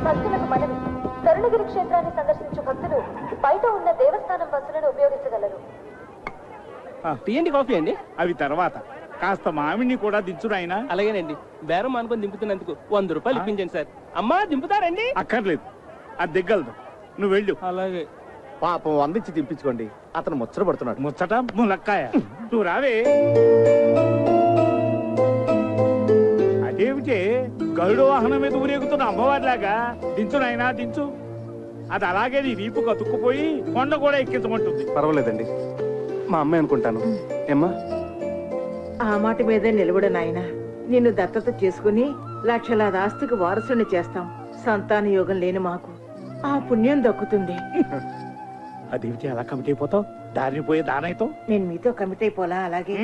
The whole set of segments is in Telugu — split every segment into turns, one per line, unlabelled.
భక్తులకు మనవి, కరుణగిరి క్షేత్రాన్ని సందర్శించు భక్తులు బయట ఉన్న దేవస్థానం బస్సులను ఉపయోగించగలరు.
టీ కాఫీ అండి?
అవి తర్వాత. కాస్త మామిడిని కూడా దించురాయినా.
అలాగేనండి. బేరం అనుకుని దింపుతున్నందుకు 100 రూపాయలు ఇప్పించండి సార్. అమ్మా దింపుతారండి?
అక్కర్లేదు, అది దిగ్గలదు. నువ్వు వెళ్ళు.
అలాగే.
పాపం 100 ఇచ్చి దింపించుకోండి, అతను ముచ్చట పడుతున్నాడు.
ముచ్చట ములక్కాయ. నువ్వు రావే. అదేమిటే గరుడు వాహనం మీద ఊరేగుతున్న అమ్మవారిలాగా దించునైనా దించు. అది అలాగే నీ వీపు కతుక్కుపోయి కొండ కూడా ఎక్కించమంటుంది.
పర్వాలేదండి, మా అమ్మాయి అనుకుంటాను. ఏమ్మా?
ఆ మాట మీదే నిలబడు నాయన. నిన్ను దత్తత చేసుకుని లక్షలాది ఆస్తికి వారసుని చేస్తాం. సంతాన యోగం లేని మాకు ఆ పుణ్యం దక్కుతుంది.
అదేమిటి అలా కమిటీ అయిపోతావు? దారిని పోయే దానైతో
నేను మీతో కమిట్ అయిపోలా. అలాగే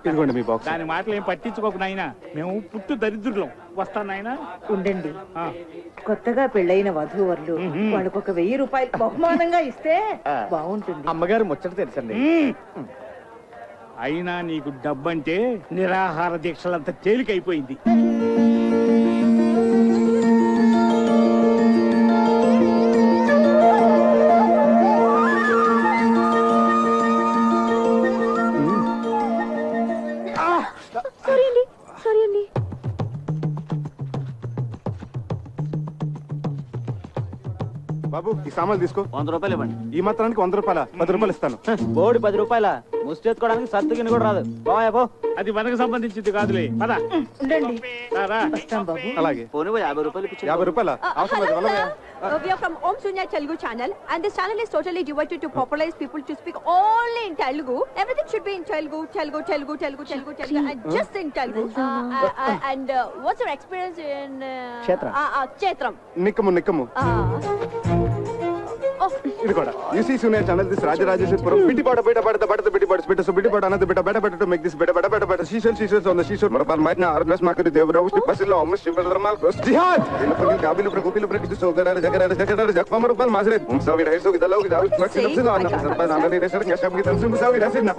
ఇదిగోండి మీ బాక్స్.
దాని మాటలు ఏం పట్టించుకోకు నాయనా, మేము పుట్టు దరిద్రులం. వస్తాను నాయనా.
ఉండండి, కొత్తగా పెళ్ళైన వధూవరులు వాళ్ళకు ఒక 1000 రూపాయలు బహుమానంగా ఇస్తే బాగుంటుంది.
అమ్మగారు ముచ్చట తెలుసండి.
అయినా నీకు డబ్బంటే నిరాహార దీక్షలంత తేలికైపోయింది.
బాబు, ఈ సామాన్లు తీసుకో.
100 రూపాయలు ఇవ్వండి.
ఈ మాత్రానికి 100 రూపాయల? 10 రూపాయలు ఇస్తాను.
బోడి 10 రూపాయల? ముష్టెత్తుకోవడానికి సత్తు గిన్నె కూడా రాదు. పో.
అది మనకు సంబంధించింది కాదులే. పద.
ఉండండి, వస్తాం బాబు.
అలాగే.
50 రూపాయలు
50 రూపాయలు అవసరం లేదు.
We are from Om Sunya Telugu channel, and this channel is totally devoted to popularize people to speak only in Telugu. Everything should be in Telugu, and just in Telugu. And what's your experience in Kshetram?
నిక్కము. ఇది కూడా యూసీ సూనియా ఛానల్ దిస్ రాజరాజేశ్వరం బిటిపాట బిటిపాట సో బిటిపాట అన్నది బెట టు మేక్ దిస్ బెట సీషల్స్ ఆన్ ద షీషోర్ మరపాల్ మైట్న ఆర్ప్లస్ మార్కెట్ దేవరావు బస్సులో అమ్మ శివధర్మాల్ జిహాద్ ఇల్లు గాబిలు ప్రకోపిలు ప్రకృతి సోదరాల జగరాల జక్పమ రూపాల్ మాసరే ముసావి రైసో గిదలో గిదావు స్వచ్ఛ ఆన సర్పంచ్ ఆంధ్ర రేసర్ న్యాషం గిదం ముసావి రైసన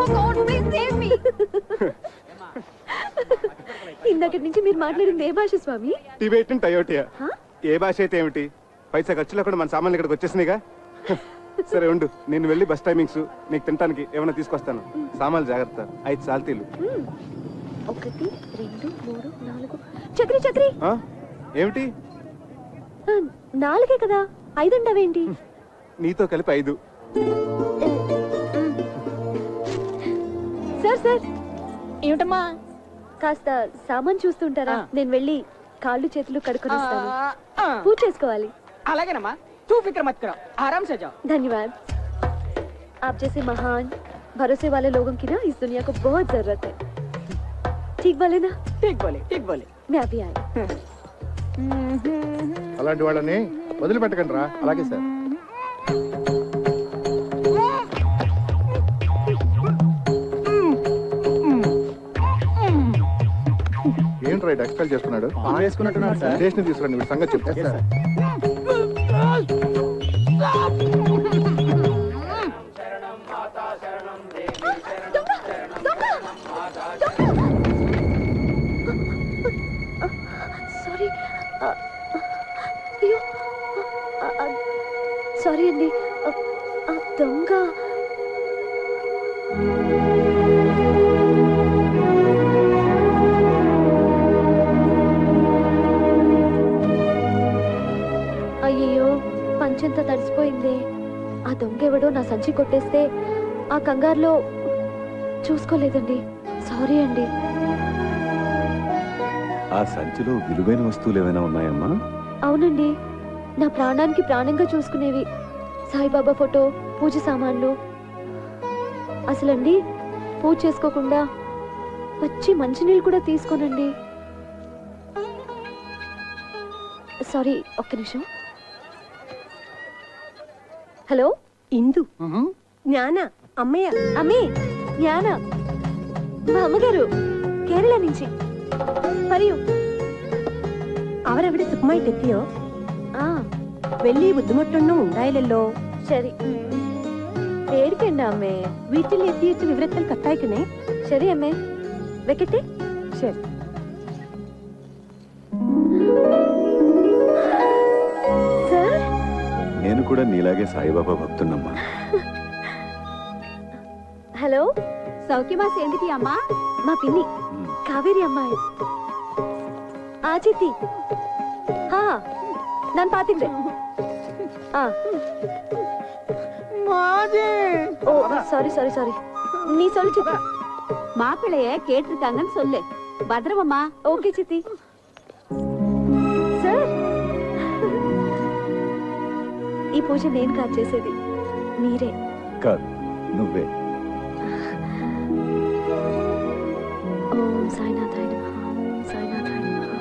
Oh God, please save me.
ఇందాక నుంచి మీరు మాట్లాడింది ఏ భాష స్వామి?
టిబెటన్ టయోటియా. ఏ భాష అయితే ఏమిటి, పైసా ఖర్చులో కూడా మన సామాన్లు ఇక్కడికి వచ్చేసినాయిగా. సరే ఉండు, నేను వెళ్ళి బస్ టైమింగ్స్ నీకు తినడానికి ఏమైనా తీసుకొస్తాను. సామాన్లు జాగ్రత్త. 5 సాల్తీలు.
1 2 3 4 చక్రి
ఏమిటి?
4 కదా, 5 అంటావేంటి?
నీతో కలిపి 5.
సార్ ఏమిటమ్మా? కాస్త సామాన్ చూస్తుంటారా? నేను వెళ్ళి కాళ్ళు చేతులు కడుక్కుని వస్తాను. పూజ చేసుకోవాలి.
అలాగేనమ్మా, తూ ఫిక్र मत करो, आराम से जाओ.
धन्यवाद. आप जैसे महान भरोसे वाले लोगों की ना इस दुनिया को बहुत जरूरत है. ठीक बोले ना?
ठीक बोले.
मैं अभी आई.
అలాంటి వాళ్ళని వదిలిపెట్టకండి రా. అలాగే సార్. ఏంట్రా ఎక్స్పెల్ చేస్తున్నాడు? వేసుకున్నట్టున్నాడు సార్. స్టేషన్ తీసుకురండి, వీడి సంగతి చెప్తా సార్.
సారీ అండి. దొంగ అయ్యో, పంచెంత తడిసిపోయింది. ఆ దొంగెవడో నా సంచి కొట్టేస్తే ఆ కంగారులో చూసుకోలేదండి. సారీ అండి.
ఆ సంచిలో విలువైన వస్తువులు ఏమైనా ఉన్నాయమ్మా?
అవునండి, నా ప్రాణానికి ప్రాణంగా చూసుకునేవి. సాయిబాబా ఫోటో, పూజ సామాన్లు. అసలండి పూజ చేసుకోకుండా వచ్చి మంచినీళ్ళు కూడా తీసుకోనండి. సారీ, ఒక్క నిమిషం. హలో,
ఇందు, జ్ఞాన, అమ్మయ్య.
అమ్మే, జ్ఞాన, మా అమ్మగారు కేరళ నుంచి. మరియు
അവരവിടെ സുഖമായിട്ടെത്തിയോ? വലിയ ബുദ്ധിമുട്ടൊന്നും ഉണ്ടായില്ലല്ലോ.
ശരി, പേടിക്കണ്ട അമ്മേ.
വീട്ടിൽ എത്തിയിട്ട് വിവരത്തിൽ കത്തയക്കണേ.
ശരി അമ്മേ, വെക്കട്ടെ.
ശരി.
నీలాగే సాయిబాబా భక్తున్నమ్మా.
హలో,
సౌఖ్యమా సేందిటి అమ్మా?
మా పిన్ని కావేరి అమ్మాయి. ఆచితి ನಾನು ಪಾತಿದ್ದೆ. ஓ சாரி சாரி சாரி, நீ சொல்லு சித்தி.
மாப்பிள்ளைய கேட்டிருக்காங்கன்னு சொல்லு. பத்திரமம்மா.
ஓகே சித்தி. సార్, ఈ పూజ నేను కాదు చేసేది, మీరే.
కాదు, నువ్వే.
ఓం సాయినాథాయ నమః, సాయినాథాయ నమః.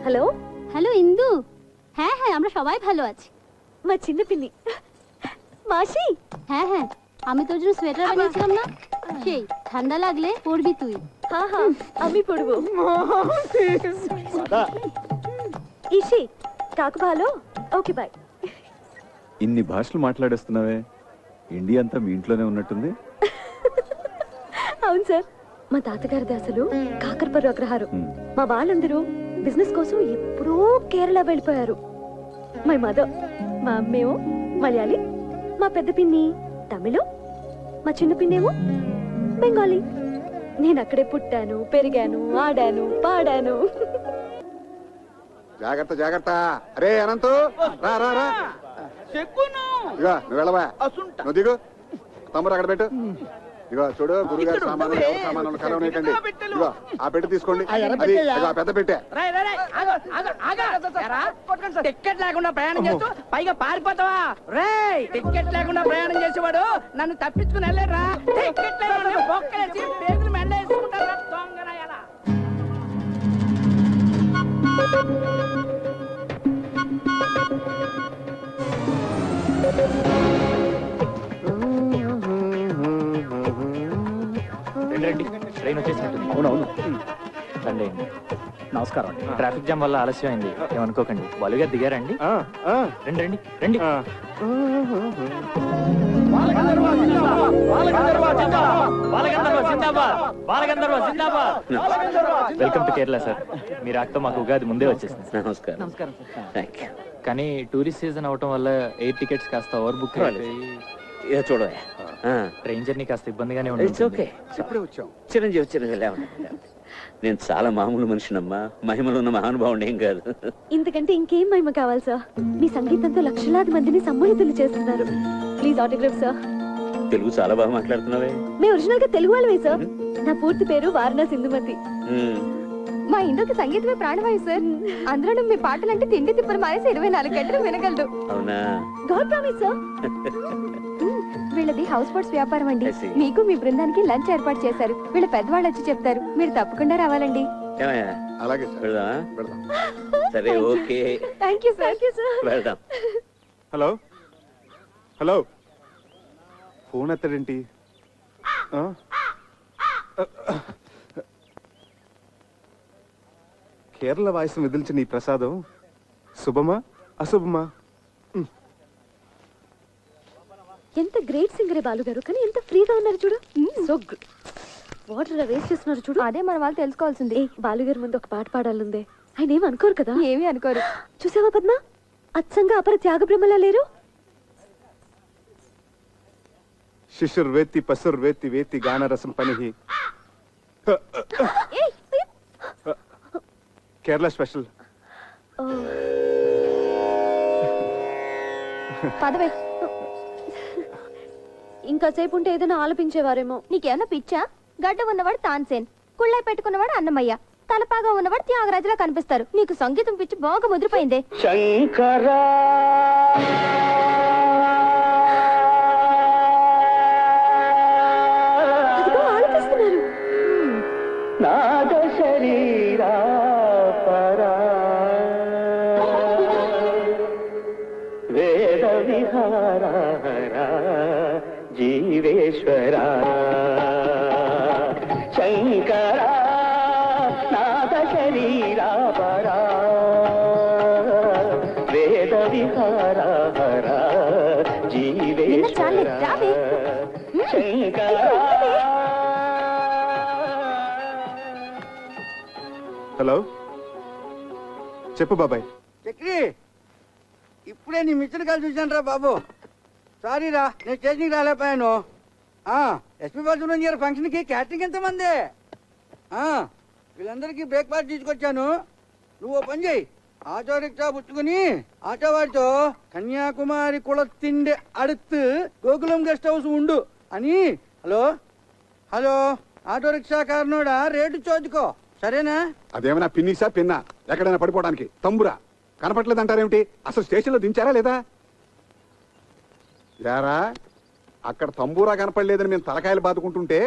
হ্যালো
হ্যালো ইন্দু। হ্যাঁ হ্যাঁ, আমরা সবাই ভালো আছি।
মা চিন্ন পিন্নি। মাসি।
হ্যাঁ হ্যাঁ, আমি তোর জন্য সোয়েটার বানিয়েছিলাম না, সেই ঠান্ডা লাগলে পরবি তুই।
হ্যাঁ হ্যাঁ, আমি পরবো। ఇషి కాకు భాలో. Okay bye.
ఇన్ని భాషలు మాట్లాడేస్తున్నావే, ఇండియా అంతా మీ ఇంట్లోనే ఉన్నట్టుంది.
అవును సార్, మా తాతగారి దాసలు కాకరపర్రు అగ్రహారం. మా వాళ్ళందరూ బిజినెస్ కోసం ఎప్పుడో కేరళ వెళ్ళిపోయారు. మై మదర్, మా అమ్మేమో మలయాళీ, మా పెద్ద పిన్ని తమిళం, మా చిన్న పిన్నేమో బెంగాలీ. నేను అక్కడే పుట్టాను, పెరిగాను, ఆడాను, పాడాను.
జాగ్రత్త జాగ్రత్త. అరే అనంతు, రా రా రా. ఇగో నువ్వు వెళ్ళవా, నువ్వు దిగు. తమ్ముడు అక్కడ పెట్టు. ఇగో చూడు, గురుగారు సామాన్లు ఎవరు సామాన్లు కలవనీయకండి. ఇగో ఆ పెట్టి తీసుకోండి. అది ఇగో పెద్ద పెట్టే.
టికెట్ లేకుండా ప్రయాణం చేస్తూ పైగా పారిపోతావా? రే, టికెట్ లేకుండా ప్రయాణం చేసేవాడు నన్ను తప్పించుకుని వెళ్ళారా? టికెట్ లేకుండా బొక్కలేసి పేగులు మెండ వేసుకుంటారా? దొంగరాయాలా?
రండి, ట్రైన్ వచ్చేసినట్టుంది. అవునవును, రండి. నమస్కారం అండి. ట్రాఫిక్ జామ్ వల్ల ఆలస్యం అయింది, ఏమనుకోకండి. బాలుగారు దిగారండి? రండి రండి రండి. Welcome to Kerala sir. మీ రాకతో మాకు ఉగాది ముందే వచ్చేసింది.
నమస్కారం.
నమస్కారం సార్.
కానీ టూరిస్ట్ సీజన్ అవటం వల్ల ఎయిర్ టికెట్స్ కాస్త ఓవర్ బుక్ అయిపోయి
చూడవే,
ట్రైన్ జర్నీ కాస్త ఇబ్బందిగానే
ఇట్స్ ఓకే.
ఇప్పుడే వచ్చాం.
చిరంజీవి చిరంజీవి లేవండి. నేను చాలా మామూలు మనిషినమ్మా, మహిమలో ఉన్న మహానుభావుడు ఏం కాదు.
ఇంతకంటే ఇంకేం మహిమ కావాలి సార్? మీ సంగీతంతో లక్షలాది మందిని సమ్మోహితులు చేస్తున్నారు. Please autograph sir.
తెలుగు చాలా బాగా మాట్లాడుతున్నావే.
మేము ఒరిజినల్ గా తెలుగు వాళ్ళమే సార్. నా పూర్తి పేరు వారణాసి ఇందుమతి. మా ఇందుకి సంగీతమే ప్రాణవాయు సార్. అందులో మీ పాటలంటే తిండి తిప్పలు మానేసి 24 గంటలు వినగలదు.
అవునా?
God promise sir. వీళ్ళది హౌస్ బోట్స్ వ్యాపారం అండి. మీకు మీ బృందానికి లంచ్ ఏర్పాటు చేశారు. వీళ్ళ పెద్దవాళ్ళు వచ్చి చెప్తారు, మీరు తప్పకుండా రావాలండి.
అలాగే సార్,
వెళ్దాం. సరే, ఓకే.
Thank you sir.
వెళ్దాం.
హలో హలో, ఫోన్ ఎత్తడేంటి? కేరళ వాయిస్ విదిల్చిన ఈ ప్రసాదం శుభమా అశుభమా?
ఎంత గ్రేట్ సింగరే బాలుగారు, కానీ ఎంత ఫ్రీగా ఉన్నారు చూడు. సో వాటర్ వేస్ట్ చేస్తున్నారు చూడు. అదే మన వాళ్ళు తెలుసుకోవాల్సింది. బాలుగారు ముందు ఒక పాట పాడాలందే. ఆయన ఏమి అనుకోరు కదా? ఏమీ అనుకోరు. చూసావా పద్మ, అచ్చంగా అపర త్యాగ బ్రహ్మలా లేరు?
శిశుర్ వేత్తి పసుర్ వేత్తి వేత్తి గానరసం పనిహి. కేరళ స్పెషల్.
పదవే, ఇంకా సేపు ఉంటే ఏదైనా ఆలపించేవారేమో. నీకేమన్నా పిచ్చా? గడ్డ ఉన్నవాడు తాన్సేన్, కుళ్ళై పెట్టుకున్నవాడు అన్నమయ్య, తలపాగా ఉన్నవాడు త్యాగరాజులా కనిపిస్తారు. నీకు సంగీతం పిచ్చి బాగా ముదిరిపోయిందే.
శంకరా
ఆలపిస్తున్నారు.
నాద శరీరా పరా వేద విహారా జీవేశ్వర శంకర నాద శరీరా పరా వేద విహారా జీవేశ్వర శంకర.
హలో, చెప్పు బాబాయ్.
చక్రి,
ఇప్పుడే నీ మిక్చర్ కాల్ చూశాను రా బాబు. సారీ రా, నేను స్టేషన్కి రాలేకపోయాను. ఎస్పీ బాలసుబ్రహ్మణ్యం ఫంక్షన్ కి క్యాటరింగ్ ఎంతమంది? వీళ్ళందరికీ బ్రేక్ఫాస్ట్ తీసుకొచ్చాను. నువ్వు పని చేయి, ఆటో రిక్షా పుచ్చుకుని ఆటో వాడితో కన్యాకుమారి కుళత్తిండి అడుత్తు గోకులం గెస్ట్ హౌస్ ఉండు అని. హలో హలో, ఆటో రిక్షా కారణోడా రేటు చోదుకో, సరేనా?
అదేమైనా పిన్నిసా పిన్నా ఎక్కడైనా పడిపోవడానికి? తంబురా కనపట్లేదంటారేమిటి? అసలు స్టేషన్లో దించారా లేదా? యారా, అక్కడ తంబూరా కనపడలేదని మేము తలకాయలు బాదుకుంటుంటే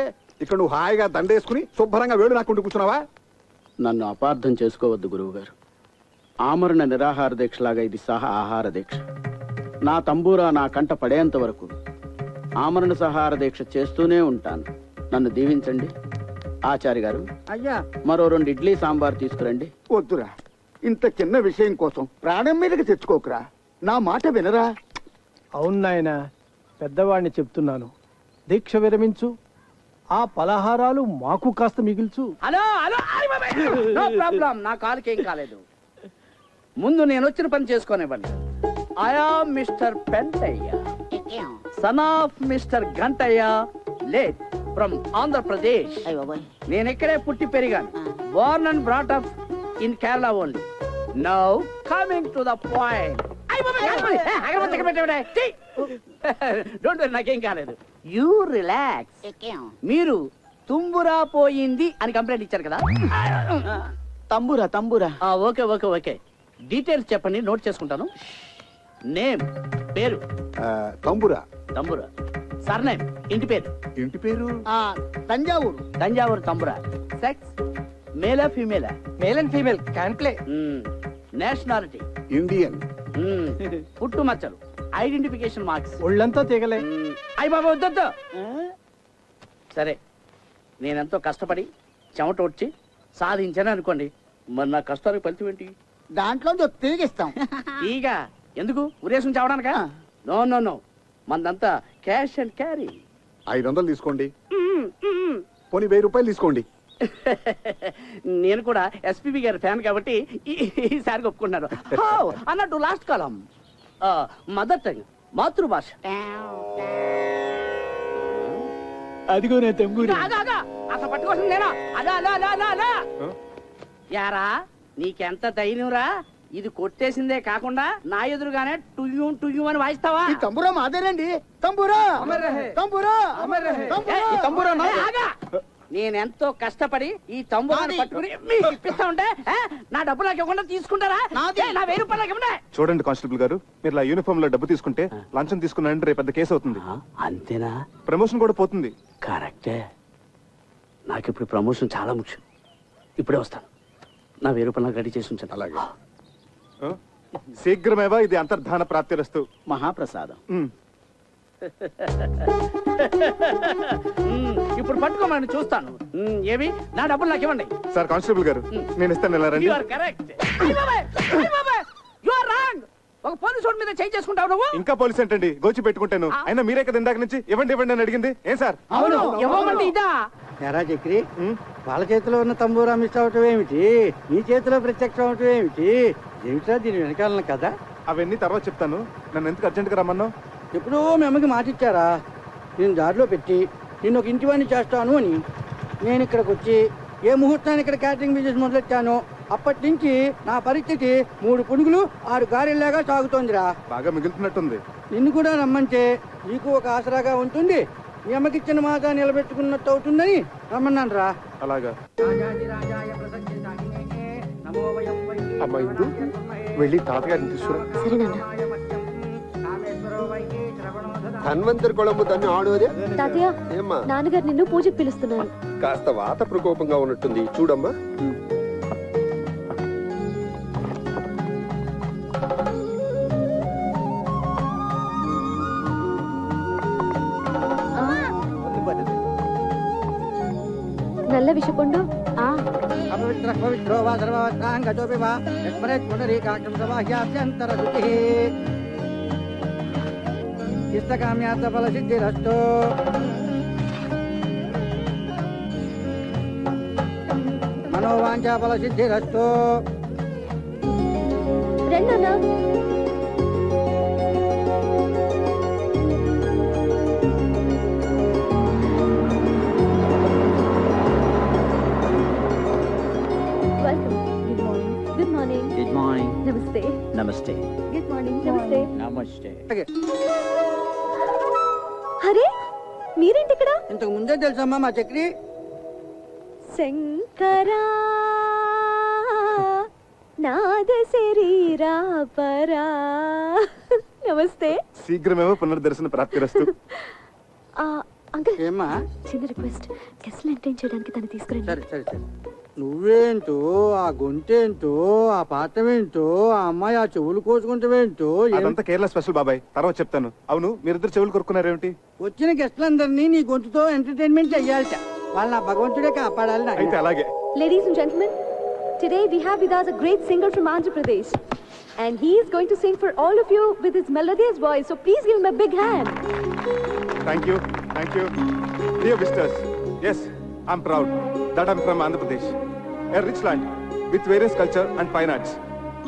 ఇక్కడ నువ్వు హాయిగా దండేసుకుని శుభ్రంగా వేడు నాకుంటూ కూర్చున్నావా?
నన్ను అపార్థం చేసుకోవద్దు గురువు గారు. ఆమరణ నిరాహార దీక్షలాగా ఇది సహా ఆహార దీక్ష. నా తంబూరా నా కంట పడేంత వరకు ఆమరణ సహార దీక్ష చేస్తూనే ఉంటాను. నన్ను దీవించండి. ఆచార్య గారు,
అయ్యా
మరో 2 ఇడ్లీ సాంబార్ తీసుకురండి.
వద్దురా, ఇంత చిన్న విషయం కోసం ప్రాణం మీదకి తెచ్చుకోకురా. నా మాట వినరా?
అవును నాయనా, పెద్దవాడిని చెప్తున్నాను. దీక్ష విరమించు, ఆ పలహారాలు మాకు కాస్త మిగిల్చు.
హలో హలో, నో ప్రాబ్లం, నా కాలుకి ఏం కాలేదు. ముందు నేను వచ్చిన పని చేసుకోనివ్వండి. I am mister Pentayya, son of mister Gantayya, late from Andhra Pradesh. నేను ఇక్కడే పుట్టి పెరిగాను. Born and brought up in Kerala only. Now coming to the point. Don't worry, నాకేం కాలేదు. You relax. మీరు తుంబురా పోయింది అని కంప్లైంట్ ఇచ్చారు కదా?
Tambura tambura.
Okay okay okay, details చెప్పండి, నోట్ చేసుకుంటాను. నేమ్, పేరు?
తంబురా.
తంబురా. సర్నేమ్, ఇంటి పేరు?
ఇంటి పేరు
తంజావూరు. తంజావూరు తంబురా. సెక్స్, మేలా ఫీమేలా?
Male and female can play.
Nationality?
Indian.
పుట్టు మచ్చలు, ఐడెంటిఫికేషన్ మార్క్స్?
ఒళ్ళంతా తెగలే.
అయ్య బాబా వద్దొద్దు. సరే, నేనెంతో కష్టపడి చెమట వచ్చి సాధించాను అనుకోండి, మరి నా కష్టానికి ఫలితం ఏంటి?
దాంట్లో తిరిగిస్తాం.
ఈగ ఎందుకు ఉరేసం చావడానికా? నో నో నో, మందంతా క్యాష్ అండ్ క్యారీ.
500 తీసుకోండి, పోనీ 1000 రూపాయలు తీసుకోండి.
నేను కూడా ఎస్పీబీ గారి ఫ్యాన్ కాబట్టి ఈసారి ఒప్పుకున్నాను. అన్నట్టు లాస్ట్ కాలం మదర్ టంగ్, మాతృభాష.
అదిగో నేను తెంబూరి.
అసలు పట్టుకోసం నేనా? అలా అలా అలా అలా అలా. యారా, నీకెంత ధైర్యంరా? ఇది కొట్టేసిందే కాకుండా నా ఎదురుగానే టుయ్యూ టుయ్యూ అని వాయిస్తావా?
తంబురా మాదేనండి. తంబురా తంబురా
తంబురా. నేనెంతో కష్టపడి ఈ తంబురాన్ని పట్టుకుని మీకు ఇప్పిస్తా ఉంటే నా డబ్బు నాకు ఇవ్వకుండా తీసుకుంటారా? నా 1000 రూపాయలు నాకు ఇవ్వండి.
చూడండి కానిస్టేబుల్ గారు, మీరు ఇలా యూనిఫామ్ లో డబ్బు తీసుకుంటే లంచం తీసుకున్నారంటే రేపు పెద్ద కేసు అవుతుంది.
అంతేనా?
ప్రమోషన్ కూడా పోతుంది.
కరెక్టే. నాకు ఇప్పుడు ప్రమోషన్ చాలా ముఖ్యం. ఇప్పుడే వస్తాను. నా 1000 రూపాయలు రెడీ చేసి ఉంచాను.
అలాగే. శీఘ్రమేవా ఇది అంతర్ధాన ప్రాప్తిరస్తు.
మహాప్రసాదం.
ఇప్పుడు పట్టుకోమని చూస్తాను. ఏవి? నా డబ్బులు నాకు ఇవ్వండి.
సార్ కానిస్టేబుల్ గారు, నేను ఇస్తాను. ఎలా రండి.
You are correct. You are wrong. ఒక పోలీసు మీద చేయి చేసుకుంటావు నువ్వు.
ఇంకా పోలీస్ ఏంటండి, గోచి పెట్టుకుంటాను. అయినా మీరే కదా ఇందాక నుంచి ఇవ్వండి ఇవ్వండి అని అడిగింది. ఏం సార్?
అవును, ఇవ్వమంటే ఇదా?
ఎరా చక్రి, వాళ్ళ చేతిలో ఉన్న తంబూరా మిస్ అవటం ఏమిటి? నీ చేతిలో ప్రత్యక్షం అవటం ఏమిటి? ఏమిటా దీని వెనకాలను కదా?
అవన్నీ తర్వాత చెప్తాను. నన్ను ఎందుకు అర్జెంట్గా రమ్మన్నావు?
ఎప్పుడో మీ అమ్మకి మాటిచ్చారా, నేను దారిలో పెట్టి నేను ఒక ఇంటివాణ్ణి చేస్తాను అని. నేను ఇక్కడికి వచ్చి ఏ ముహూర్తాన్ని ఇక్కడ క్యాటరింగ్ బిజినెస్ మొదలెట్టాను, అప్పటి నుంచి నా పరిస్థితి 3 పునుగులు 6 గారెల్లాగా సాగుతోందిరా.
బాగా మిగులుతున్నట్టుంది.
నిన్ను కూడా రమ్మంటే నీకు ఒక ఆసరాగా ఉంటుంది, మీ అమ్మకిచ్చిన మాట నిలబెట్టుకున్నట్టు అవుతుందని రమ్మన్నాను రా.
అలాగా. అమ్మా ఇందు, వెళ్ళి తాతగారిని తీసుకురా.
ధన్వంతరి కొళము దాన్ని ఆడోదే.
తాతయ్య, నాన్నగారు నిన్ను పూజకు పిలుస్తున్నారు.
కాస్త వాత ప్రకోపంగా ఉన్నట్టుంది, చూడమ్మా.
నల్ల విషపండు.
అపవిత్ర పవిత్రో వా సర్వవత్రాంగతోపి వా యస్మరేత్ పునరీకాక్షం సమాహ్యాభ్యంతర శుచిః ఇష్టకామ్యార్థ ఫల సిద్ధిరస్తు. మనోవాంఛా ఫల సిద్ధిరస్తు.
రెండన్నా
నమస్తే.
Good morning. నమస్తే.
నమస్తే.
అరే మీరేంటి ఇక్కడ?
ఇంతకు ముందే తెలుసమ్మా మా చక్రి.
శంకరా నాద శరీరా పరా. నమస్తే.
శీఘ్రమేమో పునర్దర్శన ప్రాప్తిరస్తు.
అంకుల్
ఏమ్మా?
చిన్న రిక్వెస్ట్, గెస్ట్లు ఎంటర్టైన్ చేయడానికి తను తీసుకురండి.
సరే సరే సరే. నువ్వేంటో, ఆ గొంతేంటో, ఆ పాఠమేంటో, ఆ అమ్మాయి ఆ చెవులు కోసుకుంటావేంటో.
అదంతా కేరళ స్పెషల్ బాబాయ్, తర్వాత చెప్తాను. అవును, మీరిద్దరు చెవులు కొరుకున్నారేమిటి?
వచ్చిన గెస్ట్లందరినీ నీ గొంతుతో ఎంటర్టైన్మెంట్ చెయ్యాలట. వాళ్ళ నా భగవంతుడే కాపాడాలి.
అయితే అలాగే.
Ladies and gentlemen, today we have with us a great singer from Andhra Pradesh, and he is going to sing for all of you with his melodious voice. So please give him a big hand.
Thank you, thank you. Dear visitors, yes, I'm proud that I'm from Andhra Pradesh, a rich land with various culture and fine arts.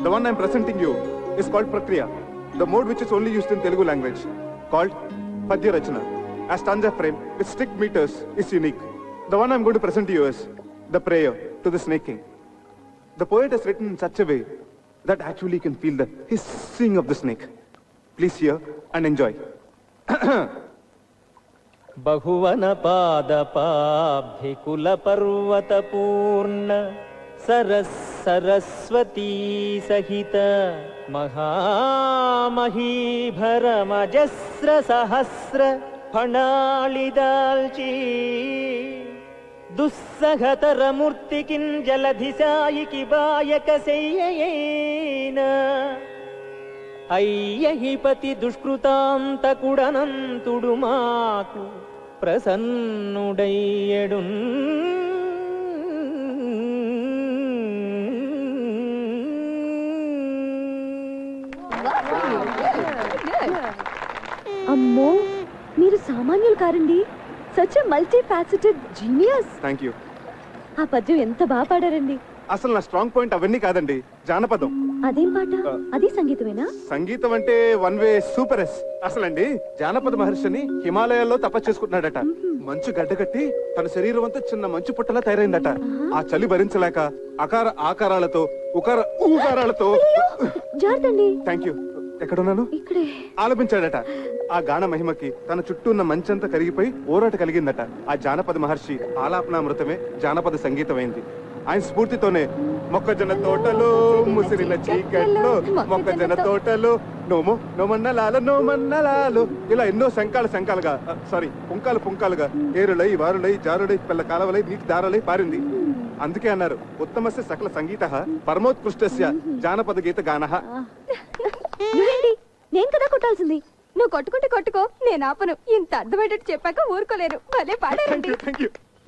The one I'm presenting you is called Prakriya, the mode which is only used in Telugu language, called Padya Rachana. A stanza frame with strict meters is unique. The one I'm going to present to you is the prayer to the snake king. The poet has written in such a way that actually you can feel the hissing of the snake. Please hear and enjoy.
बहुवन पादपाब्धिकुल पर्वत पूर्ण सरस्वती सहित महामहीभर मजस्र सहस्र फणालिदाल्ची दुस्सहतर मूर्तिकिं जलधिसायिकी बायकसेय्येन అయ్యహిపతి దుష్కృతాంతకుడనంతుడు మాకు ప్రసన్నుడయ్యడు.
అమ్మో, మీరు సామాన్యులు కారండి. Such a multi faceted genius.
Thank you.
ఆ పద్యం ఎంత బాగా పాడారండి.
అసలు నా స్ట్రాంగ్ పాయింట్ అవన్నీ కాదండి, జానపదం.
అదేం పాట? అది సంగీతమేనా?
సంగీతం అంటే వన్ వే సూపర్ ఎస్. అసలండి జానపద మహర్షిని హిమాలయాల్లో తపస్సు చేసుకుంటున్నాడట. మంచు గడ్డకట్టి తన శరీరం అంతా చిన్న మంచు పుట్టలా తయారైందట. ఆ చలి భరించలేక అకార ఆకారాలతో ఊకారాలతో థ్యాంక్ యూ ఎక్కడున్నాను ఆలపించాడట. ఆ గాన మహిమకి తన చుట్టూ ఉన్న మంచంతా కరిగిపోయి ఓరాట కలిగిందట. ఆ జానపద మహర్షి ఆలాపనామృతమే జానపద సంగీతమైంది. ఆయన స్ఫూర్తితోనే మొక్కజొన్న తోటలో ముసిరిన చీకట్లో మొక్కజొన్న తోటలో నోమో నోమన్నలాలో ఇలా ఎన్నో శంకాలుగా పుంకాలుగా ఏరులై వారులై జారులై పిల్ల కాలవలై నీటి దారలై పారింది. అందుకే అన్నారు ఉత్తమస్య సకల సంగీత పరమోత్కృష్టస్య జానపద గీత గానః.
నేను కదా కొట్టాల్సింది.
నువ్వు కొట్టుకుంటే కొట్టుకో, నేను ఆపను. ఇంత అర్థమయ్యేటట్టు చెప్పాక ఊరుకోలేరు. భలే పాడారండి.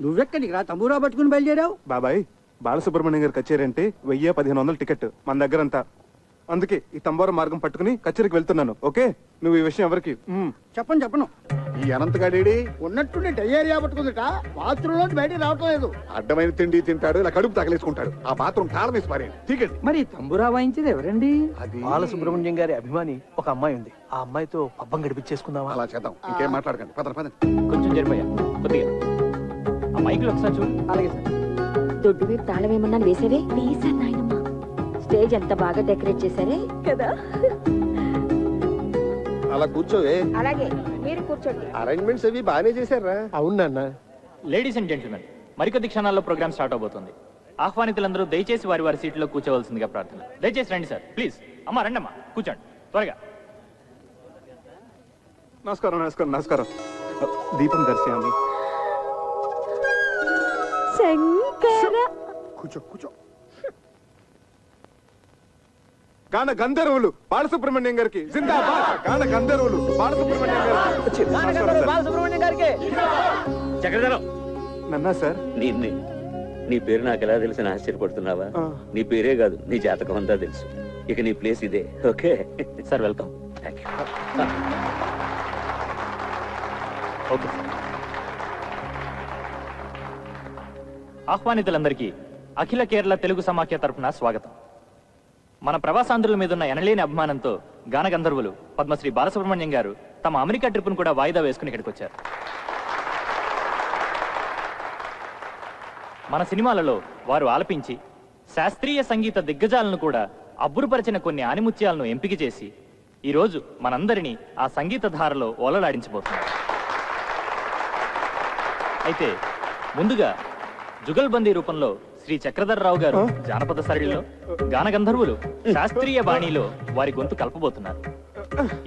నువ్వెక్కడికి రా తంబూరా పట్టుకుని బయలుదేరావు?
బాబాయ్, బాలసుబ్రహ్మణ్యం గారు కచేరీ అంటే 1000-1500 టికెట్ మన దగ్గరంతా. అందుకే ఈ తంబోర మార్గం పట్టుకుని కచేరీకి వెళ్తున్నాను. ఓకే, నువ్వు ఈ విషయం ఎవరికి
చెప్పను.
ఈ అనంతగాడేడి ఉన్నట్టుండి డయేరియా పట్టుకుందిట. బాత్రూమ్ లో బయటికి రావటం లేదు.
అడ్డమైన తిండి తింటాడు, ఇలా కడుపు తగలేసుకుంటాడు. ఆ బాత్రూమ్ తాళం వేసి పారేయండి. టికెట్.
మరి తంబురా వాయించేది ఎవరండి? బాలసుబ్రహ్మణ్యం గారి అభిమాని ఒక అమ్మాయి ఉంది. ఆ అమ్మాయితో పబ్బం గడిపించేసుకుందామా?
అలా చేద్దాం. ఇంకేం మాట్లాడకండి. పద.
కొంచెం జరిపోయా కొద్దిగా. ఆ మైకులు ఒకసారి చూడు.
అలాగే సార్.
దొడ్డు మీద తాళం ఏమన్నా వేసారే?
వేసాను నాయనమ్మ.
స్టేజ్ ఎంత బాగా డెకరేట్ చేశారే
కదా.
అలా కూర్చోవే.
అలాగే మీరు కూర్చోండి.
అరేంజ్మెంట్స్ అవి బాగానే చేశారా?
అవునన్నా.
లేడీస్ అండ్ జెంటిల్మెన్, మరికొద్ది క్షణాల్లో ప్రోగ్రామ్ స్టార్ట్ అవబోతుంది. ఆహ్వానితులందరూ దయచేసి వారి వారి సీట్లో కూర్చోవలసిందిగా ప్రార్థన. దయచేసి రండి సార్, ప్లీజ్. అమ్మా రండమ్మా, కూర్చోండి త్వరగా.
నమస్కారం. దీపం దర్శయామి.
శంకర.
కూర్చో.
గాన గంధర్వులు బాలసుబ్రహ్మణ్యం గారికి జిందాబాద్. గాన గంధర్వులు బాలసుబ్రహ్మణ్యం గారికి.
చక్రధరం
నన్నా సార్,
నీ పేరు నాకు ఎలా తెలిసిన ఆశ్చర్యపడుతున్నావా? నీ పేరే కాదు, నీ జాతకం అంతా తెలుసు. ఇక నీ ప్లేస్ ఇదే. Okay
sir, welcome.
Thank you.
Okay. ఆహ్వానితులందరికీ అఖిల కేరళ తెలుగు సమాఖ్య తరఫున స్వాగతం. మన ప్రవాసాంధ్రుల మీద ఉన్న ఎనలేని అభిమానంతో గాన గంధర్వులు పద్మశ్రీ బాలసుబ్రహ్మణ్యం గారు తమ అమెరికా ట్రిప్ను కూడా వాయిదా వేసుకుని ఇక్కడికి వచ్చారు. మన సినిమాలలో వారు ఆలపించి శాస్త్రీయ సంగీత దిగ్గజాలను కూడా అబ్బురుపరిచిన కొన్ని ఆనిముత్యాలను ఎంపిక చేసి ఈరోజు మనందరినీ ఆ సంగీత ధారలో ఓలలాడించబోతున్నారు. అయితే ముందుగా జుగల్బందీ రూపంలో శ్రీ చక్రధర్రావు గారు జానపద శైలిలో, గానగంధర్వులు శాస్త్రీయ బాణీలో వారి గొంతు కలపబోతున్నారు.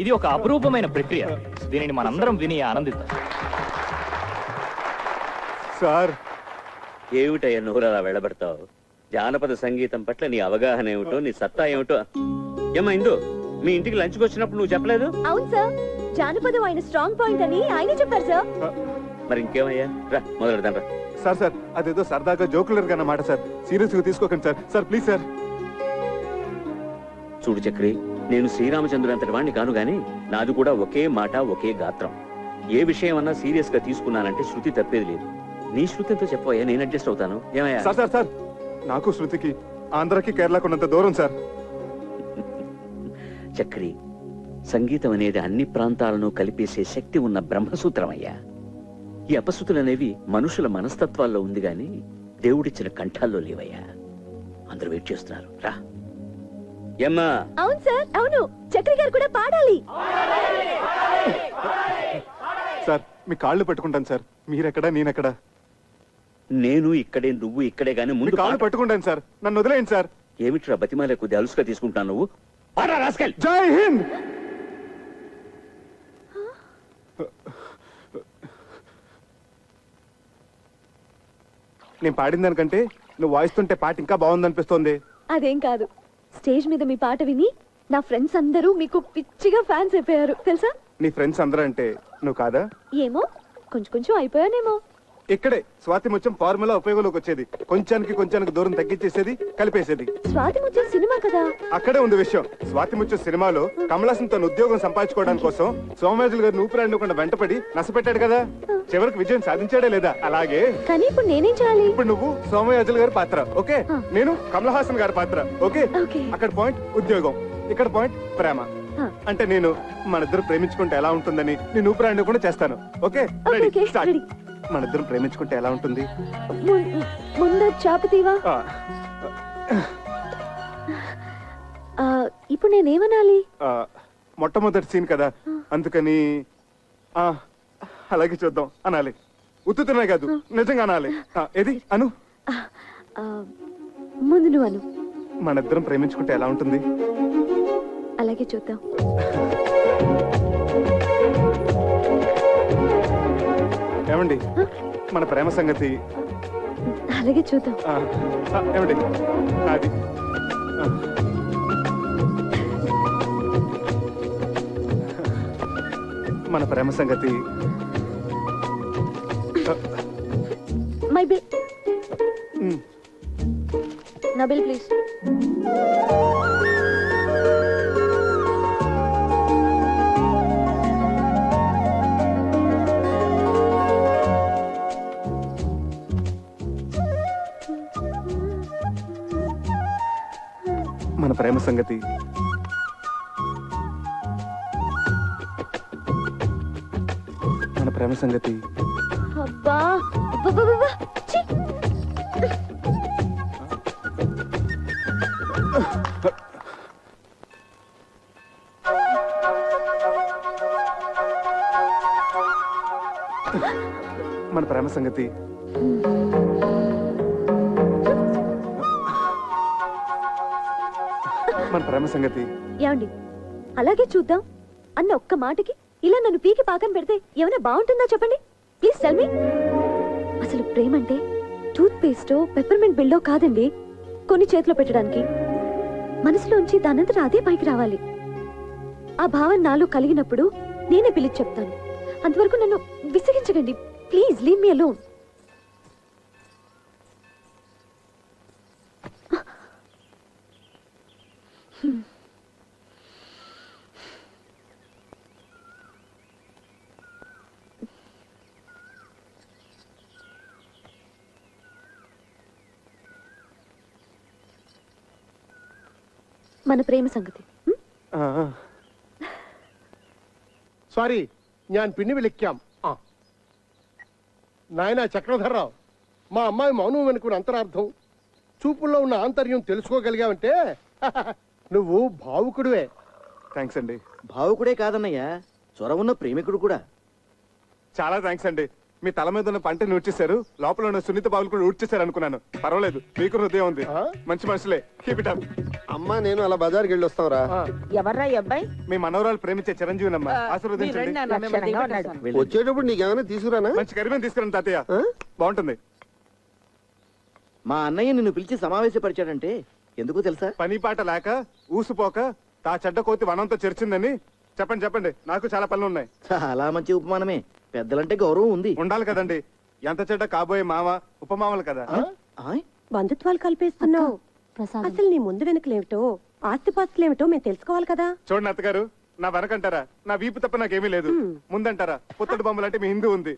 ఇది ఒక అపురూపమైన ప్రక్రియ. దీనిని మనందరం విని ఆనందిద్దాం.
సార్, ఏమిటయ్యా నువ్వు అలా వెళ్ళబడతావు? జానపద సంగీతం పట్ల నీ అవగాహన ఏమిటో, నీ సత్తా ఏమిటో. ఏమా ఇందు, మీ ఇంటికి లంచ్కి వచ్చినప్పుడు నువ్వు చెప్పలేదు?
అవును సార్, జానపదం ఆయన స్ట్రాంగ్ పాయింట్ అని ఆయనే చెప్పారు సార్.
మరి ఇంకేమయ్యా, రా మొదలెడదాం రా.
సార్ అదేదో సరదాగా జోకులర్ గా మాట సార్, సీరియస్ గా తీసుకోకండి సార్ ప్లీజ్ సార్.
చూడు చక్రి, నేను శ్రీరామచంద్రుడు అంతటి వాడిని కాను గాని నాది కూడా ఒకే మాట ఒకే గాత్రం. ఏ విషయం అన్నా సీరియస్ గా తీసుకున్నానంటే శృతి తప్పేది లేదు. నీ శృతితో చెప్పవయ్యా, నేను అడ్జస్ట్ అవుతాను. ఏమయ్యా?
సార్ నాకు శృతికి ఆంధ్రకి కేరళకు ఉన్నంత దూరం సార్.
చక్రి, సంగీతం అనేది అన్ని ప్రాంతాలను కలిపేసే శక్తి ఉన్న బ్రహ్మసూత్రమయ్యా. ఈ అపశృతులనేవి మనుషుల మనస్తత్వాల్లో ఉంది గాని దేవుడిచ్చిన కంఠాల్లో లేవయ్యా. అందరూ వెయిట్ చేస్తున్నారు, రా. ఏమ్మా?
అవును సార్, అవును, చక్రి గారు కూడా పాడాలి.
సార్ మీ కాళ్ళు పెట్టుకుంటాను సార్. మీరెక్కడా నేనెక్కడా?
నేను ఇక్కడే, నువ్వు ఇక్కడే గాని ముందు
కాళ్ళు పట్టుకుంటాను సార్, నన్ను వదిలేయండి సార్.
ఏమిట్రా బతిమాలే కొద్ది అలుసుగా తీసుకుంటాను నువ్వు?
జై హింద్. నేను పాడిన దానికంటే నువ్వు వాయిస్తుంటే పాట ఇంకా బాగుందనిపిస్తోంది.
అదేం కాదు, స్టేజ్ మీద మీ పాట విని నా ఫ్రెండ్స్ అందరూ మీకు పిచ్చిగా ఫ్యాన్స్ అయిపోయారు తెలుసా.
నీ ఫ్రెండ్స్ అందరూ అంటే నువ్వు కాదా?
ఏమో, కొంచెం అయిపోయానేమో.
ఇక్కడే స్వాతి ముత్యం ఫార్ములా ఉపయోగంలోకి వచ్చేది. కొంచానికి దూరం తగ్గించేసేది, కలిపేసేది.
స్వాతి ముత్యం సినిమా కదా.
అక్కడే ఉంది విషయం. స్వాతి ముత్యం సినిమాలో కమలాసన్ తన ఉద్యోగం సంపాదించుకోవడానికి కోసం సోమయాజులు గారిని ఊపిరాడకుండా వెంటపడి నష్టపెట్టాడు కదా. చివరికి విజయం సాధించాడే లేదా? అలాగే
కానీ ఇప్పుడు నేనేం చేయాలి?
ఇప్పుడు నువ్వు సోమయాజులు గారి పాత్ర, ఓకే? నేను కమల్ హాసన్ గారి పాత్ర, ఓకే? అక్కడ పాయింట్ ఉద్యోగం, ఇక్కడ పాయింట్ ప్రేమ. అంటే నేను మనిద్దరు ప్రేమించుకుంటే ఎలా ఉంటుందని నేను ఊపిరాడకుండా చేస్తాను, ఓకే? Ready, start. మనిద్దరం ప్రేమించుకుంటే ఎలా ఉంటుంది?
ముందు చాపతీవా. ఇప్పుడు నేనేమనాలి?
మొట్టమొదటి సీన్ కదా, అందుకని అలాగే చూద్దాం అనాలి. ఉత్తుతనే కాదు, నిజంగా అనాలి. ఏది అను?
ముందు నువ్వు అను.
మనిద్దరం ప్రేమించుకుంటే ఎలా ఉంటుంది?
అలాగే చూద్దాం.
ఏమండి, మన ప్రేమ సంగతి
అలాగే చూద్దాం.
ఏమండి, అది మన ప్రేమ సంగతి.
My bill. నా బిల్ ప్లీజ్.
మన ప్రేమ సంగతి. మన ప్రేమ సంగతి.
అబ్బా ఛీ.
మన ప్రేమ సంగతి. మన ప్రేమ సంగతి.
ఏమండి, అలాగే చూద్దాం అన్న ఒక్క మాటకి ఇలా నన్ను పీకి పాకం పెడితే ఏమైనా బాగుంటుందా చెప్పండి ప్లీజ్ టెల్ మీ. అసలు ప్రేమ అంటే టూత్ పేస్టో పెప్పర్మెంట్ బిల్డో కాదండి. కొన్ని చేతిలో పెట్టడానికి మనసులోంచి దానంతట అదే పైకి రావాలి. ఆ భావన నాలో కలిగినప్పుడు నేనే పిలిచి చెప్తాను. అంతవరకు నన్ను విసిగించకండి ప్లీజ్, లీవ్ మీ అలోన్. మన ప్రేమ సంగతి.
సారీ, ഞാൻ പിന്നെ വിളിക്കാം. నాయనా చక్రధర్రావు, మా అమ్మాయి మౌనం వెనుకున్న అంతరార్థం, చూపుల్లో ఉన్న ఆంతర్యం తెలుసుకోగలిగావంటే నువ్వు భావుకుడివే.
థ్యాంక్స్ అండి.
భావుకుడే కాదన్నయ్యా, చొరవున్న ప్రేమికుడు కూడా.
చాలా థ్యాంక్స్ అండి. మీ తల మీద ఉన్న పంటని ఊడ్చేశారు, లోపల ఉన్న సున్నిత బావులు కూడా ఊడ్చేశారు అనుకున్నాను. పర్వాలేదు, మీకు హృదయం ఉంది. మంచి మనుషులే. Keep it up.
అమ్మా నేను అలా బజార్కి వెళ్ళి వస్తాంరా.
ఎవర్రా ఈ అబ్బాయి?
మీ మనవరాలు ప్రేమించే చిరంజీవినమ్మా, ఆశీర్వదించండి.
వచ్చేటప్పుడు నీకేమైనా తీసుకురానా?
మంచి కరిమేం తీసుకురండి తాతయ్య, బాగుంటుంది.
మా అన్నయ్య నిన్ను పిలిచి సమావేశపరిచాడంటే ఎందుకు తెలుసా?
పని పాట లేక ఊసుపోక తా చెడ్డ కోతి వనంతో చెరిచిందని చెప్పండి. చెప్పండి, నాకు చాలా పనులు ఉన్నాయి.
చాలా మంచి ఉపమానమే. పెద్దలంటే గౌరవం ఉంది,
ఉండాలి కదండి. ఎంత చెడ్డ కాబోయే మామ ఉపమామలు కదా.
బంధుత్వాలు కల్పేస్తున్నావు. అసలు నీ ముందు వెనుకలేమిటో, ఆస్తిపాస్తులేమిటో మేము తెలుసుకోవాలి కదా.
చూడండి అత్తగారు, నా వెనకంటారా నా వీపు తప్ప నాకేమీ లేదు. ముందంటారా పుత్తడి బొమ్మలంటే మీ హిందూ ఉంది.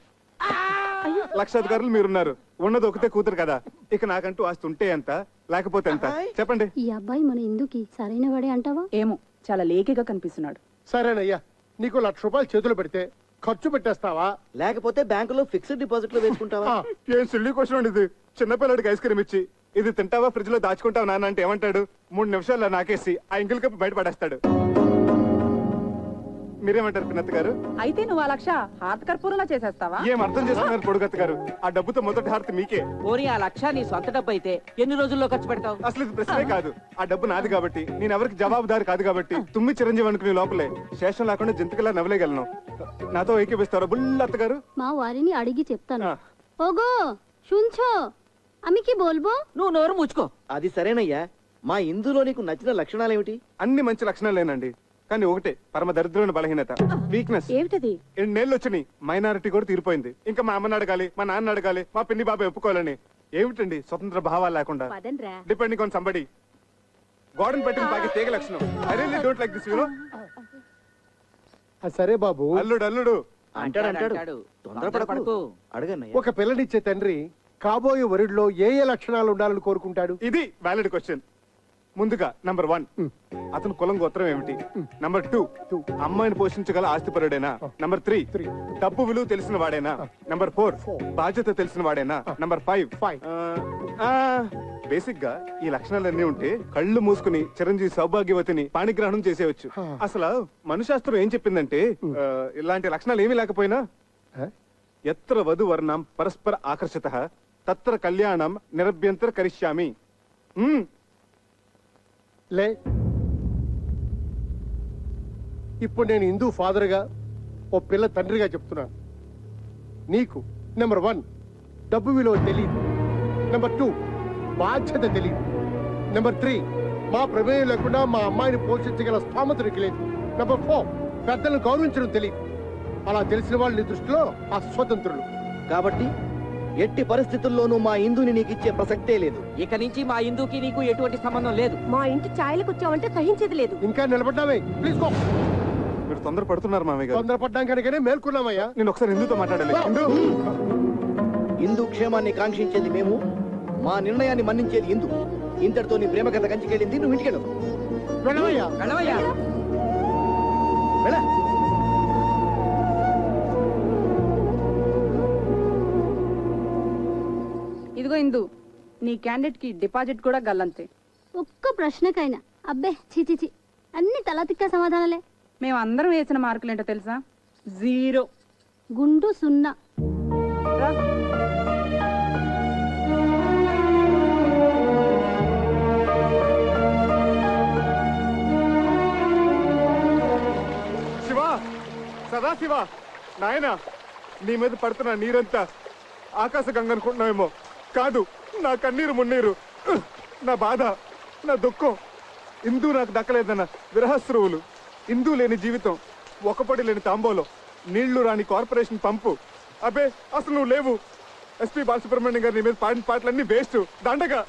లక్షాధికారులు మీరున్నారు. ఉన్నది ఒకటే కూతురు కదా. ఇక నాకంటూ ఆస్తి ఉంటే ఎంత, లేకపోతే ఎంత చెప్పండి.
ఈ అబ్బాయి మన ఇందుకి సరైన వాడే అంటావా?
ఏమో, చాలా లేకిగా కనిపిస్తున్నాడు.
సరేనయ్యా, నీకు 1,00,000 రూపాయలు చేతులు పెడితే ఖర్చు పెట్టేస్తావా,
లేకపోతే బ్యాంకులో ఫిక్స్డ్ డిపాజిట్ లో వేసుకుంటావా?
ఏం సిల్లీ క్వశ్చన్ ఇది. చిన్నపిల్లడికి ఐస్ క్రీమ్ ఇచ్చి ఇది తింటావా ఫ్రిడ్జ్ లో దాచుకుంటావా నాన్న అంటే ఏమంటాడు? 3 నిమిషాల్లో నాకేసి ఆ ఇంగిల్ కప్పు బయటపడేస్తాడు. మీరేమంటారు పిన్నత్త గారు?
అయితే నువ్వు 1,00,000 హారతి కర్పూరంలా చేసేస్తావా?
ఏం అర్థం చేస్తున్నారు పొడుగత్త గారు? ఆ డబ్బుతో మొదటి హారతి మీకే.
పోనీ ఆ 1,00,000 నీ సొంత డబ్బు అయితే ఎన్ని రోజుల్లో ఖర్చు పెడతావు?
అసలు ఇది ప్రశ్నే కాదు. ఆ డబ్బు నాది కాబట్టి, నేను ఎవరికి జవాబుదారి కాదు కాబట్టి తుమ్మి చిరంజీవి అనుకునే లోపలే శేషం లేకుండా జంతుకలా నవ్వలేగలను. నాతో ఏకీపిస్తారా బుల్లత్త గారు?
మా వారిని అడిగి చెప్తాను. ఓగో শুনছো, আমি কি বলবো?
నువ్వు నోరు ముచ్చుకో.
అది సరేనయ్యా, మా ఇందులో నీకు నచ్చిన లక్షణాలు ఏమిటి?
అన్ని మంచి లక్షణాలేనండి, కానీ ఒకటే పరమ దరిద్రమైన బలహీనత, వీక్నెస్.
ఏమిటది?
2 నెలలు వచ్చినాయి, మైనారిటీ కూడా తీరిపోయింది. ఇంకా మా అమ్మని అడగాలి, మా నాన్న అడగాలి, మా పిన్ని బాబాయ్ ఒప్పుకోవాలని. ఏమిటండి స్వతంత్ర భావాలు లేకుండా డిపెండింగ్ ఆన్ సంబడి. గోడన్ పెట్టిన పాకి తీగ లక్షణం. I really don't like this, you know.
సరే బాబు.
అల్లుడు
అంటాడు. తొందరపడకు, అడగన్నయ్య.
ఒక పిల్లనిచ్చే తండ్రి కాబోయే వరుడిలో ఏ ఏ లక్షణాలు ఉండాలని కోరుకుంటాడు?
ఇది వ్యాలిడ్ క్వశ్చన్. ముందుగా నంబర్ 1, అతను కులం గోత్రం ఏమిటి? నంబర్ 2, అమ్మాయిని పోషించగల ఆస్తిపరుడేనా? నంబర్ 3, డబ్బు విలువ తెలిసిన వాడేనా? నంబర్ 4, బాధ్యత తెలిసిన వాడేనా? నంబర్ 5, బేసిక్ గా ఈ లక్షణాలన్నీ ఉంటే కళ్ళు మూసుకుని చిరంజీవి సౌభాగ్యవతిని పాణిగ్రహణం చేసేయచ్చు. అసలు మనుశాస్త్రం ఏం చెప్పిందంటే, ఇలాంటి లక్షణాలు ఏమీ లేకపోయినా ఎత్ర వధు వర్ణం పరస్పర ఆకర్షిత తత్ర కళ్యాణం నిరభ్యంతర కరిష్యామి.
లే, ఇప్పుడు నేను హిందూ ఫాదర్గా ఓ పిల్ల తండ్రిగా చెప్తున్నాను. నీకు నెంబర్ 1 డబ్బు విలువ తెలియదు. నెంబర్ 2 బాధ్యత తెలియదు. నెంబర్ 3 మా ప్రమేయం లేకుండా మా అమ్మాయిని పోషించగల స్థామత నీకు లేదు. నెంబర్ 4 పెద్దలను గౌరవించడం తెలియదు. అలా తెలిసిన వాళ్ళు నీ దృష్టిలో అస్వతంత్రులు.
కాబట్టి ఎట్టి పరిస్థితుల్లోనూ మా ఇందుని నీకు ఇచ్చే ప్రసక్తే లేదు.
ఇక నుంచి మా ఇందుకి నీకు ఎటువంటి సంబంధం లేదు.
మా ఇంటి ఛాయలకు వచ్చావంటే సహించేది లేదు.
ఇంకా నిలబడ్డావే, ప్లీజ్ గో.
మీరు తొందర పడుతున్నారు మామయ్య గారు.
తొందరపడ్డాం కనుకనే మేల్కొన్నామయ్యా.
నేను ఒకసారి హిందూతో మాట్లాడాలి.
హిందూ క్షేమాన్ని కాంక్షించేది మేము, మా నిర్ణయాన్ని మన్నించేది హిందూ. ఇంతటితో నీ ప్రేమ కథ కంచికెళ్ళింది, నువ్వు ఇంటికెళ్ళు.
వెళ్ళవయ్యా.
ఇదిగో ఇందు, నీ క్యాండిడేట్ కి డిపాజిట్ కూడా గల్లంతే.
ఒక్క ప్రశ్నకైనా అబ్బే చిచి అన్ని తలతిక్క సమాధానాలే.
మేము అందరం వేసిన మార్కులు ఏంటో తెలుసా? 0,
గుండు 0.
శివ, సదాశివ, నాయనా, నీ మీద పడుతున్న నీరంతా ఆకాశ గంగ అనుకుంటున్నావేమో. కాదు, నా కన్నీరు మున్నీరు, నా బాధ, నా దుఃఖం. హిందూ నాకు దక్కలేదన్న విరహస్రువులు, హిందూ లేని జీవితం, ఒకపడి లేని తాంబోలో, నీళ్లు రాని కార్పొరేషన్ పంపు. అబ్బే అసలు నువ్వు లేవు. ఎస్పీ బాలసుబ్రహ్మణ్యం గారు నీ మీద పాడిన పాటలన్నీ వేస్ట్, దండగా.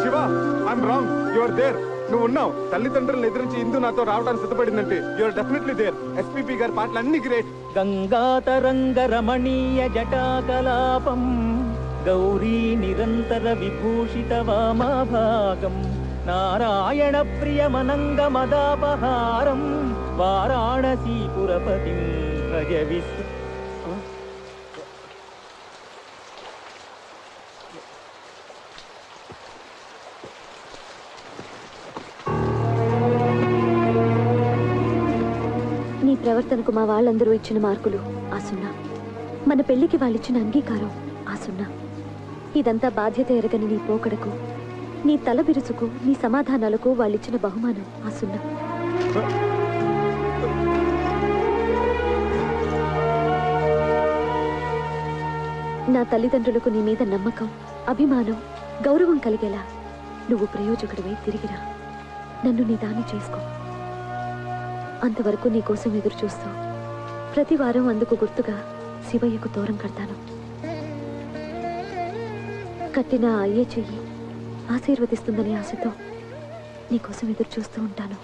Shiva, I'm wrong, you are there. నువ్వు ఉన్నావు. తల్లిదండ్రులను ఎదిరించి హిందూ నాతో రావడానికి సిద్ధపడిందంటే you are definitely there. SPP గారి పాటలు అన్ని గ్రేట్.
గంగాతరంగ రమణీయ జటాకలాపం గౌరీ నిరంతర విభూషిత వామభాగం నారాయణ ప్రియమనంగ మదాపహారం వారాణసీపురపతిం
నీ ప్రవర్తనకు మా వాళ్ళందరూ ఇచ్చిన మార్కులు ఆ 0. మన పెళ్లికి వాళ్ళిచ్చిన అంగీకారం ఆ 0. ఇదంతా బాధ్యత ఎరగని నీ పోకడకు, నీ తల బిరుసుకు, నీ సమాధానాలకు వాళ్ళిచ్చిన బహుమానం ఆ 0. నా తల్లిదండ్రులకు నీ మీద నమ్మకం, అభిమానం, గౌరవం కలిగేలా నువ్వు ప్రయోజకుడివై తిరిగిరా. నన్ను నీ దాన్ని చేసుకో. అంతవరకు నీకోసం ఎదురు చూస్తూ ప్రతి వారం అందుకు గుర్తుగా శివయ్యకు తోరం కడతాను. కట్టిన అయ్యే చెయ్యి ఆశీర్వదిస్తుందని ఆశతో నీకోసం ఎదురు చూస్తూ ఉంటాను.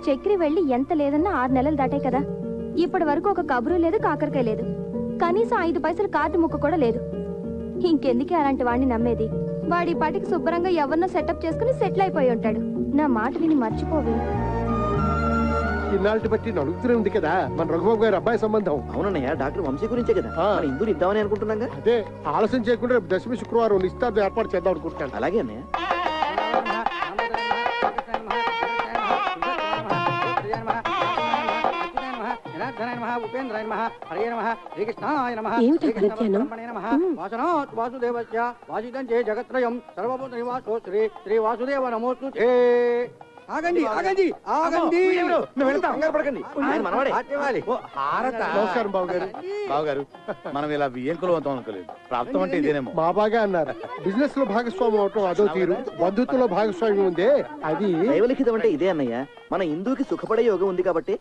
చక్రి వెళ్ళి ఎంత లేదన్నా 6 నెలలు దాటాయి కదా. ఇప్పటి వరకు ఒక కబురు లేదు, కాకరకాయ లేదు, కనీసం 5 పైసలు కార్డు ముక్క కూడా లేదు. ఇంకెందుకే అలాంటి వాడిని నమ్మేది? వాడి పాటికి శుభ్రంగా ఎవరినో సెటప్ చేసుకుని సెటిల్ అయిపోయి ఉంటాడు. నా మాట విని మర్చిపోవి.
ఇన్నాళ్ళని బట్టి నడుగుతూనే ఉంది కదా మన రఘుబాబు గారి అబ్బాయి సంబంధం.
అవునన్నయ్య, డాక్టర్ వంశీ గురించే కదా ఇందులో ఇద్దామని అనుకుంటున్నాగా.
అదే ఆలస్యం చేయకుండా దశమి శుక్రవారం నిశ్చితార్థం ఏర్పాటు చేద్దాం అనుకుంటున్నాను.
అలాగే అన్నయ్య.
జగత్రయం సర్వభూత నివాసో శ్రీ శ్రీ వాసుదేవ నమోస్తు. ఆగండి ఆగండి ఆగండి,
నమస్కారం బావగారు. బావగారు, మనం ఇలా బియ్యంకులు అవుతాం అనుకోలేదు. ప్రాప్తం అంటే ఇదేనేమో.
మా బాగా అన్నారు. బిజినెస్ లో భాగస్వామ్యం అవటం అదో తీరు, బంధుత్వంలో భాగస్వామ్యం ఉందే అది
దైవలిఖితం అంటే ఇదే అన్నయ్య. మన హిందూకి సుఖపడే యోగం ఉంది కాబట్టి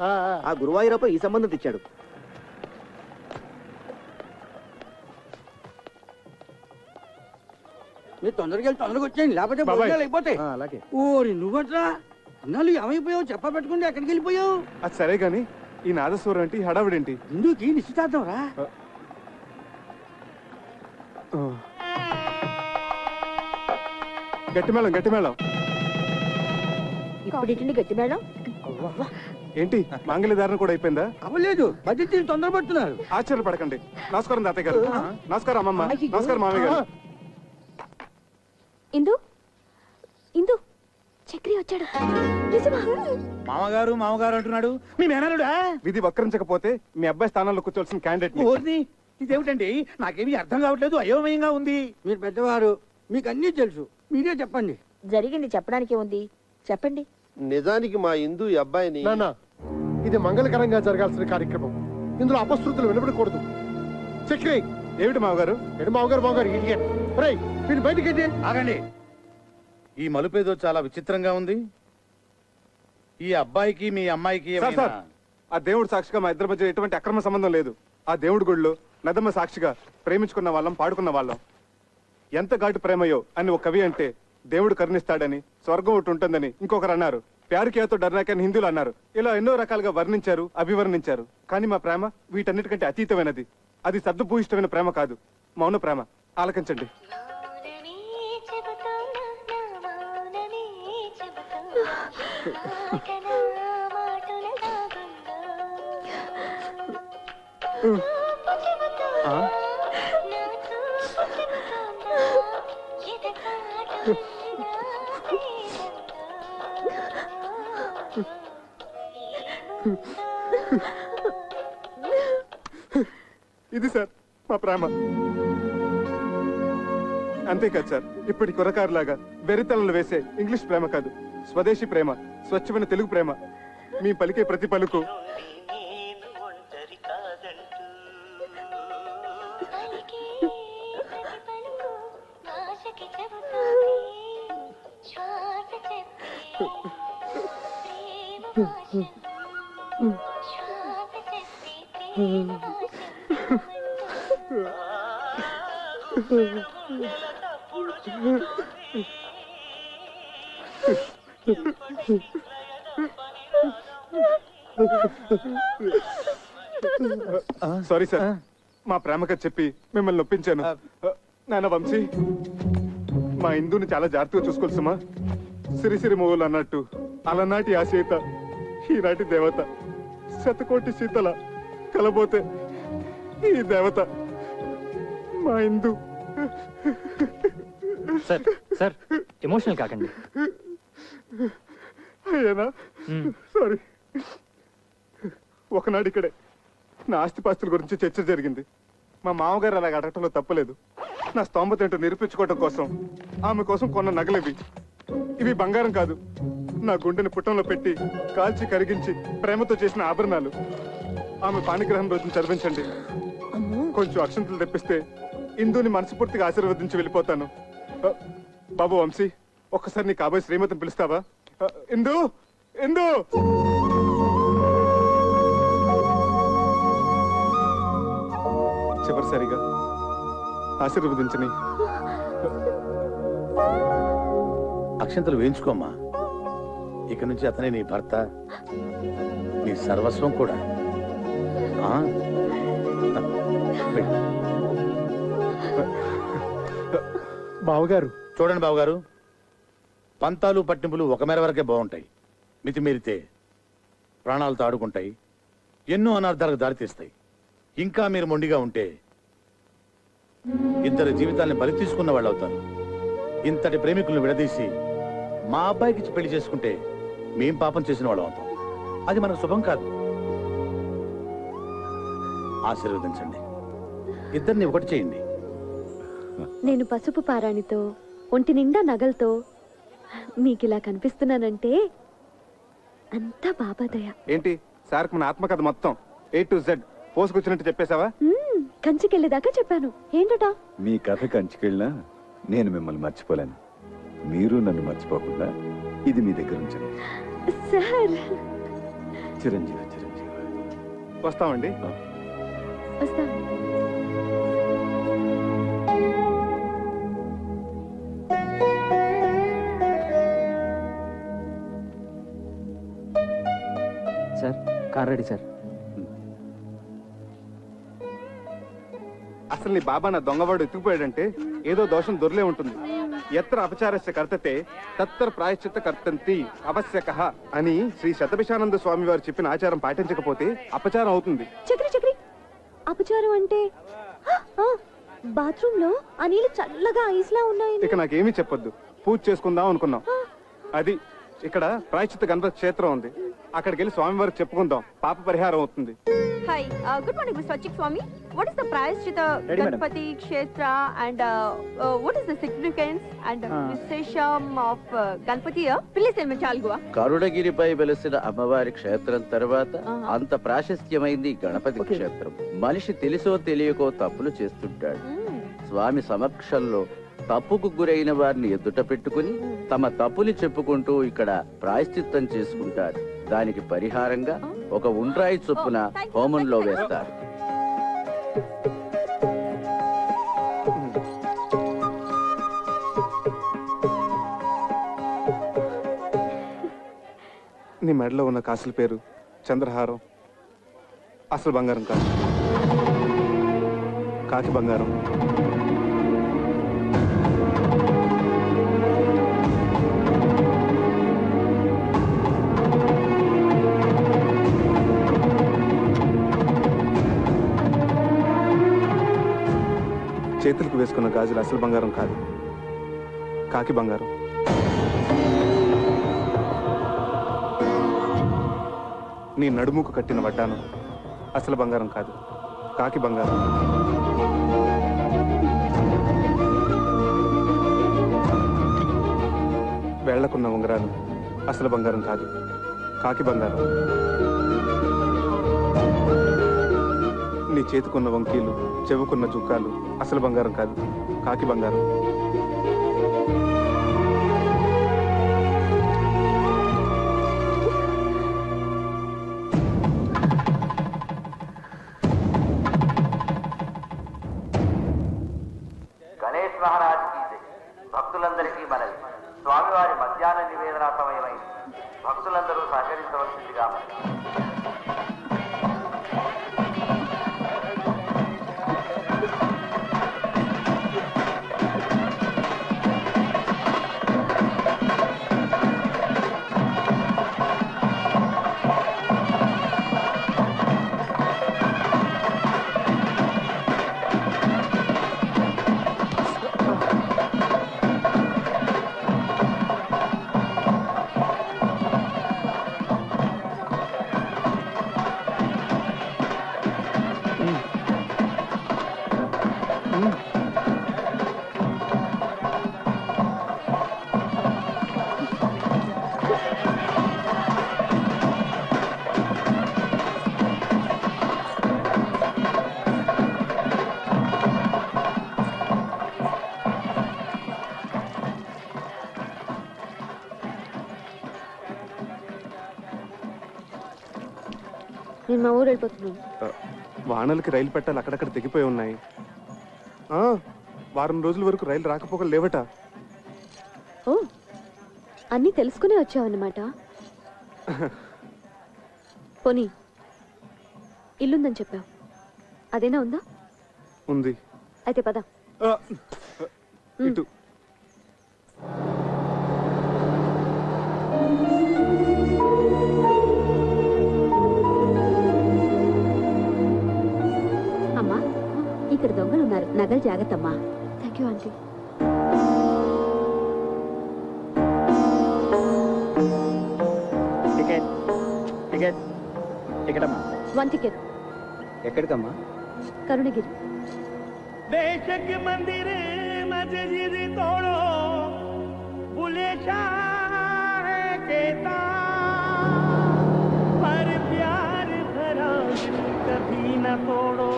ఆ గురువాయూరప్ప ఈ సంబంధం తెచ్చాడు.
మీరు తొందరగా వెళ్ళి తొందరగా వచ్చేయండి, లేకపోతే భోజనాలు అయిపోతాయి.
అలాగే.
ఓరి నువ్వట్రా అన్నాళ్ళు ఏమైపోయావు? చెప్పబెట్టుకుంటే ఎక్కడికి వెళ్ళిపోయావు?
అది సరే గాని ఈ నాదస్వరం ఏంటి, హడావిడేంటి?
ఇందుకి నిశ్చితార్థం రా.
గట్టి మేళం గట్టి మేళం.
ఇప్పుడు గట్టి మేళం
ఏంటి మాంగళ్య ధారణ కూడా అయిపోయిందా?
అవ్వలేదు, బడ్జెట్ తొందరపడుతున్నారు.
ఆశ్చర్యపడకండి. నమస్కారం తాతయ్య గారు. నమస్కారం అమ్మమ్మ. నమస్కారం మామయ్య గారు.
ఇందు ఇందు చక్రి వచ్చాడు.
మామగారు మామగారు అంటున్నాడు. మీ మేనలుడా?
విధి వక్రించకపోతే మీ అబ్బాయి స్థానంలో కూర్చోవలసిన క్యాండిడేట్.
ఇదేమిటండి, నాకేమీ అర్థం కావట్లేదు, అయోమయంగా ఉంది.
మీరు పెద్దవారు, మీకు అన్ని తెలుసు, మీరే చెప్పండి.
జరిగింది చెప్పడానికి ఉంది, చెప్పండి.
నిజానికి మా హిందూ అబ్బాయిని ఇది మంగళకరంగా జరగాల్సిన కార్యక్రమం. ఇందులో అపశృతులు వినపడకూడదు. చక్రి
ఏమిటి మామగారు?
మామగారు ఇడియట్. మీరు బయటికి
ఆగండి. ఈ మలుపేదో చాలా విచిత్రంగా ఉంది. ఈ అబ్బాయికి మీ అమ్మాయికి
ఆ దేవుడు సాక్షిగా మా ఇద్దరి మధ్య ఎటువంటి అక్రమ సంబంధం లేదు. ఆ దేవుడి గుడిలో నదమ్మ సాక్షిగా ప్రేమించుకున్న వాళ్ళం, పాడుకున్న వాళ్ళం. ఎంత ఘాటు ప్రేమయో అని ఒక కవి అంటే దేవుడు కరుణిస్తాడని, స్వర్గం ఒకటి ఉంటుందని ఇంకొకరు అన్నారు. ప్యారుకేతో డర్నాకని హిందువులు అన్నారు. ఇలా ఎన్నో రకాలుగా వర్ణించారు, అభివర్ణించారు. కానీ మా ప్రేమ వీటన్నిటికంటే అతీతమైనది. అది సద్దుభూయిష్టమైన ప్రేమ కాదు, మౌన ప్రేమ. ఆలకించండి. ఇది సార్ మా ప్రేమ. అంతేకాదు సార్, ఇప్పటి కురకారులాగా వెరితలలు వేసే ఇంగ్లీష్ ప్రేమ కాదు, స్వదేశీ ప్రేమ, స్వచ్ఛమైన తెలుగు ప్రేమ. మీ పలికే ప్రతి పలుకు సారీ సార్, మా ప్రేమగా చెప్పి మిమ్మల్ని నొప్పించాను. నాన్న వంశీ, మా ఇందుని చాలా జాగ్రత్తగా చూసుకోవాలి సుమా. సిరిసిరి మూవలు అన్నట్టు అలనాటి ఆ సీత ఈనాటి దేవత, శతకోటి సీతల కలబోతే ఈ దేవత మా ఇందు.
సార్ సార్ ఎమోషనల్ కాకండి.
అయ్యేనా? సారీ. ఒకనాడు ఇక్కడే నా ఆస్తిపాస్తుల గురించి చర్చ జరిగింది. మా మామగారు అలాగ అడగటంలో తప్పలేదు. నా స్తోమత ఏంటో నిరూపించుకోవటం కోసం ఆమె కోసం కొన్న నగలివి. ఇవి బంగారం కాదు, నా గుండెని పుట్టంలో పెట్టి కాల్చి కరిగించి ప్రేమతో చేసిన ఆభరణాలు. ఆమె పాణిగ్రహం రోజున చదివించండి. కొంచెం అక్షంతలు తెప్పిస్తే ఇందుని మనస్ఫూర్తిగా ఆశీర్వదించి వెళ్ళిపోతాను. బాబు వంశీ, ఒక్కసారి నీ కాబోయే శ్రీమతిని పిలుస్తావా? ఇందు, ఇందు. చివరిసారిగా ఆశీర్వదించని.
అక్షంతలు వేయించుకోమ్మా. ఇక నుంచి అతనే నీ భర్త, నీ సర్వస్వం కూడా.
బావగారు
చూడండి బావగారు, పంతాలు పట్టింపులు ఒక మేర వరకే బాగుంటాయి. మితిమీరితే ప్రాణాలతో ఆడుకుంటాయి, ఎన్నో అనార్థాలకు దారితీస్తాయి. ఇంకా మీరు మొండిగా ఉంటే ఇద్దరు జీవితాన్ని బలి తీసుకున్న వాళ్ళు అవుతారు. ఇంతటి ప్రేమికులను విడదీసి మా అబ్బాయికి పెళ్లి చేసుకుంటే మేం పాపం చేసిన వాళ్ళు అవుతాం. అది మనకు శుభం కాదు. ఆశీర్వదించండి, ఇద్దరిని ఒకటి చేయండి.
నేను పసుపు పారాణితో ఒంటి నిండా నగలతో మీకిలా కనిపిస్తున్నానంటే అంతా బాబాదయ.
ఏంటి సార్కి మన ఆత్మకథ మొత్తం A to Z పోసుకొచ్చినట్టు చెప్పేశావా?
కంచికెళ్ళేదాకా చెప్పాను. ఏంటట?
మీ కథ కంచికెళ్ళినా నేను మిమ్మల్ని మర్చిపోలేను. మీరు నన్ను మర్చిపోకుండా ఇది మీ దగ్గర ఉంచండి.
సార్,
చిరంజీవి చిరంజీవి.
వస్తామండి.
వస్తాం.
Sir, car ready sir.
అసలు నీ బాబా నా దొంగవాడు ఎత్తుకుపోయాడంటే ఏదో దోషం దొరలే ఉంటుంది. ఎత్ర అపచారస్య కర్తతే తత్తర ప్రాయశ్చిత్త కర్తంతి అవశ్యకః అని శ్రీ శతభిషానంద స్వామి వారు చెప్పిన ఆచారం పాటించకపోతే అపచారం అవుతుంది.
చక్రి చక్రి, అపచారం అంటే బాత్రూమ్ లో ఆ నీళ్ళు చల్లగా ఐస్లా ఉన్నాయి.
ఇక నాకేమీ చెప్పొద్దు, పూజ చేసుకుందాం అనుకున్నాం. అది ఇక్కడ ప్రాయశ్చిత్త గణపతి క్షేత్రం ఉంది, అక్కడికి వెళ్ళి స్వామి వారికి చెప్పుకుందాం, పాప పరిహారం అవుతుంది.
Hi, good morning, Mr. Achik Swami. What is the Prayashchitta Ganpati Kshetra and what is the significance and Vishesham of Ganpati here? Please tell me, Chalgua.
కరుణగిరిపై వెలసిన అమ్మవారి క్షేత్రం తర్వాత అంత ప్రాశస్త్యమైంది గణపతి క్షేత్రం. మనిషి తెలుసో తెలియకో తప్పులు చేస్తుంటాడు. స్వామి సమక్షంలో తప్పుకు గురైన వారిని ఎదుట పెట్టుకుని తమ తప్పుని చెప్పుకుంటూ ఇక్కడ ప్రాయశ్చిత్తం చేసుకుంటారు. దానికి పరిహారంగా ఒక ఉండ్రాయి చొప్పున హోమంలో వేస్తారు.
నీ మెడలో ఉన్న కాసుల పేరు చంద్రహారం. అసలు బంగారం కాదు, కాకి బంగారం. చేతులకు వేసుకున్న గాజులు అసలు బంగారం కాదు, కాకి బంగారం. నీ నడుముకు కట్టిన వడ్డాను అసలు బంగారం కాదు, కాకి బంగారం. వేళ్లకున్న ఉంగరాలు అసలు బంగారం కాదు, కాకి బంగారం. నీ చేతికున్న వంకీలు, చెవుకున్న చుక్కాలు అసలు బంగారం కాదు, కాకి బంగారం.
గణేష్ మహారాజ్ की जय. భక్తులందరికీ మనవి, స్వామివారి మధ్యాహ్న నివేదన సమయమైంది. భక్తులందరూ సహకరించవలసిందిగా
నేను మా ఊరు వెళ్ళిపోతున్నాను.
వానలకి రైలు పెట్టాలి అక్కడక్కడ తెగిపోయి ఉన్నాయి. వారం రోజుల వరకు రైలు రాకపోకలు లేవట.
ఓ, అన్నీ తెలుసుకునే వచ్చావన్నమాట. పోనీ ఇల్లుందని చెప్పావు, అదేనా ఉందా?
ఉంది.
అయితే పద.
ఇటు
అమ్మా, ఇక్కడ దొంగలు ఉన్నారు, నగలు జాగ్రత్తమ్మా.
Thank you aunty.
Ticket ticket ticket అమ్మా.
1 టికెట్.
ఎక్కడికమ్మా?
కరుణగిరి.
बेशक मंदिर मस्जिद तोड़ो, बुले शाह कहता, पर प्यार भरा दिल कभी न तोड़ो,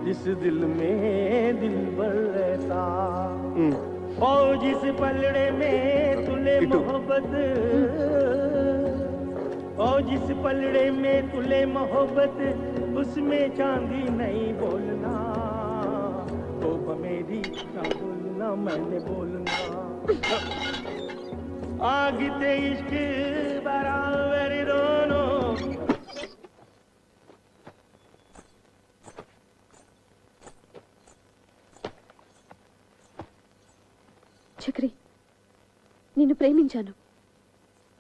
जिस दिल में दिल भर रहता, और जिस पलड़े में तुले मोहब्बत, और जिस पलड़े में तुले मोहब्बत, उसमें चांदी नहीं बोलना, तो मेरी ना बोलना, मैंने बोलना, आग ते इश्क बराबर दोनों.
చక్రి, నిన్ను ప్రేమించాను,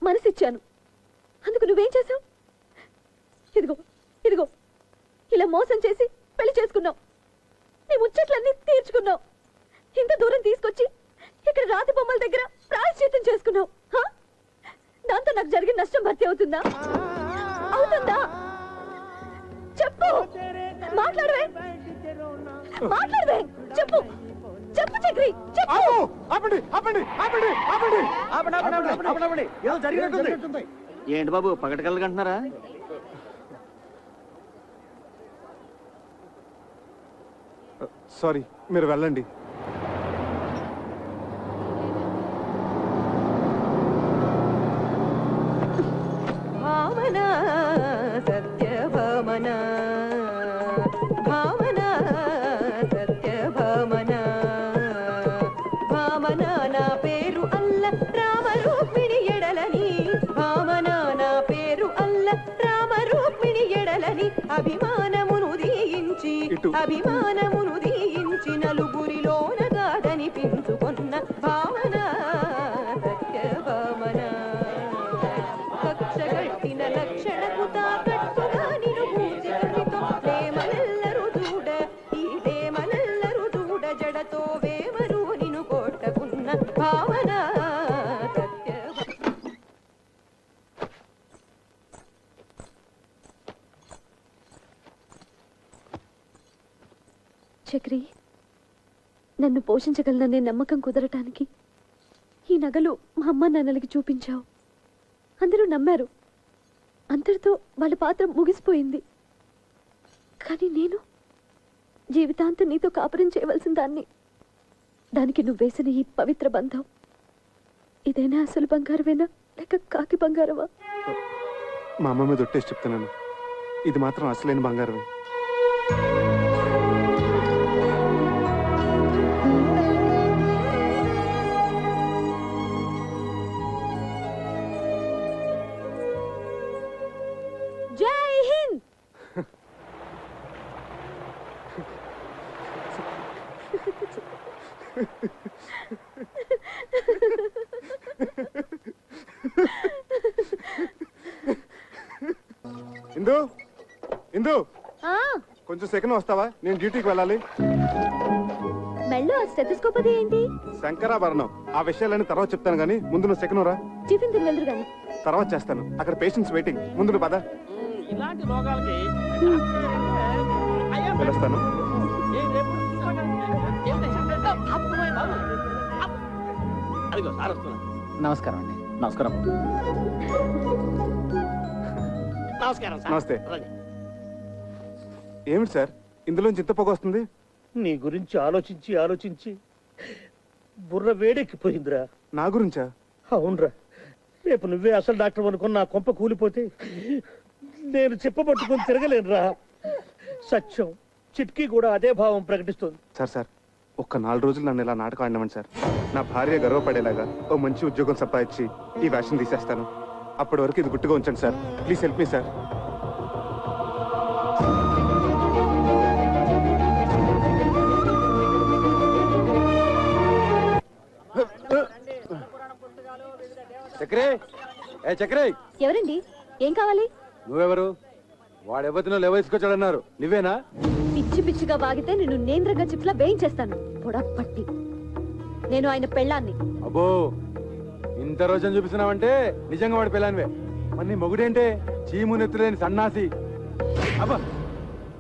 మనసిచ్చాను. అందుకు నువ్వేం చేశావు? ఇదిగో ఇదిగో ఇలా మోసం చేసి పెళ్లి చేసుకున్నావు. నీ ముచ్చట్లన్నీ తీర్చుకున్నావు. ఇంత దూరం తీసుకొచ్చి ఇక్కడ రాతి బొమ్మల దగ్గర ప్రాయశ్చిత్తం చేసుకున్నావు. దాంతో నాకు జరిగిన నష్టం భర్తీ అవుతుందా? అవుతుందా? చెప్పు, మాట్లాడవే, మాట్లాడవే, చెప్పు, చెప్పు చక్రి, చెప్పు.
ఏంటి బాబు పగటకెళ్ళకంటున్నారా?
సారీ, మీరు వెళ్ళండి.
భావన సత్యభామన, భావన సత్యభామన, భామన నా పేరు అల్ల రామ రూక్మిణి ఎడలని, భామన నా పేరు అల్ల రామ రూక్మిణి ఎడలని, అభిమానమును దీయించి అభిమానమును దీయించి నలుగురిలోన గాదనిపించుకున్న భావన సత్యభామన, కక్షగట్టిన లక్షణకు తాకట్టుగా నిను పూజితో ప్రేమనెల్లరు దూడ, ఈ ప్రేమనెల్లరు దూడ, జడతో వేమరు నిను కొట్టకున్న భావన సత్య.
చక్రి, నన్ను పోషించగలననే నమ్మకం కుదరటానికి ఈ నగలు మా అమ్మ నాన్నలకి చూపించావు. అందరూ నమ్మారు. అంతటితో వాళ్ళ పాత్ర ముగిసిపోయింది. కానీ నేను జీవితాంతం నీతో కాపురం చేయవలసిన దాన్ని. దానికి నువ్వు వేసిన ఈ పవిత్ర బంధం ఇదేనా అసలు బంగారమేనా లేక కాకి బంగారమా?
మా అమ్మ మీద ఒట్టేసి చెప్తున్నాను, ఇది మాత్రం అసలైన బంగారమే. ఇందు ఇందు కొంచెం సెకండ్ వస్తావా? నేను డ్యూటీకి వెళ్ళాలి.
మెళ్ళో స్టెథోస్కోప్ అది ఏంటి?
శంకరాభరణం. ఆ విషయాలన్నీ తర్వాత చెప్తాను గానీ ముందు నువ్వు సెకండ్ రా.
టిఫిన్ తిని వెళ్దురు గాని.
తర్వాత చేస్తాను. అక్కడ పేషెంట్స్ వెయిటింగ్. ముందు నువ్వు పద.
ఇలాంటి రోగాలకి
వెళ్ళొస్తాను.
అదిగో సార్ వస్తున్నా.
నమస్కారం అండి.
నమస్కారం.
నమస్కారం సార్.
నమస్తే. ఏమిటి సార్ ఇందులోంచి ఇంత పొగ వస్తుంది?
నీ గురించి ఆలోచించి ఆలోచించి బుర్ర వేడెక్కిపోయిందిరా.
నా గురించా?
అవునరా. రేపు నువ్వే అసలు డాక్టర్ అనుకుని నా కొంప కూలిపోతే నేను చెప్పబట్టుకుని తిరగలేనురా. సత్యం చిట్కీ కూడా అదే భావం ప్రకటిస్తుంది.
సార్ సార్ ఒక్క 4 రోజులు నన్ను ఇలా నాటకం ఆడినామని సార్. నా భార్య గర్వపడేలాగా ఓ మంచి ఉద్యోగం సంపాదించి ఈ వేషం తీసేస్తాను. అప్పటి వరకు ఇది గుట్టుగా ఉంచండి sir. Please help me sir.
చక్రే, ఏ చక్రే,
ఎవరండి? ఏం కావాలి?
నువ్వెవరు? వాడెవరినో లేవేసుకొచ్చాడన్నారు, నువ్వేనా?
పిచ్చి పిచ్చిగా వాగితే నేను నేంద్రంగా చిప్లా వేయించేస్తాను. పొడపట్టి నేను ఆయన పెళ్ళాన్ని.
అబ్బో, ఇంత రోజున చూపిస్తున్నావంటే నిజంగా వాడి పెళ్ళానివే. మరి నీ మొగుడేంటే చీము నెత్తులేని సన్నాసి. అబ్బా,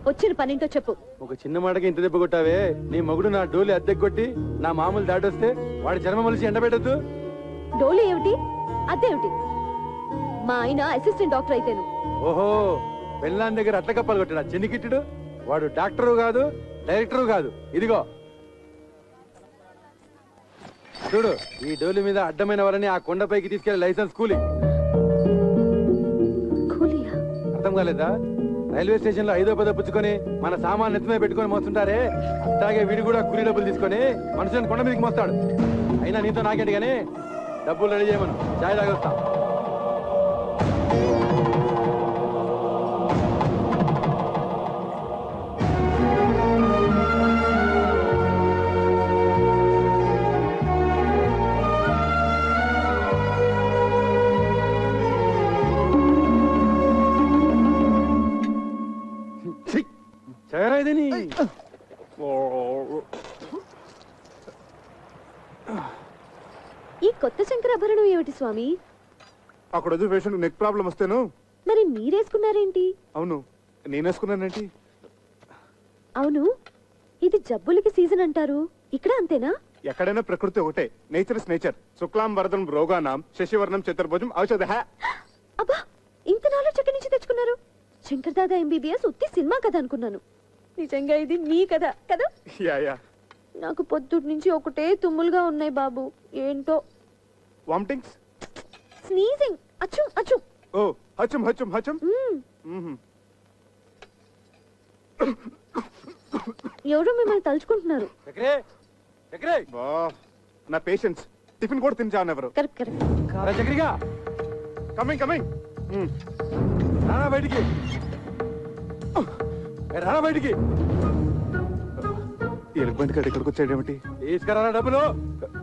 వచ్చిన పనింటో చెప్పు.
ఒక చిన్న మాటకి ఇంత దెబ్బ కొట్టావే. నీ మొగుడు నా డోలి అద్దెకు కొట్టి నా మామూలు దాటొస్తే వాడి చర్మ మలిసి ఎండబెట్టద్దు.
డోలు ఏమిటి, అదేమిటి? మా ఆయన అసిస్టెంట్ డాక్టర్ అయితేను.
ఓహో, పెళ్ళాన్ దగ్గర అట్ల కప్పలు కొట్టాడు చెన్నికిట్టుడు. వాడు డాక్టరు కాదు, డైరెక్టరు కాదు. ఇదిగో చూడు, ఈ డోలి మీద అడ్డమైన వారని ఆ కొండపైకి తీసుకెళ్లి లైసెన్స్ కూలి. అర్థం కాలేదా? రైల్వే స్టేషన్ లో 5వ 10వ పుచ్చుకొని మన సామాన్ నెత్తిమే పెట్టుకొని మోస్తుంటారే, అట్లాగే వీడు కూడా కూలీ డబ్బులు తీసుకొని మనుషులను కొండ మీదకి మోస్తాడు. అయినా నీతో నాకేంటి గానీ డబ్బులు రెడీ చేయమను, చాయ్ తాగొస్తా.
ఈ కొత్త శంకరాభరణం ఏమిటి స్వామి?
అక్కడ పేషెంట్ నెక్ ప్రాబ్లం వస్తేను.
మరి మీరేసుకున్నారేంటి?
అవును, నేనేసుకున్నానేంటి?
అవును, ఇది జబ్బులకి సీజన్ అంటారు, ఇక్కడ అంతేనా?
ఎక్కడైనా ప్రకృతి ఒకటే. Nature is nature. శుక్లాం వరదం రోగానాం శశివర్ణం చతుర్భుజం ఔషధ.
అబ్బా, ఇంత నాలెడ్జ్ ఎక్కడి నుంచి తెచ్చుకున్నారు? శంకర్ దాదా ఎంబీబీఎస్ ఉత్తి సినిమా కథ అనుకున్నాను. నిజంగా ఇది మీ కథ కదా? నాకు పొద్దుటి నుంచి ఒకటే తుమ్ములుగా ఉన్నాయి బాబు. ఏంటో
వామిటింగ్స్,
స్నీజింగ్, అచ్చు అచ్చు.
ఓ హచం హచం హచం.
ఎవరో మిమ్మల్ని తలుచుకుంటున్నారు.
నా పేషెంట్స్ టిఫిన్ కూడా తిని ఎవరు?
Correct correct.
Coming coming.
రానా బయటికి, రానా బయటికి.
ఎలుగుబంటి కాడ ఇక్కడికి వచ్చాడేమిటి?
తీసుకురా డబ్బులు.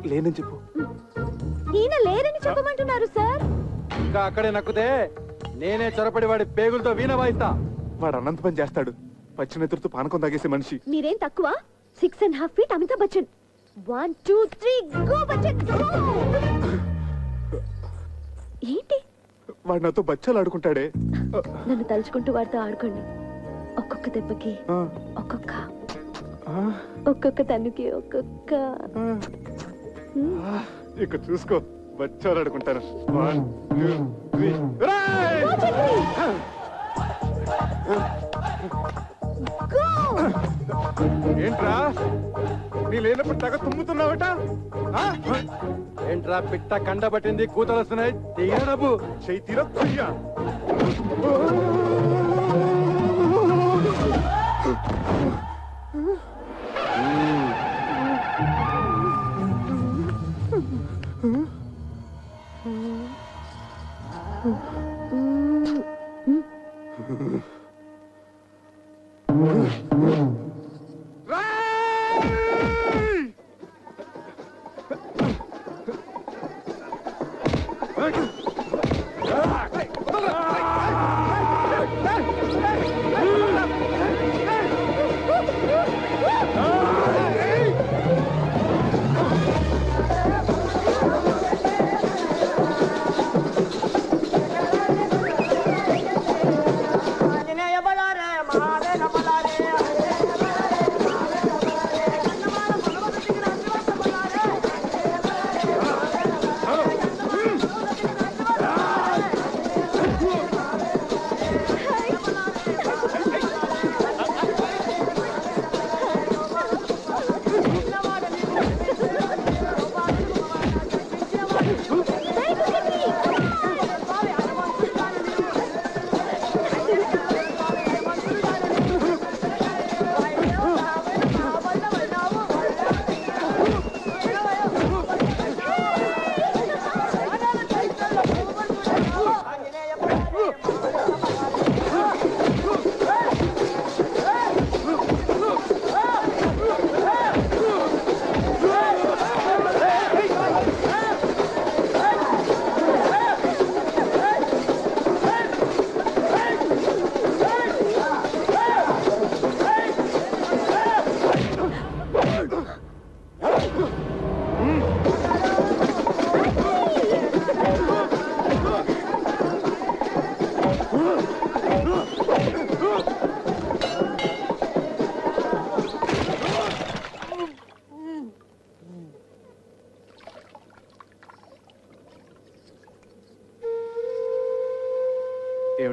లేనని చెప్పు.
ఈయన లేరని చెప్పమంటున్నారు సార్.
ఇంకా అక్కడే నక్కుతే నేనే చొరపడి వాడి పేగులతో వీణ వాయిస్తా.
వాడు అనంత పని చేస్తాడు. పచ్చినెత్తుతో పానకం తాగేసే మనిషి.
మీరేం తక్కువ? 6.5 feet Amitabh Bachchan. 1 2 3 go Bachchan go. ఏంటి?
వాడు నాతో బచ్చాలు ఆడుకుంటాడే.
నన్ను తలుచుకుంటూ వాడితో ఆడుకోండి. ఒక్కొక్క దెబ్బకి ఒక్కొక్క తన్నుకి ఒక్కొక్క.
ఇక చూసుకో, బచ్చాలు ఆడుకుంటాను. 1 2 3. ఏంట్రా నీ లేనప్పుడు తగ తుమ్ముతున్నావట?
ఏంట్రా పిట్ట కండ పట్టింది, కూతలు వస్తున్నాయి. తీయ డబ్బు
చెయ్యి తీరా.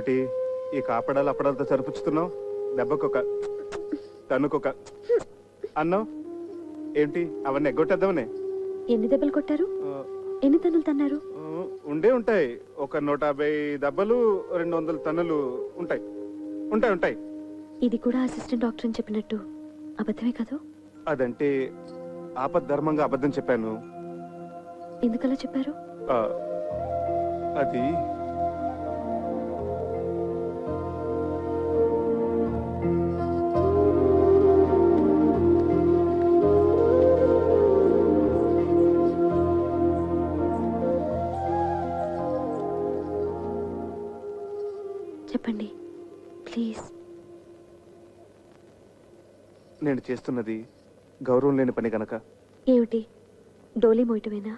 ఏమిటి ఈ కాపడాలు అప్పడాలతో సరిపుచ్చుతున్నావు? దెబ్బకొక తన్నుకొక అన్నావు ఏంటి? అవన్నీ ఎగ్గొట్టేద్దామనే.
ఎన్ని దెబ్బలు కొట్టారు? ఎన్ని తన్నులు తన్నారు?
ఉండే ఉంటాయి. ఒక 150 దెబ్బలు, 200 తన్నులు ఉంటాయి. ఉంటాయి ఉంటాయి.
ఇది కూడా అసిస్టెంట్ డాక్టర్ అని చెప్పినట్టు అబద్ధమే కదా?
అదంటే ఆపద్ధర్మంగా అబద్ధం చెప్పాను.
ఎందుకలా చెప్పారు?
అది
చెప్పండి ప్లీజ్.
నేను చేస్తున్నది గౌరవం లేని పని గనక.
ఏమిటి, డోలీ మోయటమేనా?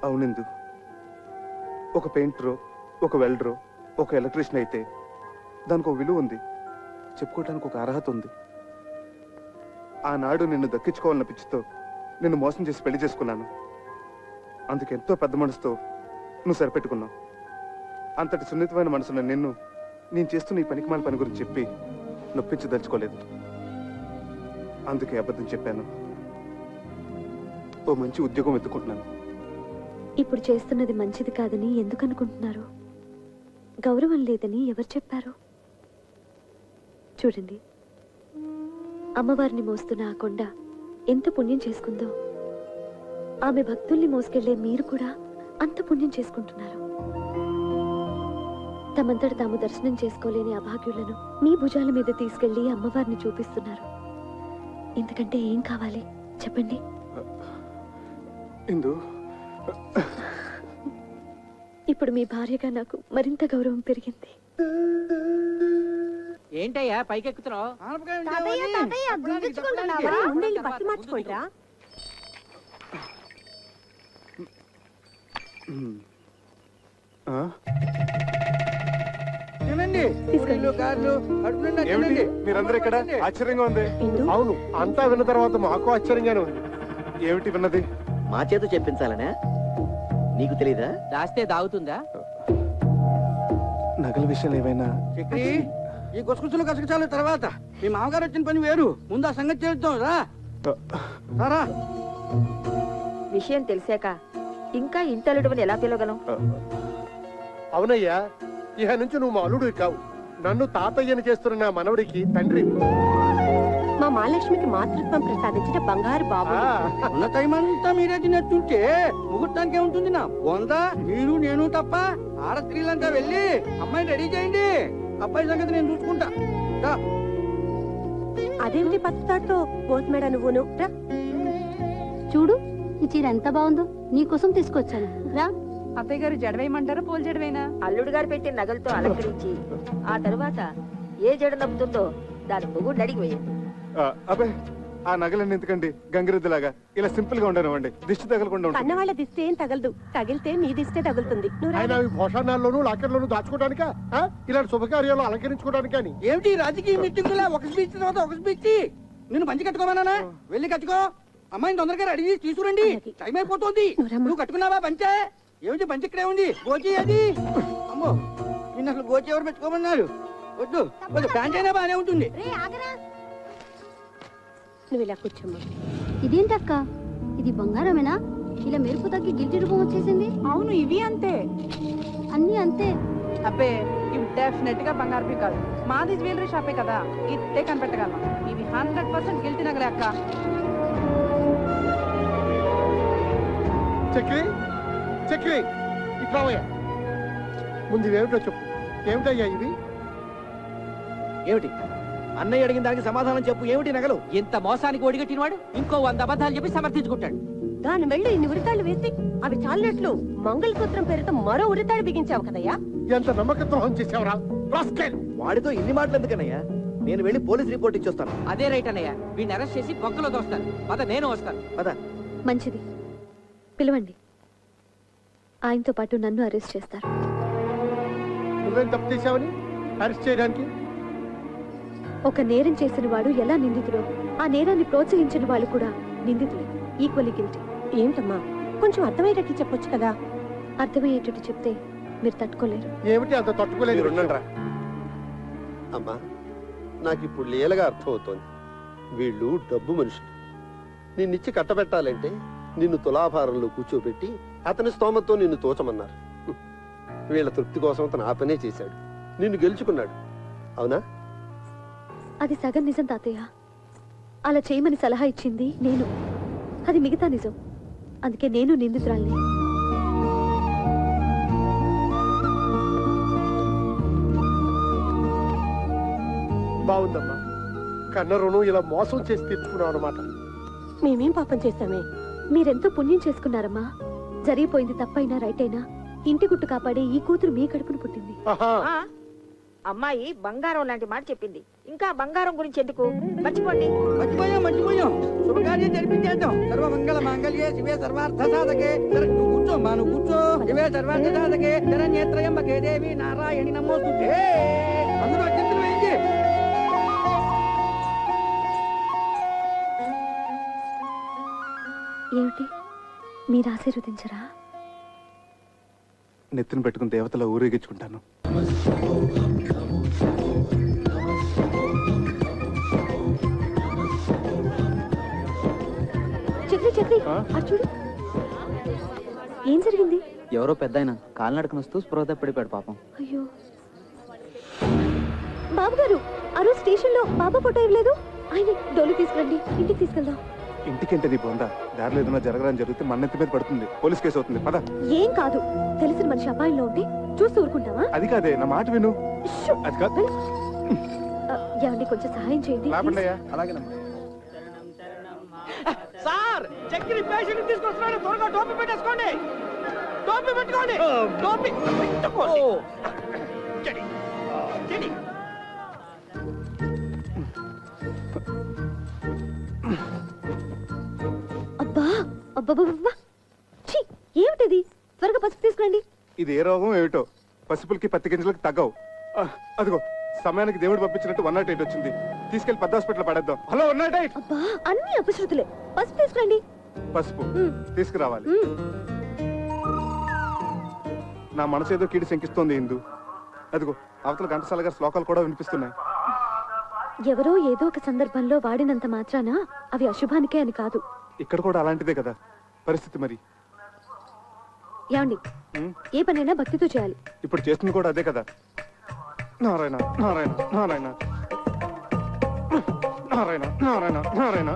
అవునిందు, ఒక పెయింటరో, ఒక వెల్డరో, ఒక ఎలక్ట్రీషియన్ అయితే దానికి ఒక విలువ ఉంది, చెప్పుకోవడానికి ఒక అర్హత ఉంది. ఆనాడు నిన్ను దక్కించుకోవాలన్న పిచ్చితో నిన్ను మోసం చేసి పెళ్లి చేసుకున్నాను. అందుకెంతో పెద్ద మనసుతో నువ్వు సరిపెట్టుకున్నావు. అంతటి సున్నితమైన మనసున్న నిన్ను నేను చేస్తున్న ఈ పనికిమాల పని గురించి చెప్పి నొప్పించదలుచుకోలేదు. అందుకే అబద్ధం చెప్పాను. ఓ మంచి ఉద్యోగం వెతుకుంటున్నాను.
ఇప్పుడు చేస్తున్నది మంచిది కాదని ఎందుకు అనుకుంటున్నారు? గౌరవం లేదని ఎవరు చెప్పారు? చూడండి, అమ్మవారిని మోస్తున్న ఆ కొండ ఎంత పుణ్యం చేసుకుందో, ఆమె భక్తుల్ని మోసుకెళ్లే మీరు కూడా అంత పుణ్యం చేసుకుంటున్నారు. తమంతట తాము దర్శనం చేసుకోలేని అభాగ్యులను మీ భుజాల మీద తీసుకెళ్లి అమ్మవారిని చూపిస్తున్నారు. ఇంతకంటే ఏం కావాలి చెప్పండి? ఇప్పుడు మీ భార్యగా నాకు మరింత గౌరవం పెరిగింది.
ఏంటయ్యా పైకెక్కుతున్నావు?
బట్టలు మార్చుకోండిరా.
మీరందరూ ఇక్కడ ఆశ్చర్యంగా ఉంది.
అవును, అంతా విన్న తర్వాత మాకు ఆశ్చర్యంగానే ఉంది.
ఏమిటి విన్నది?
మా చేత చెప్పించాలనే నీకు తెలీదా?
దాస్తే దాగుతుందా?
నగల విషయాలు ఏమైనా?
ఈ గుసగుసలు గసగసాలు తర్వాత మీ మామగారు వచ్చిన పని వేరు. ముందు ఆ సంగతి చేద్దాం రా.
విషయం తెలిసాక ఇంకా ఇంటలుడవని ఎలా పిలవగలం?
అవునయ్యా, ఇహ నుంచి నువ్వు మా అల్లుడు కావు, నన్ను తాతయ్యని చేస్తున్న నా మనవడికి తండ్రి.
మా మహాలక్ష్మికి మాతృత్వం ప్రసాదించిన బంగారు బాబు.
ఉన్న టైం అంతా మీరే తినట్టుంటే ముహూర్తానికి ఏముంటుంది? నా బొందా మీరు నేను తప్ప. ఆడ స్త్రీలంతా వెళ్ళి అమ్మాయిని రెడీ చేయండి. అబ్బాయి సంగతి నేను చూసుకుంటా.
అదేమిటి పచ్చతాడుతో పోస్ట్ మేడ నువ్వును రా.
చూడు, ఈ చీర ఎంత బాగుందో, నీకోసం తీసుకొచ్చాను రా.
అత్తయ్య గారు జడవేయమంటారా పూల జడవేనా?
అల్లుడు గారు పెట్టిన నగలతో అలంకరించి ఆ తరువాత ఏ జడ నప్పుతుందో దాని మొగుడు అడిగి వేయండి.
అబ్బాయి, ఆ నగలన్నీ ఎందుకండి గంగిరెద్దులాగా? ఇలా సింపుల్ గా ఉండనివ్వండి, దిష్టి తగలకుండా ఉంటుంది.
కన్నవాళ్ళ దిష్టి ఏం తగలదు, తగిలితే మీ దిష్టే తగులుతుంది.
భోషణాల్లోనూ లాకర్లోనూ దాచుకోవడానికా, ఇలాంటి శుభకార్యాలు అలంకరించుకోవడానికా?
ఏమిటి రాజకీయ మీటింగులా? ఒక స్పీచ్ తర్వాత ఒక స్పీచ్. నిన్ను పంచి కట్టుకోమన్నానా? వెళ్ళి కట్టుకో. అమ్మాయిని తొందరగా రెడీ చేసి తీసుకురండి, టైం అయిపోతుంది. నువ్వు కట్టుకున్నావా పంచే? ఏమిటి పంచి ఇక్కడే ఉంది, గోచి అది. అమ్మో, నిన్ను అసలు గోచి ఎవరు పెట్టుకోమన్నారు? వద్దు వద్దు, ప్యాంట్ అయినా బాగానే ఉంటుంది.
నువ్వు ఇలా కూర్చోమ్మా.
ఇదేంటక్క, ఇది బంగారమేనా? ఇలా మెరుపు తగ్గి గిల్టి రూపం వచ్చేసింది.
అవును, ఇవి అంతే,
అన్ని అంతే.
అబ్బే, ఇవి డెఫినెట్ గా బంగారు కాదు. మాది జ్యువెలరీ షాపే కదా, ఇట్టే కనిపెట్టగలం. ఇవి 100% గిల్టీ నగలే అక్క.
చక్రి చక్రి, ఇట్లావయ్యా. ముందు ఇవేమిటో చెప్పు. ఏమిటయ్యా ఇవి?
ఏమిటి? అన్నయ్య అడిగిన దానికి సమాధానం చెప్పు. ఏమిటి నగలు? ఇంత మోసానికి ఒడిగట్టిన వాడు ఇంకో 100 అబద్ధాలు చెప్పి సమర్థించుకుంటాడు.
దాని వెళ్ళి ఇన్ని ఉరితాళ్ళు వేసి అవి చాలినట్లు మంగళసూత్రం పేరుతో మరో ఉరితాడు బిగించావు కదయ్యా.
ఎంత నమ్మకద్రోహం చేసావురా.
వాడితో ఇన్ని మాటలు ఎందుకన్నయ్యా? నేను వెళ్ళి పోలీస్ రిపోర్ట్ ఇచ్చొస్తాను.
అదే రైట్ అన్నయ్య, వీడిని అరెస్ట్ చేసి బొక్కలో తోస్తాను. పద, నేను వస్తాను.
పద.
మంచిది, పిలవండి. ఆయనతో పాటు నన్ను అరెస్ట్ చేస్తారు.
నువ్వేం తప్పు చేశావని అరెస్ట్ చేయడానికి?
ఒక నేరం చేసిన వాడు ఎలా నిందితుడో, ఆ నేరాన్ని ప్రోత్సహించిన వాళ్ళు కూడా నిందితులే, ఈక్వల్లీ గిల్టీ.
ఏంటమ్మా, కొంచెం అర్థమయ్యేటట్లు చెప్పొచ్చు కదా.
అర్థమయ్యేటట్టు చెప్తే మీరు తట్టుకోలేరు.
ఏమిటి అంత తట్టుకోలేదు?
అమ్మా, నాకు ఇప్పుడు లీలగా అర్థమవుతోంది. వీళ్ళు డబ్బు మనుషులు. నిన్నిచ్చి కట్టబెట్టాలంటే నిన్ను తులాభారంలో కూర్చోబెట్టి అతని స్తోమతో నిన్ను తోచమన్నారు. వీళ్ళ తృప్తి కోసం అతను ఆ పనే చేశాడు, నిన్ను గెలుచుకున్నాడు. అవునా?
అది సగం నిజం తాతయ్య. అలా చేయమని సలహా ఇచ్చింది నేను, అది మిగతా నిజం. అందుకే నేను నిందితురాల్ని.
బాగుందమ్మా, కన్న రుణం ఇలా మోసం చేసి తీర్చుకున్నావు అనమాట.
మేమేం పాపం చేశామే? మీరెంతో పుణ్యం చేసుకున్నారమ్మా. జరిగిపోయింది తప్పైనా రైట్ అయినా ఇంటి గుట్టు కాపాడే ఈ కూతురు మీ కడుపును పుట్టింది.
అమ్మాయి బంగారం లాంటి మాట చెప్పింది. ఇంకా బంగారం గురించి ఎందుకు? మర్చిపోండి.
మర్చిపోయాం. శుభకార్యం జరిపించేద్దాం. సర్వమంగళ మాంగళ్యే శివే సర్వార్థ సాధకే. నువ్వు కూర్చోమ్మా, నువ్వు కూర్చో. శివే సర్వార్థ సాధకే శరణ్యేత్రయంబకే దేవి నారాయణి నమోస్తుతే. అందరూ అత్యంతలు వేయించి.
ఏమిటి, మీరు ఆశీర్వదించరా?
నెత్తిన పెట్టుకుని దేవతలో ఊరేగించుకుంటాను.
చక్రి అటు చూడు. ఏం జరిగింది?
ఎవరో పెద్ద ఆయన కాలినడకను వస్తూ స్పృహ తప్పిడిపోయాడు పాపం.
అయ్యో బాబు గారు, ఆ రోజు స్టేషన్ లో బాబా ఫోటో ఇవ్వలేదు. ఆయన డోలు తీసుకురండి, ఇంటికి తీసుకెళ్దాం.
ఇంటికంటే నీ బొందా, దారిలో ఏదైనా జరగడానికి జరిగితే మన్నెత్తి మీద పడుతుంది, పోలీస్ కేసు అవుతుంది. పద.
ఏం కాదు, తెలిసిన మనిషి అపాయంలో ఉంటే చూస్తూ ఊరుకుంటావా?
అది కాదే, నా మాట విను. అది కాదు.
ఏమండి, కొంచెం సహాయం చేయండి.
అలాగేనమ్మా.
సార్, చక్కెర పేషెంట్ తీసుకొస్తున్నాడు, త్వరగా టోపీ పెట్టేసుకోండి. టోపీ పెట్టుకోండి. టోపీ పెట్టుకోండి. చెడి చెడి.
అబ్బా అబ్బా, ఏమిటిది? త్వరగా పసుపు తీసుకురండి.
ఇది ఏ రోగం ఏమిటో, పసుపులకి పత్తి గింజలకి తగ్గవు. అదిగో సమయానికి దేవుడు పంపించినట్టు 108 వచ్చింది. తీసుకెళ్లి పెద్ద హాస్పిటల్ పడేద్దాం. హలో 108.
అబ్బా, అన్ని అపశృతులే. పసుపు తీసుకురండి.
పసుపు తీసుకురావాలి. నా మనసు ఏదో కీడి శంకిస్తోంది ఇందు. అదిగో అవతల ఘంటసాల గారి శ్లోకాలు కూడా వినిపిస్తున్నాయి.
ఎవరో ఏదో ఒక సందర్భంలో వాడినంత మాత్రాన అవి అశుభానికే అని కాదు.
ఇక్కడ కూడా అలాంటిదే కదా పరిస్థితి. మరి
ఏమండి, ఏ పనైనా భక్తితో చేయాలి.
ఇప్పుడు చేస్తుంది కూడా అదే కదా. నారాయణ నారాయణ నారాయణ నారాయణ నారాయణ నారాయణ.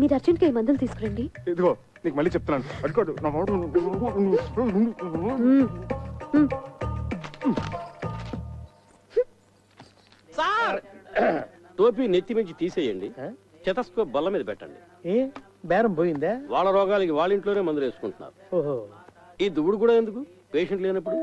మీరు అర్జెంట్గా ఈ మందులు తీసుకురండి.
ఇదిగో నీకు మళ్ళీ చెప్తున్నాను, అడుకోదు నా మాట.
సార్,
టోపీ నెత్తి మించి తీసేయండి, చెతస్కోప్ బల్ల మీద పెట్టండి.
ఏ బేరం పోయిందా?
వాళ్ళ రోగాలకి వాళ్ళ ఇంట్లోనే మందులు వేసుకుంటున్నారు.
ఓహో,
ఈ దువ్వుడు కూడా ఎందుకు పేషెంట్ లేనప్పుడు?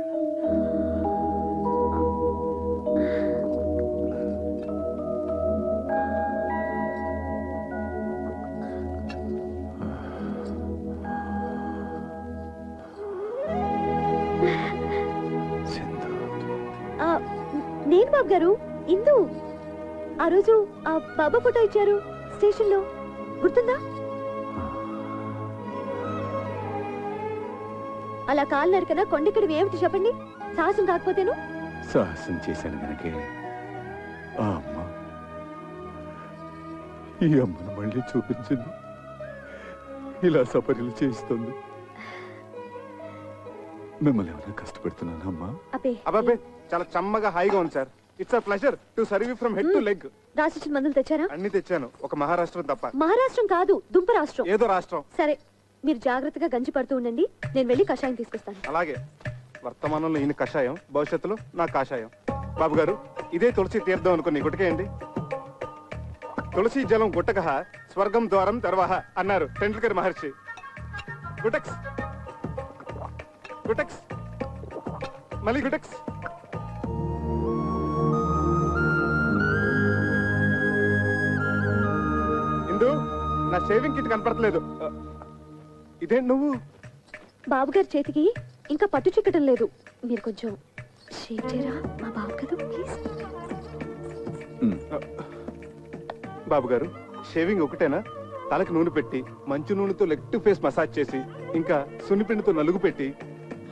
నేను బాబు గారు, ఇందు. ఆ రోజు ఆ బాబా ఫోటో ఇచ్చారు స్టేషన్ లో, గుర్తుందా? అలా కాలు నరకనా కొండెక్కడివి ఏమిటి చెప్పండి? సాహసం కాకపోతేను?
సాహసం చేశాను గనకే ఆ అమ్మ ఈ అమ్మను మళ్ళీ చూపించింది, ఇలా సపర్యలు చేస్తుంది. మిమ్మల్ని ఏమైనా కష్టపెడుతున్నాను అమ్మా?
అబ్బాబే, చాలా చమ్మగా హాయిగా ఉంది sir. It's a pleasure to serve you from head to leg.
రాసిచ్చిన మందులు తెచ్చారా?
అన్ని తెచ్చాను, ఒక మహారాష్ట్రం తప్ప.
మహారాష్ట్రం కాదు, దుంప రాష్ట్రం.
ఏదో రాష్ట్రం.
సరే, మీరు జాగ్రత్తగా గంజి పడుతూ ఉండండి, నేను వెళ్ళి కషాయం తీసుకొస్తాను.
అలాగే. వర్తమానంలో ఈయన కషాయం, భవిష్యత్తులో నా కాషాయం. బాబు గారు, ఇదే తులసి తీర్థం అనుకుని గుటకేయండి. తులసి జలం గుట్టక స్వర్గం ద్వారం తెరవహ అన్నారు టెండూల్కర్ మహర్షి. గుటక్స్ గుటక్స్ మళ్ళీ గుటక్స్. ఇందు, నా షేవింగ్ కిట్ కనపడట్లేదు. ఇదేంటి నువ్వు?
బాబుగారి చేతికి ఇంకా పట్టు చిక్కటం లేదు, మీరు కొంచెం షేవ్ చేయరా? మా బాబు కదా, ప్లీజ్.
బాబు గారు, షేవింగ్ ఒకటేనా? తలకి నూనె పెట్టి మంచు నూనెతో లెగ్ టు ఫేస్ మసాజ్ చేసి ఇంకా సున్నిపిండితో నలుగు పెట్టి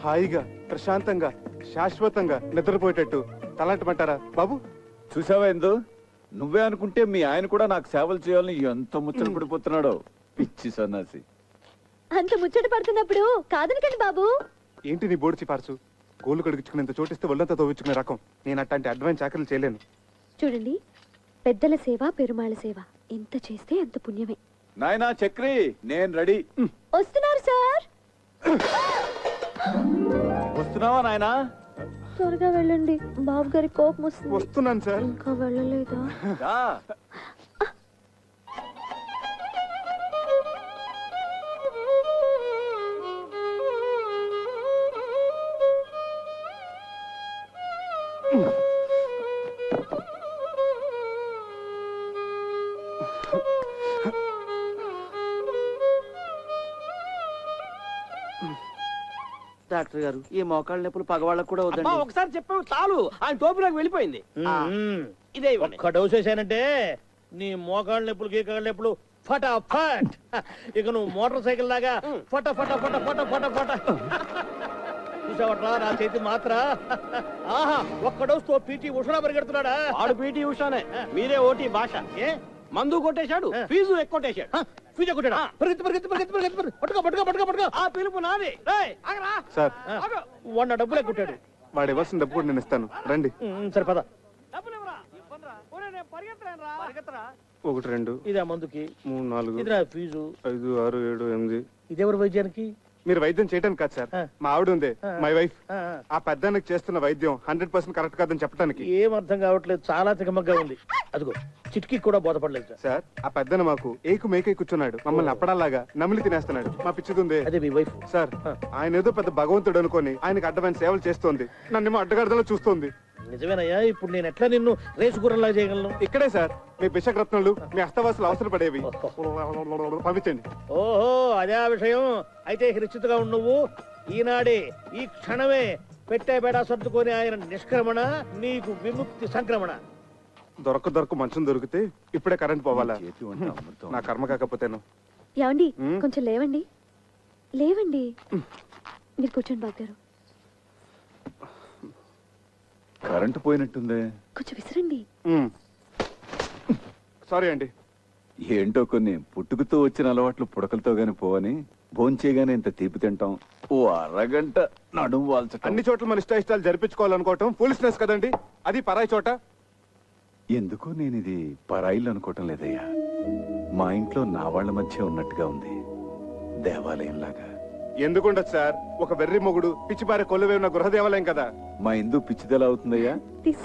హాయిగా ప్రశాంతంగా శాశ్వతంగా నిద్రపోయేటట్టు తలాంటమంటారా బాబు?
చూసావా ఎందు నువ్వే అనుకుంటే మీ ఆయన కూడా నాకు సేవలు చేయాలని ఎంత ముచ్చట పడిపోతున్నాడో పిచ్చి సన్నాసి.
అంత ముచ్చట పడుతున్నప్పుడు కాదనకండి బాబు.
ఏంటి నీ బోడిచి పార్సు? గోళ్ళు కడిగించుకునేంత చోటిస్తే ఒళ్ళంతా తోవించుకునే రకం. నేను అట్లాంటి అడ్వాన్స్ చాకరీలు చేయలేను.
చూడండి, పెద్దల సేవ పెరుమాళ సేవ ఎంత చేస్తే అంత పుణ్యమే.
నాయనా చక్రి, నేను రెడీ.
వస్తున్నారు సార్.
వస్తున్నావా నాయనా?
త్వరగా వెళ్ళండి, బాబు గారి కోపం వస్తుంది.
వస్తున్నాను సార్.
ఇంకా వెళ్ళలేదా?
డాక్టర్ గారు, ఈ మోకాళ్ళ నొప్పులు పగవాళ్ళకు కూడా వద్దండి.
ఒకసారి చెప్పావు చాలు, ఆయన టోపీలోకి వెళ్ళిపోయింది. ఇదే
ఒక్క డోస్ వేసానంటే నీ మోకాళ్ళ నొప్పులు గీకాళ్ళ నొప్పులు ఫటాఫట్. ఇక నువ్వు మోటార్ సైకిల్ లాగా ఫట ఫట ఫట ఫట ఫట ఫట. చూసావట్లా నా చేతి మాత్ర. ఆహా, ఒక్క డోస్ తో పీటీ ఉషా పరిగెడుతున్నాడా?
ఆడు పీటీ ఉషానే, మీరే ఓటీ భాష. ఏ మందు కొట్టేశాడు, ఫీజు ఎక్కువ
ఫీజు కొట్టాడా? పరిగెత్తి పరిగెత్తి పరిగెత్తి పరిగెత్తి పట్టుకో పట్టుకో పట్టుకో పట్టుకో.
ఆ పిలుపు నాది.
సార్,
వాడు డబ్బులే కొట్టాడు.
వాడు ఇవ్వాల్సిన డబ్బు కూడా నేను ఇస్తాను, రండి.
సరే పద.
1 2
ఇదే మందుకి
3 4
ఇదిరా ఫీజు
5 6 7 8.
ఇదెవరు వైద్యానికి?
మీరు వైద్యం చేయడానికి కాదు సార్, మా ఆవిడ ఉంది, మై వైఫ్. ఆ పెద్దానికి చేస్తున్న వైద్యం 100% కరెక్ట్ కాదని చెప్పడానికి.
ఏం అర్థం కావట్లేదు, చాలా తికమగ్గా ఉంది. అదిగో చిటికి కూడా బోధపడలేదు
సార్. ఆ పెద్దన మాకు ఏకు మేకై కూర్చున్నాడు, మమ్మల్ని అప్పడాలాగా నమిలి తినేస్తున్నాడు. మా పిచ్చిదుంది
అదే మీ వైఫ్
సార్. ఆయన ఏదో పెద్ద భగవంతుడు అనుకొని ఆయనకు అడ్డమైన సేవలు చేస్తోంది, నన్నేమో అడ్డగడదలో చూస్తోంది.
నిజమేనయ్యా, ఇప్పుడు నేను ఎట్లా నిన్ను రేసు గుర్రంలా చేయగలను?
ఇక్కడే సార్ మీ బిషక్రత్నాలు, మీ అస్తవాసులు అవసరం పడేవి. పంపించండి.
ఓహో, అదే ఆ విషయం. అయితే నిశ్చితగా ఉండు నువ్వు. ఈనాడే ఈ క్షణమే పెట్టే బేడా సర్దుకొని ఆయన నిష్క్రమణ, నీకు విముక్తి సంక్రమణ.
దొరక మంచం దొరికితే ఇప్పుడే కరెంట్ పోవాలా? నా కర్మ కాకపోతేను.
ఏమండి, కొంచెం లేవండి, లేవండి. మీరు కూర్చోండి బాబు గారు.
కరెంటు పోయినట్టుందే,
కొంచెం విసిరండి.
సారీ అండి.
ఏంటో కొన్ని పుట్టుకతో వచ్చిన అలవాట్లు పుడకలతో గాని పోవని భోంచేయగానే ఇంత తీపి తింటాం, ఓ అరగంట నడుము వాల్చటం.
అన్ని చోట్ల మన ఇష్టాలు జరిపించుకోవాలనుకోవటం ఫూలిష్నెస్ కదండి. అది పరాయి చోట.
ఎందుకు నేను ఇది పరాయిలు అనుకోవటం లేదయ్యా. మా ఇంట్లో నా వాళ్ళ మధ్య ఉన్నట్టుగా ఉంది, దేవాలయంలాగా.
ఎందుకుండదు సార్, ఒక వెర్రి మొగుడు పిచ్చిపారే కొలువే ఉన్న గృహ దేవాలయం కదా.
మా ఇందు పిచ్చిదెలా అవుతుందయ్యా?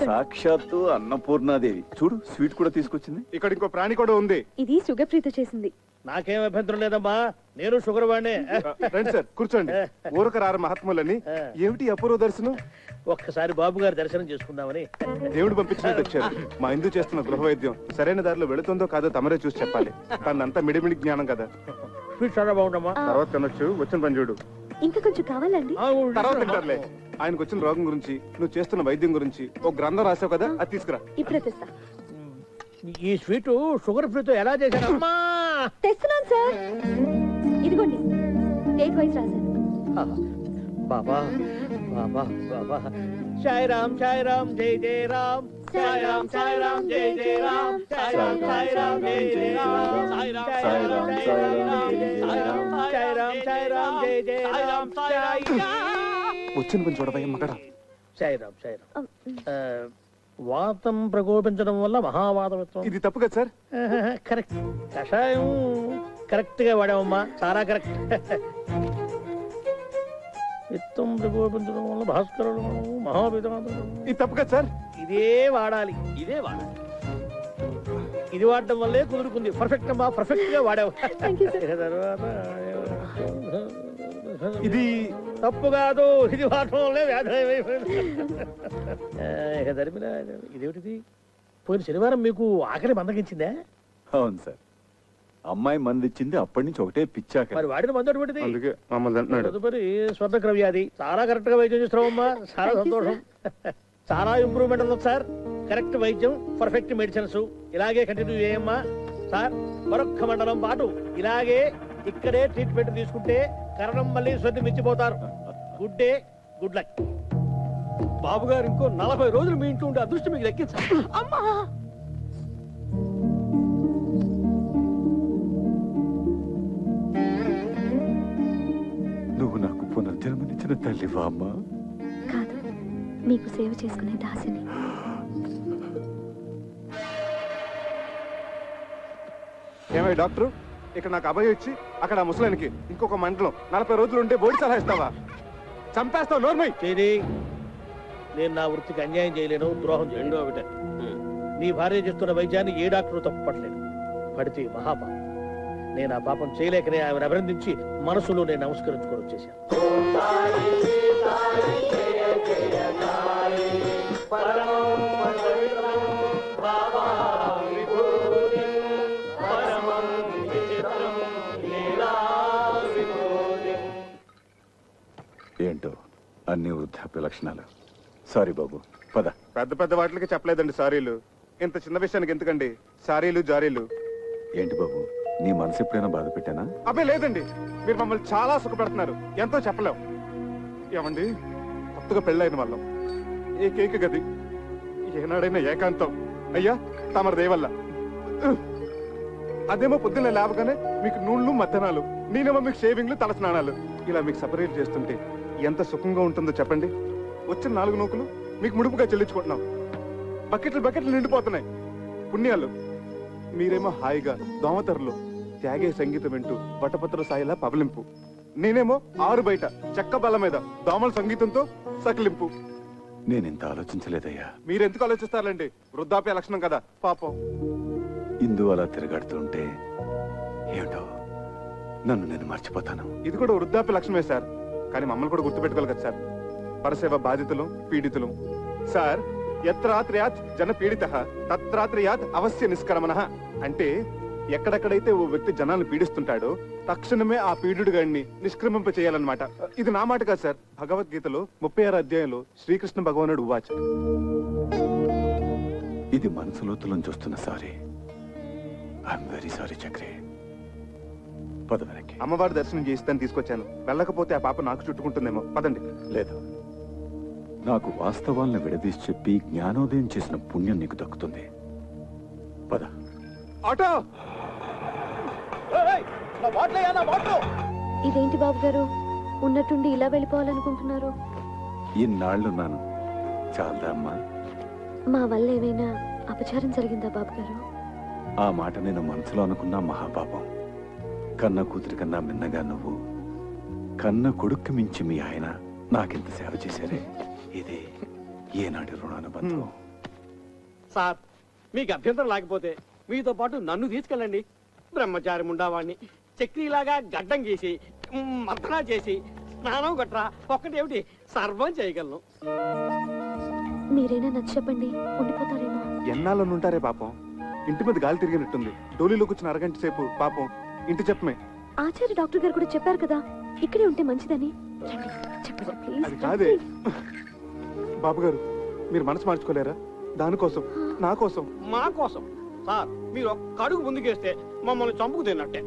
సాక్షాత్తు అన్నపూర్ణాదేవి. చూడు, స్వీట్ కూడా తీసుకొచ్చింది.
ఇక్కడ ఇంకో ప్రాణి కూడా ఉంది.
ఇది షుగర్ ఫ్రీతో చేసింది.
నాకేం అభ్యంతరం లేదమ్మా, నేను షుగర్ వాడినే.
రండి సార్, కూర్చోండి. ఊరక రార మహాత్ములని. ఏమిటి అపూర్వ దర్శనం?
ఒక్కసారి బాబు గారి దర్శనం చేసుకుందామని.
దేవుడు పంపించినట్టు వచ్చారు. మా ఇందు చేస్తున్న గృహ వైద్యం సరైన దారిలో వెళుతుందో కాదో తమరే చూసి చెప్పాలి. తనంతా మిడిమిడి జ్ఞానం కదా.
స్వీట్ చాలా బాగుండమ్మా.
తర్వాత తినొచ్చు, వచ్చిన పని చూడు.
ఇంకా కొంచెం కావాలండి?
తర్వాత తింటారులే. ఆయనకు వచ్చిన రోగం గురించి, నువ్వు చేస్తున్న వైద్యం గురించి ఒక గ్రంథం రాసావు కదా, అది తీసుకురా.
ఇప్పుడే తెస్తా.
ఈ స్వీట్ షుగర్ ఫ్రీతో ఎలా చేశానమ్మా?
తెస్తున్నాను సార్, ఇదిగోండి. డేట్ వైస్ రాశాను.
బాబా బాబా బాబా. సాయి రామ్ సాయి రామ్ జై జై రామ్. సాయి రామ్ సాయి రామ్ జై జై రామ్. సాయి రామ్ సాయి రామ్ జై జై రామ్. సాయి రామ్ సాయి రామ్ జై జై రామ్. సాయి రామ్ సాయి రామ్ జై జై రామ్.
వచ్చిన పని చూడబోయే మగడా.
సాయి రామ్ సాయి రామ్. వాతం ప్రకోపించడం వల్ల మహావాతం.
ఇది తప్పు కదా సార్?
కరెక్ట్. కషాయం కరెక్ట్ గా వాడామమ్మా, చాలా కరెక్ట్. విత్తం ప్రకోపించడం వల్ల భాస్కరుడు మహావిధానం.
ఇది తప్పు కదా సార్?
ఇదే వాడాలి, ఇదే వాడాలి. ఇది వాడటం వల్లే కుదురుకుంది. పర్ఫెక్ట్ అమ్మా, పర్ఫెక్ట్ గా వాడావు. తర్వాత
ఇది
తప్పు కాదు, ఇది వాడటం వల్లే వ్యాధి. ఇదేమిటిది? పోయిన శనివారం మీకు ఆకలి మందగించిందే?
అవును సార్, అమ్మాయి మంది ఇచ్చింది, అప్పటి నుంచి ఒకటే పిచ్చాక.
మరి వాడిన మందు అటువంటిది.
అందుకే మమ్మల్ని అంటున్నాడు.
తదుపరి స్వర్ణక్ర వ్యాధి. చాలా కరెక్ట్ గా వైద్యం చేస్తున్నావమ్మా, చాలా సంతోషం. చాలా ఇంప్రూవ్మెంట్ ఉంది సార్. కరెక్ట్ వైద్యం, పర్ఫెక్ట్ మెడిసిన్స్. ఇలాగే కంటిన్యూ చేయమ్మా సార్. మరొక్క మండలం పాటు ఇలాగే ఇక్కడే ట్రీట్మెంట్ తీసుకుంటే కరణం మళ్ళీ స్వర్ణం మించిపోతారు. Good day, good luck. బాబు గారు ఇంకో 40 రోజులు మీ ఇంట్లో ఉండే అదృష్టం మీకు దక్కించాలి. అమ్మా
నువ్వు నాకు పునర్జన్మనిచ్చిన తల్లివా అమ్మా?
కాదు, మీకు సేవ చేసుకునే దాసిని.
ఏమై డాక్టర్, ఇక్కడ నాకు అభయం ఇచ్చి అక్కడ ఆ ముసలానికి ఇంకొక మండలం 40 రోజులు ఉంటే బోడి సలహా ఇస్తావా? చంపేస్తావు నోర్మై.
నేను నా వృత్తికి అన్యాయం చేయలేను, ద్రోహం చేయలేను. ఒకటే, నీ భార్య చేస్తున్న వైద్యాన్ని ఏ డాక్టరు తప్పుపట్టలేడు. పడితే మహాపాపం. నేను ఆ పాపం చేయలేకనే ఆమెను అభినందించి మనసులో నేను నమస్కరించుకొని వచ్చేసాను.
ఏంటో అన్ని వృద్ధాప్య లక్షణాలు. సారీ బాబు, పద.
పెద్ద పెద్ద వాటికి చెప్పలేదండి సారీలు. ఇంత చిన్న విషయానికి ఎందుకండి సారీలు జారీలు?
ఏంటి బాబు, నీ మనసు ఎప్పుడైనా బాధ పెట్టానా?
అబ్బే లేదండి, మీరు మమ్మల్ని చాలా సుఖపెడుతున్నారు. ఎంతో చెప్పలేం. ఏమండి, కొత్తగా పెళ్ళైన వాళ్ళం, ఏకైక గది, ఏనాడైనా ఏకాంతం. అయ్యా తమరి దయవల్ల. అదేమో పొద్దున్న లేవగానే మీకు నూళ్ళు మధ్యాహ్నాలు, నేనేమో మీకు షేవింగ్లు తల స్నానాలు. ఇలా మీకు సపరేట్ చేస్తుంటే ఎంత సుఖంగా ఉంటుందో చెప్పండి. వచ్చిన 4 నూకులు మీకు ముడుపుగా చెల్లించుకుంటున్నాం. బకెట్లు నిండిపోతున్నాయి పుణ్యాలు. మీరేమో హాయిగా దోమతరలో త్యాగే సంగీతం వింటూ వటపత్ర సాయిలా పవలింపు. నేనేమో ఆరు బయట చెక్క బల్ల మీద దోమల సంగీతంతో సకిలింపు.
నేనింత ఆలోచించలేదయ్యా.
మీరెందుకు ఆలోచిస్తారండి? వృద్ధాప్య లక్షణం కదా పాపం.
ఇందు అలా తిరగాడుతుంటే ఏమిటో నన్ను నేను మర్చిపోతాను.
ఇది కూడా వృద్ధాప్య లక్షణమే సార్, కానీ మమ్మల్ని కూడా గుర్తుపెట్టుకోవాలి కదా సార్. పరసేవ బాధితులు పీడితులు సార్. యత్రాత్రయాత్ జన పీడిత తత్రాత్రయాత్ అవశ్య నిష్కర్మణ. అంటే ఎక్కడెక్కడైతే ఓ వ్యక్తి జనాలను పీడిస్తుంటాడో తక్షణమే ఆ పీడుడు గాడిని నిష్క్రమింప చేయాలన్నమాట. ఇది నా మాట కాదు సార్. భగవద్గీతలో 36వ అధ్యాయంలో శ్రీకృష్ణ భగవానుడు ఉవాచ.
ఇది మనసులోతులను చూస్తున్న sorry. I'm very sorry Chakri. పద వెనక్కి.
అమ్మవారి దర్శనం చేయిస్తాను తీసుకొచ్చాను. వెళ్ళకపోతే ఆ పాప నాకు చుట్టుకుంటుందేమో. పదండి.
లేదు, నాకు వాస్తవాలను విడదీసి చెప్పి జ్ఞానోదయం చేసిన పుణ్యం నీకు దక్కుతుంది. పద.
ఆటో.
ఇదేంటి బాబు గారు, ఉన్నట్టుండి ఇలా వెళ్ళిపోవాలనుకుంటున్నారు?
ఇన్నాళ్ళున్నాను, చాలదా అమ్మా?
మా వల్ల ఏమైనా అపచారం జరిగిందా బాబు గారు?
ఆ మాట నేను మనసులో అనుకున్నా మహాపాపం. కన్న కూతురి కన్నా మిన్నగా నువ్వు, కన్న కొడుక్కి మించి మీ ఆయన నాకింత సేవ చేశారే. ఇది ఏనాటి రుణానుబంధం.
సార్, మీకు అభ్యంతరం లేకపోతే మీతో పాటు నన్ను తీసుకెళ్ళండి. బ్రహ్మచారి ఉండవాడిని చక్రీలాగా గడ్డం గీసి మర్దనా చేసి స్నానం గట్రా ఒక్కటేమిటి సర్వం చేయగలను.
మీరైనా నచ్చ చెప్పండి, ఉండిపోతారేమో.
ఎన్నాళ్ళని ఉంటారే పాపం. ఇంటి మీద గాలి తిరిగినట్టుంది. డోలీలో కూర్చున్న అరగంట సేపు పాపం ఇంటి చెప్పమే.
ఆచార్య డాక్టర్ గారు కూడా చెప్పారు కదా ఇక్కడే ఉంటే మంచిదని.
అది కాదే బాబు గారు, మీరు మనసు మార్చుకోలేరా? దానికోసం, నా కోసం,
మా కోసం. సార్, మీరు ఒక్క అడుగు ముందుకేస్తే మమ్మల్ని చంపుకు తిన్నట్టే.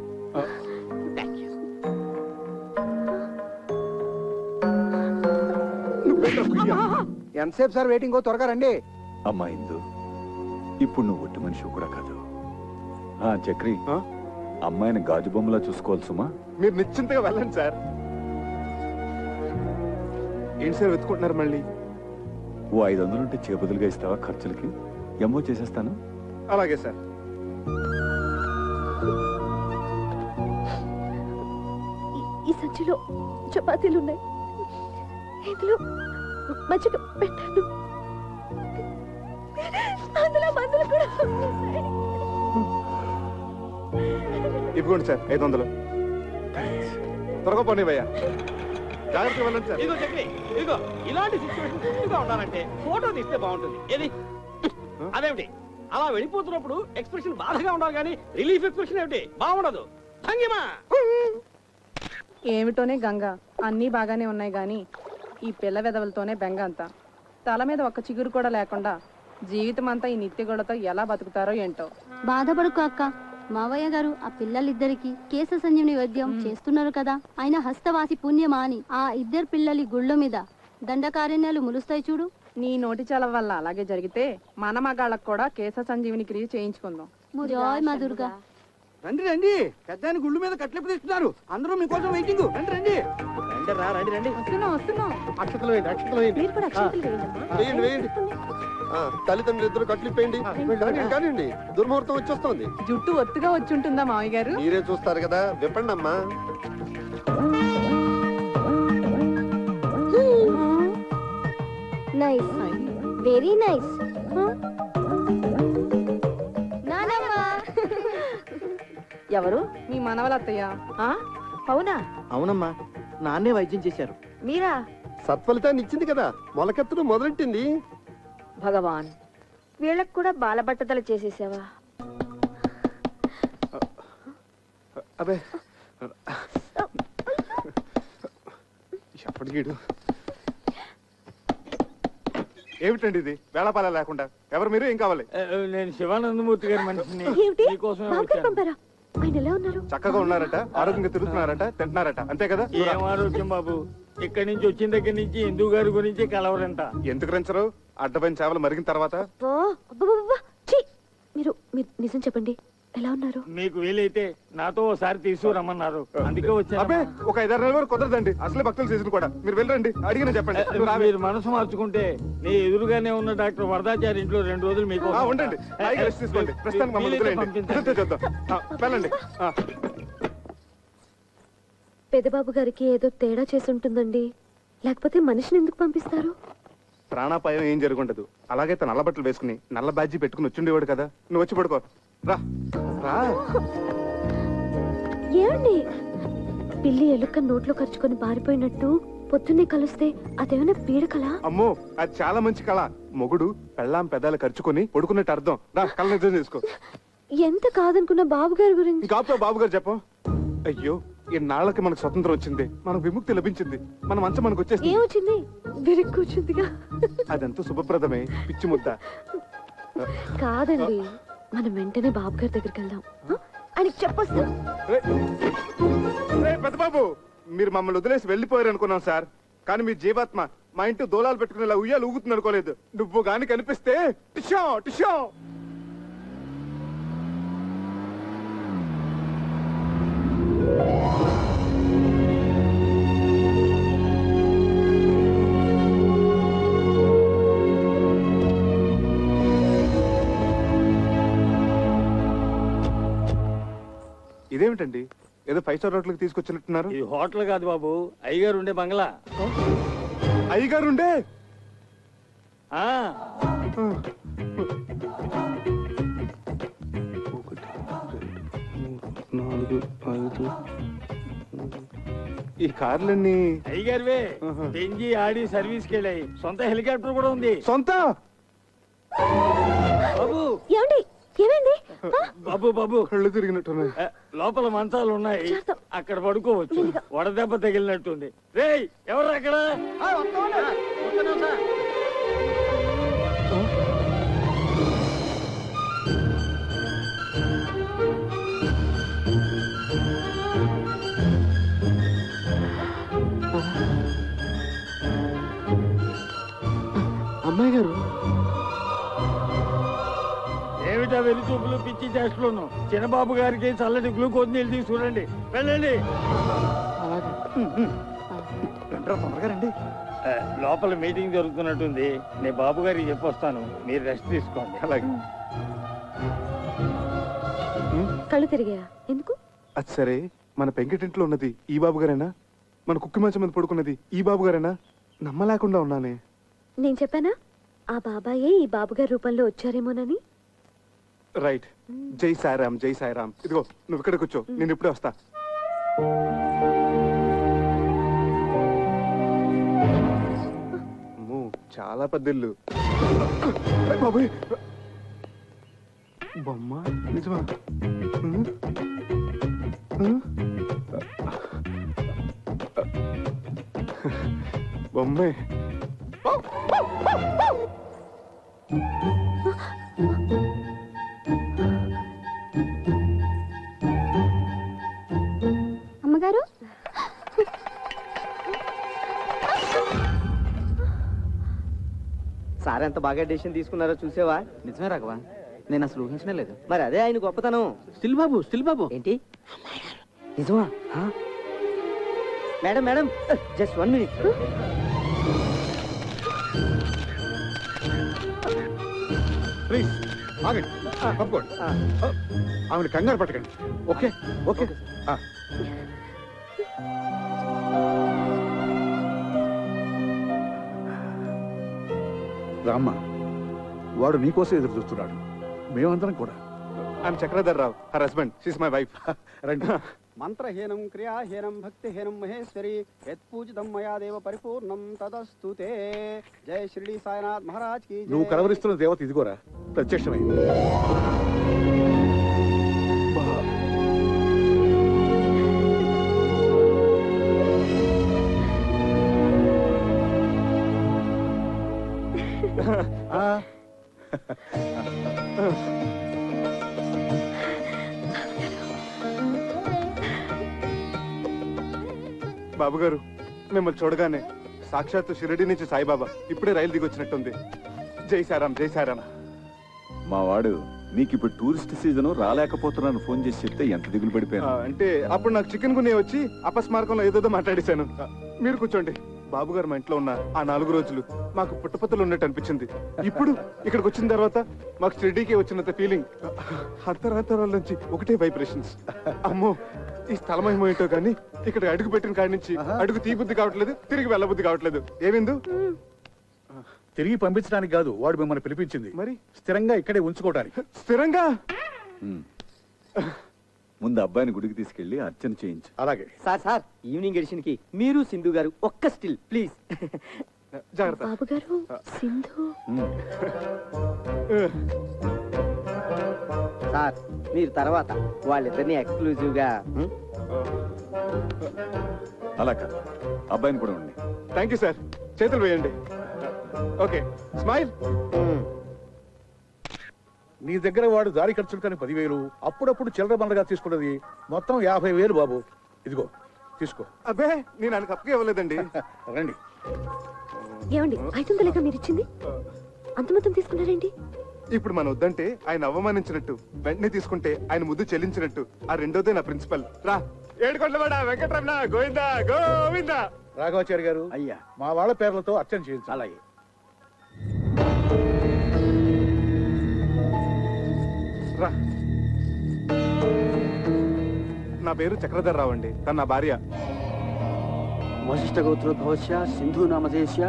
ఎంతసేపు సార్ వెయిటింగ్? త్వరగా రండి.
అమ్మా ఇందు, ఇప్పుడు నువ్వు ఒట్టి మనిషి కూడా కాదు. చక్రి, అమ్మాయిని గాజు బొమ్మలా చూసుకోవాలి సుమా.
మీరు నిశ్చింతగా వెళ్ళండి సార్. ఏంటి సార్ వెతుకుంటున్నారు మళ్ళీ?
ఓ 500 ఉంటే చేబదులుగా ఇస్తావా? ఖర్చులకి ఏమో చేసేస్తాను.
అలాగే సార్.
ఈ సంచిలో చపాతీలు ఉన్నాయి, ఇందులో మజ్జిగ పెట్టాను, అందులో మందులు కూడా.
ఇవ్వండి సార్ 500. త్వరగా పోనీవయ్యా. జాగ్రత్తగా వెళ్ళండి సార్.
ఇదిగో చక్రి, ఇదిగో ఇలాంటి సిచ్యువేషన్ పూర్తిగా ఉండాలంటే ఫోటో తీస్తే బాగుంటుంది. ఏది అదేమిటి అలా వెళ్ళిపోతున్నప్పుడు ఎక్స్ప్రెషన్ బాధగా ఉండాలి కానీ రిలీఫ్ ఎక్స్ప్రెషన్ ఏమిటి బాగుండదు. భంగిమా
ఏమిటోనే గంగ, అన్నీ బాగానే ఉన్నాయి గాని ఈ పిల్ల వెదవులతోనే బెంగ అంతా. తల మీద ఒక్క చిగురు కూడా లేకుండా జీవితం అంతా ఈ నిత్యగొడతో ఎలా బతుకుతారో ఏంటో.
బాధపడుకో అక్క, మావయ్య గారు ఆ పిల్లలిద్దరికి కేశ సంజీవని వైద్యం చేస్తున్నారు కదా. ఆయన హస్తవాసి పుణ్యమా అని ఆ 2 పిల్లలి గుళ్ళ మీద దండకారణ్యాలు ములుస్తాయి చూడు.
నీ నోటి చలవ వల్ల అలాగే జరిగితే మన మగాళ్ళకు కూడా కేశ సంజీవిని క్రియ చేయించుకుందాం.
జాయ్ మా దుర్గా.
రండి రండి, పెద్దాని గుళ్ళు మీద కట్లెప్పు తీస్తున్నారు. అందరూ మీకోసం వెయిటింగ్. రండి రండి.
వస్తున్నాం వస్తున్నాం.
అక్షతలు వేయండి, అక్షతలు వేయండి.
వేయండి వేయండి. తల్లిదండ్రులు ఇద్దరు కట్లిప్పేయండి. కానివ్వండి, దుర్ముహూర్తం వచ్చేస్తోంది.
జుట్టు ఒత్తుగా వచ్చి ఉంటుందా మావయ్య గారు?
మీరే చూస్తారు కదా, విప్పండి అమ్మా.
Nice, very nice.
ఎవరు?
మీ మనవలత్తయ్య.
అవునా?
అవునమ్మా, నాన్నే వైద్యం చేశారు.
మీరా?
సత్ఫలితాన్ని ఇచ్చింది కదా, మొలకెత్తడం మొదలెట్టింది.
భగవాన్, వీళ్ళకు కూడా బాలబట్టతలు చేసేసావా?
అబే ఎప్పటికీడు ఏమిటండి ఇది వేళపాల లేకుండా? ఎవరు మీరు? ఏం కావాలి?
నేను శివానందమూర్తి గారి మనిషిని.
పంపారా? ఆయన ఎలా ఉన్నారు?
చక్కగా ఉన్నారట, ఆరోగ్యంగా తిరుగుతున్నారట, తింటున్నారట, అంతే కదా?
ఏం ఆరోగ్యం బాబు, ఇక్కడి నుంచి వచ్చిన దగ్గర నుంచి హిందూ గారి గురించి కలవరంట.
ఎందుకు రంచరు? అడ్డమైన చేపలు మరిగిన తర్వాత
మీరు నిజం చెప్పండి, ఎలా ఉన్నారు?
మీకు వీలైతే నాతో ఒకసారి తీసుకురమ్మన్నారు, అందుకే వచ్చాను.
అబ్బే, ఒక 5-6 నెలల వరకు కుదరదండి. అసలే భక్తుల సీజన్ కూడా. మీరు వెళ్ళండి, అడిగిన చెప్పండి.
మీరు మనసు మార్చుకుంటే నీ ఎదురుగానే ఉన్న డాక్టర్ వరదాచారి ఇంట్లో 2 రోజులు మీకు
ఉండండి, రెస్ట్ తీసుకోండి. ప్రస్తుతానికి మమ్మల్ని వదిలేయండి. చూద్దాం, వెళ్ళండి.
పెదబాబు గారికి ఏదో తేడా చేసి ఉంటుందండి, లేకపోతే మనిషిని ఎందుకు పంపిస్తారు?
ప్రాణాపాయం ఏం జరుగుండదు. అలాగైతే నల్ల బట్టలు వేసుకుని నల్ల బ్యాడ్జీ పెట్టుకుని వచ్చిండేవాడు కదా. నువ్వు వచ్చి పడుకో. రా రా.
ఏమండి, పిల్లి ఎలుక నోట్లో ఖర్చుకొని పారిపోయినట్టు పొద్దున్నే కలిస్తే అదేమైనా పీడకలా?
అమ్మో, అది చాలా మంచి కళ. మొగుడు పెళ్ళాం పెదాలు ఖర్చుకొని పడుకున్నట్టు అర్థం. రా, కళ్ళ నిజం చేసుకో.
ఎంత కాదనుకున్న బాబు గారి గురించి.
కాపుతో బాబు గారు చెప్పు. అయ్యో, ఇన్నాళ్ళకి మనకు స్వతంత్రం వచ్చింది, మనకు విముక్తి లభించింది, మన మంచం మనకు వచ్చేసింది.
ఏమొచ్చింది? కూర్చుందిగా.
అదంతా శుభప్రదమే, పిచ్చి ముద్ద.
కాదండి, మనం వెంటనే బాబు గారి దగ్గరికి వెళ్దాం. ఆయనకి చెప్పొస్తాం.
పెద్ద బాబు, మీరు మమ్మల్ని వదిలేసి వెళ్ళిపోయారు అనుకున్నాం సార్, కానీ మీ జీవాత్మ మా ఇంటి దూలాలు పెట్టుకునేలా ఉయ్యాలు ఊగుతుంది అనుకోలేదు. నువ్వు గాని కనిపిస్తే టిషో టిషో. ఇదేమిటండి, ఏదో 5 స్టార్ హోటల్కి తీసుకొచ్చినట్టున్నారు?
ఇది హోటల్ కాదు బాబు, అయ్యగారు ఉండే బంగ్లా.
అయ్యగారు ఉండే? ఈ కార్లన్నీ
అయ్యగారివే. పెంజి ఆడి సర్వీస్కి వెళ్ళాయి. సొంత హెలికాప్టర్ కూడా ఉంది.
సొంత?
బాబు
ఏమైంది?
బాబు బాబు,
కళ్ళు తిరిగినట్టున్నాయి.
లోపల మంచాలు ఉన్నాయి, అక్కడ పడుకోవచ్చు. వడదెబ్బ తగిలినట్టుంది. రేయ్, ఎవరు అక్కడ?
అమ్మాయి గారు,
ఏమిటా వెళ్లి చూపులు పిచ్చి చేస్తున్నాను? చిన్నబాబు గారికి చల్లటి గ్లూకోజ్ నీళ్ళు తీసుకురండి. వెళ్ళండి.
తొందరగా రండి.
లోపల మీటింగ్ జరుగుతున్నట్టుంది, నేను బాబు గారికి చెప్పొస్తాను, మీరు రెస్ట్ తీసుకోండి.
అలాగే.
కళ్ళు తిరిగాయా? ఎందుకు?
అది సరే, మన పెంకిటింట్లో ఉన్నది ఈ బాబు గారేనా? మన కుక్కి మంచం మీద పడుకున్నది ఈ బాబు గారేనా? నమ్మలేకుండా ఉన్నానే.
నేను చెప్పానా ఆ బాబాయే ఈ బాబుగారి రూపంలో వచ్చారేమోనని?
రైట్. జై సాయిరామ్, జై సాయిరామ్. ఇదిగో నువ్వు ఇక్కడ కూర్చో, నేను ఇప్పుడే వస్తా. చాలా పెద్ద ఇల్లు. బాబోయ్, బొమ్మ నిజమా? బొమ్మే.
అమ్మగారు,
సార్ ఎంత బాగా డెసిషన్ తీసుకున్నారో చూసేవా?
నిజమే రాఘవా, నేను అసలు ఊహించనే లేదు.
మరి అదే ఆయన గొప్పతనం.
స్టిల్ బాబు
ఏంటి నిజమా? Madam madam just 1 minute.
Please ఆగండి, తప్పుకోండి. ఆమెను కంగారు పట్టకండి. Okay okay.
రామ్మ, వాడు నీకోసం ఎదురు చూస్తున్నాడు, మేమందరం కూడా.
I'm Chakradhar Rao, her husband, she's my wife.
రండి.
మంత్రహీనం క్రియాహీనం భక్తిహీనం మహేశ్వరి యత్పూజితం మయా దేవ పరిపూర్ణం తదస్తుతే. జై షిరిడి సాయినాథ్ మహారాజ్ కి జై.
నువ్వు కలవరిస్తున్న దేవత ఇదిగోరా, ప్రత్యక్షమైంది.
బాబు గారు, మిమ్మల్ని చూడగానే సాక్షాత్తు షిరిడి నుంచి సాయిబాబా ఇప్పుడే రైలు దిగొచ్చినట్టుంది. జై సారాం, జై సారాం.
మా వాడు నీకు ఇప్పుడు టూరిస్ట్ సీజన్ రాలేకపోతున్నాను ఫోన్ చేసి చెప్తే ఎంత దిగులు పడిపోయాను.
అంటే అప్పుడు నాకు చికెన్ గున్నే వచ్చి అపస్మారకంలో ఏదోదో మాట్లాడేశాను. మీరు కూర్చోండి. బాబు గారు మా ఇంట్లో ఉన్న ఆ 4 రోజులు మాకు పుట్టపత్తలు ఉన్నట్టు అనిపించింది. ఇప్పుడు ఇక్కడికి వచ్చిన తర్వాత మాకు షిరిడీకి వచ్చినంత ఫీలింగ్. అంతరాంతరాల నుంచి ఒకటే వైబ్రేషన్స్. అమ్మో, ఈ స్థలం ఏమో ఏంటో కానీ ఇక్కడ అడుగు పెట్టిన కాడి నుంచి అడుగు తీబుద్ధి కావట్లేదు, తిరిగి వెళ్ళబుద్ధి కావట్లేదు. ఏమిందు?
తిరిగి పంపించడానికి కాదు, వాడు మిమ్మల్ని పిలిపించింది
మరి
స్థిరంగా ఇక్కడే ఉంచుకోవడానికి.
స్థిరంగా?
ముందు అబ్బాయిని గుడికి తీసుకెళ్లి అర్చన చేయించు.
అలాగే
సార్ ఈవినింగ్ ఎడిషన్ కి మీరు సింధు గారు ఒక్క స్టిల్ ప్లీజ్.
జాగ్రత్త.
బాబు గారు, సింధు.
సార్ మీరు తర్వాత వాళ్ళిద్దరిని ఎక్స్క్లూజివ్ గా.
అలా కాదు, అబ్బాయిని కూడా ఉండి.
Thank you sir. చేతులు వేయండి. Okay, smile.
నీ దగ్గర వాడు దారి ఖర్చులు కానీ 10,000, అప్పుడప్పుడు చిల్లర బండగా తీసుకున్నది మొత్తం 50,000 బాబు. ఇదిగో తీసుకో.
అబ్బే, నేను ఆయనకు అప్పగా ఇవ్వలేదండి.
రండి.
ఏమండి, 500 లేక మీరు ఇచ్చింది? అంత మొత్తం తీసుకున్నారేంటి?
ఇప్పుడు మన వద్దంటే ఆయన అవమానించినట్టు, వెంటనే తీసుకుంటే ఆయన ముద్దు చెల్లించినట్టు. ఆ రెండోదే నా ప్రిన్సిపల్. రా, ఏడుకొండలవాడ వెంకటరమణ గోవిందా గోవిందా.
రాఘవాచారి గారు,
అయ్యా,
మా వాళ్ళ పేర్లతో అర్చన చేయించు.
అలాగే.
రా. నా పేరు చక్రధర్ రావు అండి, తన నా భార్య.
వశిష్ఠ గోత్రోద్భవస్య సింధు నామధేయస్య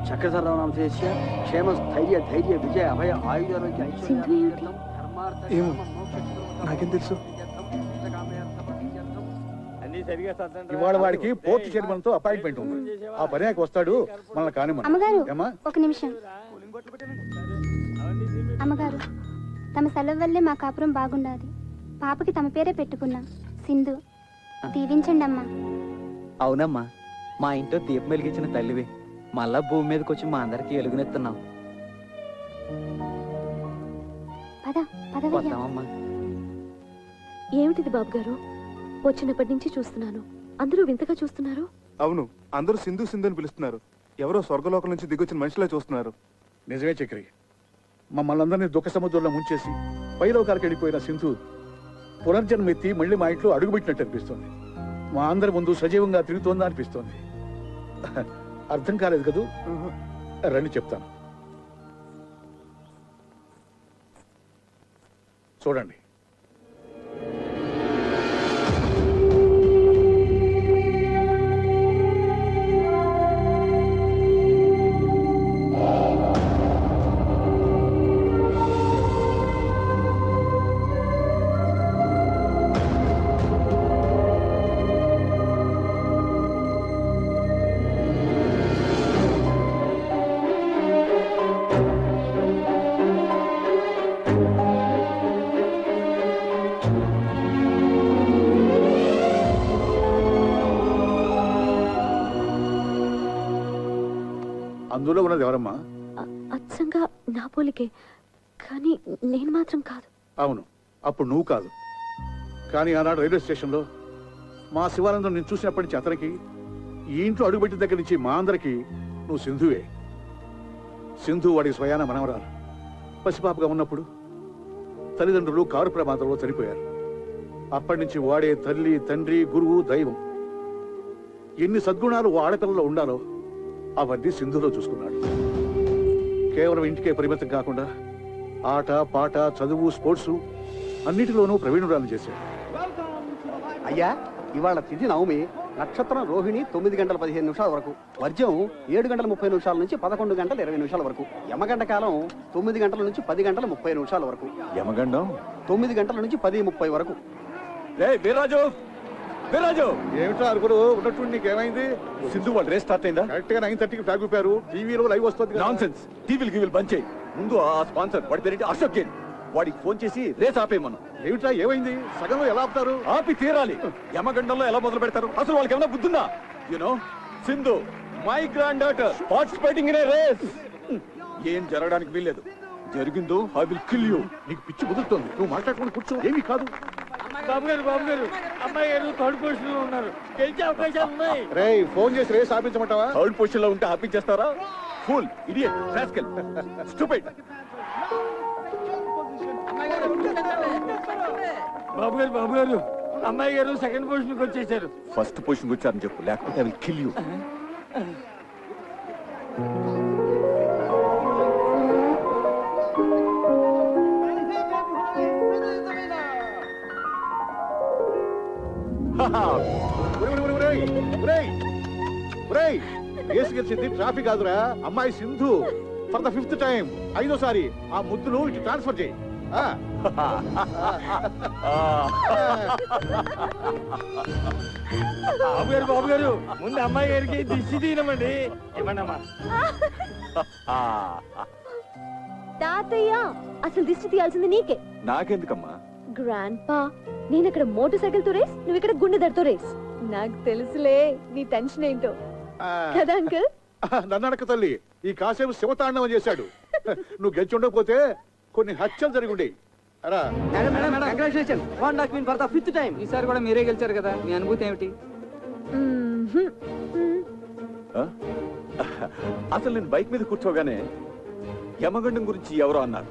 చక్రధరరావు నామధేయస్య క్షేమ స్థైర్య ధైర్య విజయ అభయ ఆయుధారోగ్య
ఏమో నాకేం తెలుసు.
ఇవాళ వాడికి పోర్టు చైర్మన్ తో అపాయింట్మెంట్ ఉంది. ఆ పర్యాకి వస్తాడు, మనల్ని కానిమ్మను.
అమ్మగారు,
ఏమ్మా?
ఒక నిమిషం. అమ్మగారు, తమ సెలవు వల్లే మా కాపురం బాగుండాలి. పాపకి తమ పేరే పెట్టుకున్నాం, సింధు. దీవించండి అమ్మా.
అవునమ్మా, మా ఇంట్లో దీపం వెలిగించిన తల్లివి. మళ్ళా భూమి మీదకి వచ్చి మా అందరికి ఎలుగునెత్తున్నావు. వస్తామమ్మా.
ఏమిటిది బాబు గారు? వచ్చినప్పటి నుంచి చూస్తున్నాను, అందరూ వింతగా చూస్తున్నారు.
అవును, అందరూ సింధు సింధు అని పిలుస్తున్నారు. ఎవరో స్వర్గలోకం నుంచి దిగొచ్చిన మనిషిలా చూస్తున్నారు.
నిజమే చక్రి, మమ్మల్ని అందరినీ దుఃఖ సముద్రంలో ముంచేసి పైలోకాలకు వెళ్ళిపోయిన సింధు పునర్జన్మెత్తి మళ్ళీ మా ఇంట్లో అడుగుపెట్టినట్టు అనిపిస్తుంది. మా అందరి ముందు సజీవంగా తిరుగుతోందా అనిపిస్తోంది. అర్థం కాలేదు కదూ? రండి చెప్తాను. చూడండి. అందులో ఉన్నది ఎవరమ్మా?
అచ్చంగా నా పోలికే, కానీ నేను మాత్రం కాదు.
అవును, అప్పుడు నువ్వు కాదు. కానీ ఆనాడు రైల్వే స్టేషన్లో మా శివానందం నేను చూసినప్పటి నుంచి అతనికి, ఈ ఇంట్లో అడుగుపెట్టిన దగ్గర నుంచి మా అందరికి నువ్వు సింధువే.
సింధు వాడికి స్వయాన మనవరాలు. పసిపాపగా ఉన్నప్పుడు తల్లిదండ్రులు కారు ప్రమాదంలో చనిపోయారు. అప్పటి నుంచి వాడే తల్లి, తండ్రి, గురువు, దైవం. ఎన్ని సద్గుణాలు ఆడపిల్లలో ఉండాలో అవన్నీ సింధులో చూసుకున్నాడు. కేవలం ఇంటికే పరిమితం కాకుండా ఆట, పాట, చదువు, స్పోర్ట్స్ అన్నిటిలోనూ ప్రవీణురాలు చేశాడు.
అయ్యా, ఇవాళ తిథి నవమి, నక్షత్రం రోహిణి 9 గంటల 15 నిమిషాల వరకు, వర్జం 7 గంటల 30 నిమిషాల నుంచి 11 గంటల 20 నిమిషాల వరకు, యమగంట కాలం 9 గంటల నుంచి 10 గంటల 30 నిమిషాల వరకు,
యమగండం
9 గంటల నుంచి 10:30 వరకు.
వీర్రాజు, వీర్రాజు,
ఏమిటో అరుగురు ఉన్నట్టు నీకేమైంది?
సింధు వాళ్ళు రేస్ స్టార్ట్ అయిందా?
కరెక్ట్ గా 9:30కి ఫ్లాగ్ ఊపారు. టీవీలో లైవ్ వస్తుంది.
నాన్సెన్స్. టీవీలు బంద్ చేయి. ముందు ఆ స్పాన్సర్ వాడి పేరేంటి, అశోక్ గేన్, వాడికి ఫోన్ చేసి రేస్ ఆపేయమను.
ఏమిటా ఏమైంది? సగంలో ఎలా ఆపుతారు?
ఆపి తీరాలి. యమగండంలో ఎలా మొదలు పెడతారు? అసలు వాళ్ళకి ఏమైనా బుద్ధుందా? Sindhu my granddaughter participating in a race. ఏం జరగడానికి వీల్లేదు. జరిగిందో ఐ విల్ కిల్ యూ.
నీకు పిచ్చి కుదురుతోంది. నువ్వు మాట్లాడుకుని కూర్చో. ఏమీ కాదు.
బాబు గారు అమ్మాయి గారు థర్డ్ పొజిషన్ లో ఉన్నారు. గెలిచే అవకాశాలు ఉన్నాయి.
రేయ్, ఫోన్ చేసి రేస్ ఆపించమంటావా?
థర్డ్ పొజిషన్ లో ఉంటే ఆపించేస్తారా? Fool, idiot, rascal, stupid.
బాబు గారు అమ్మాయి గారు సెకండ్ పొజిషన్ కి వచ్చేసారు.
ఫస్ట్ పొజిషన్ వచ్చారని చెప్పు, లేకపోతే I will kill you.
Race గెలిచింది ట్రాఫిక్ కాదురా, అమ్మాయి Sindhu. For the 5th time, 5వ సారి ఆ ముద్దులు ఇటు ట్రాన్స్ఫర్ చేయి.
బాబు గారు ముందు అమ్మాయి గారికి దిష్టి తీయనమండి. ఏమన్నామా?
తాతయ్య, అసలు దిష్టి తీయాల్సింది నీకే.
నాకెందుకమ్మా?
గ్రాండ్ పా, నేను ఇక్కడ మోటార్ సైకిల్ తో రేస్, నువ్వు ఇక్కడ గుండె దడతో రేస్. నాకు తెలుసులే నీ టెన్షన్ ఏంటో కదా అంకుల్.
నన్ను అడక తల్లి, ఈ కాసేపు శివతాండవం చేశాడు. నువ్వు గెలిచి ఉండకపోతే కొన్ని హత్యలు జరిగి ఉండేవి.
ఈసారి కూడా మీరే గెలిచారు కదా, మీ అనుభూతి ఏమిటి?
అసలు నేను బైక్ మీద కూర్చోగానే యమగండం గురించి ఎవరో అన్నారు.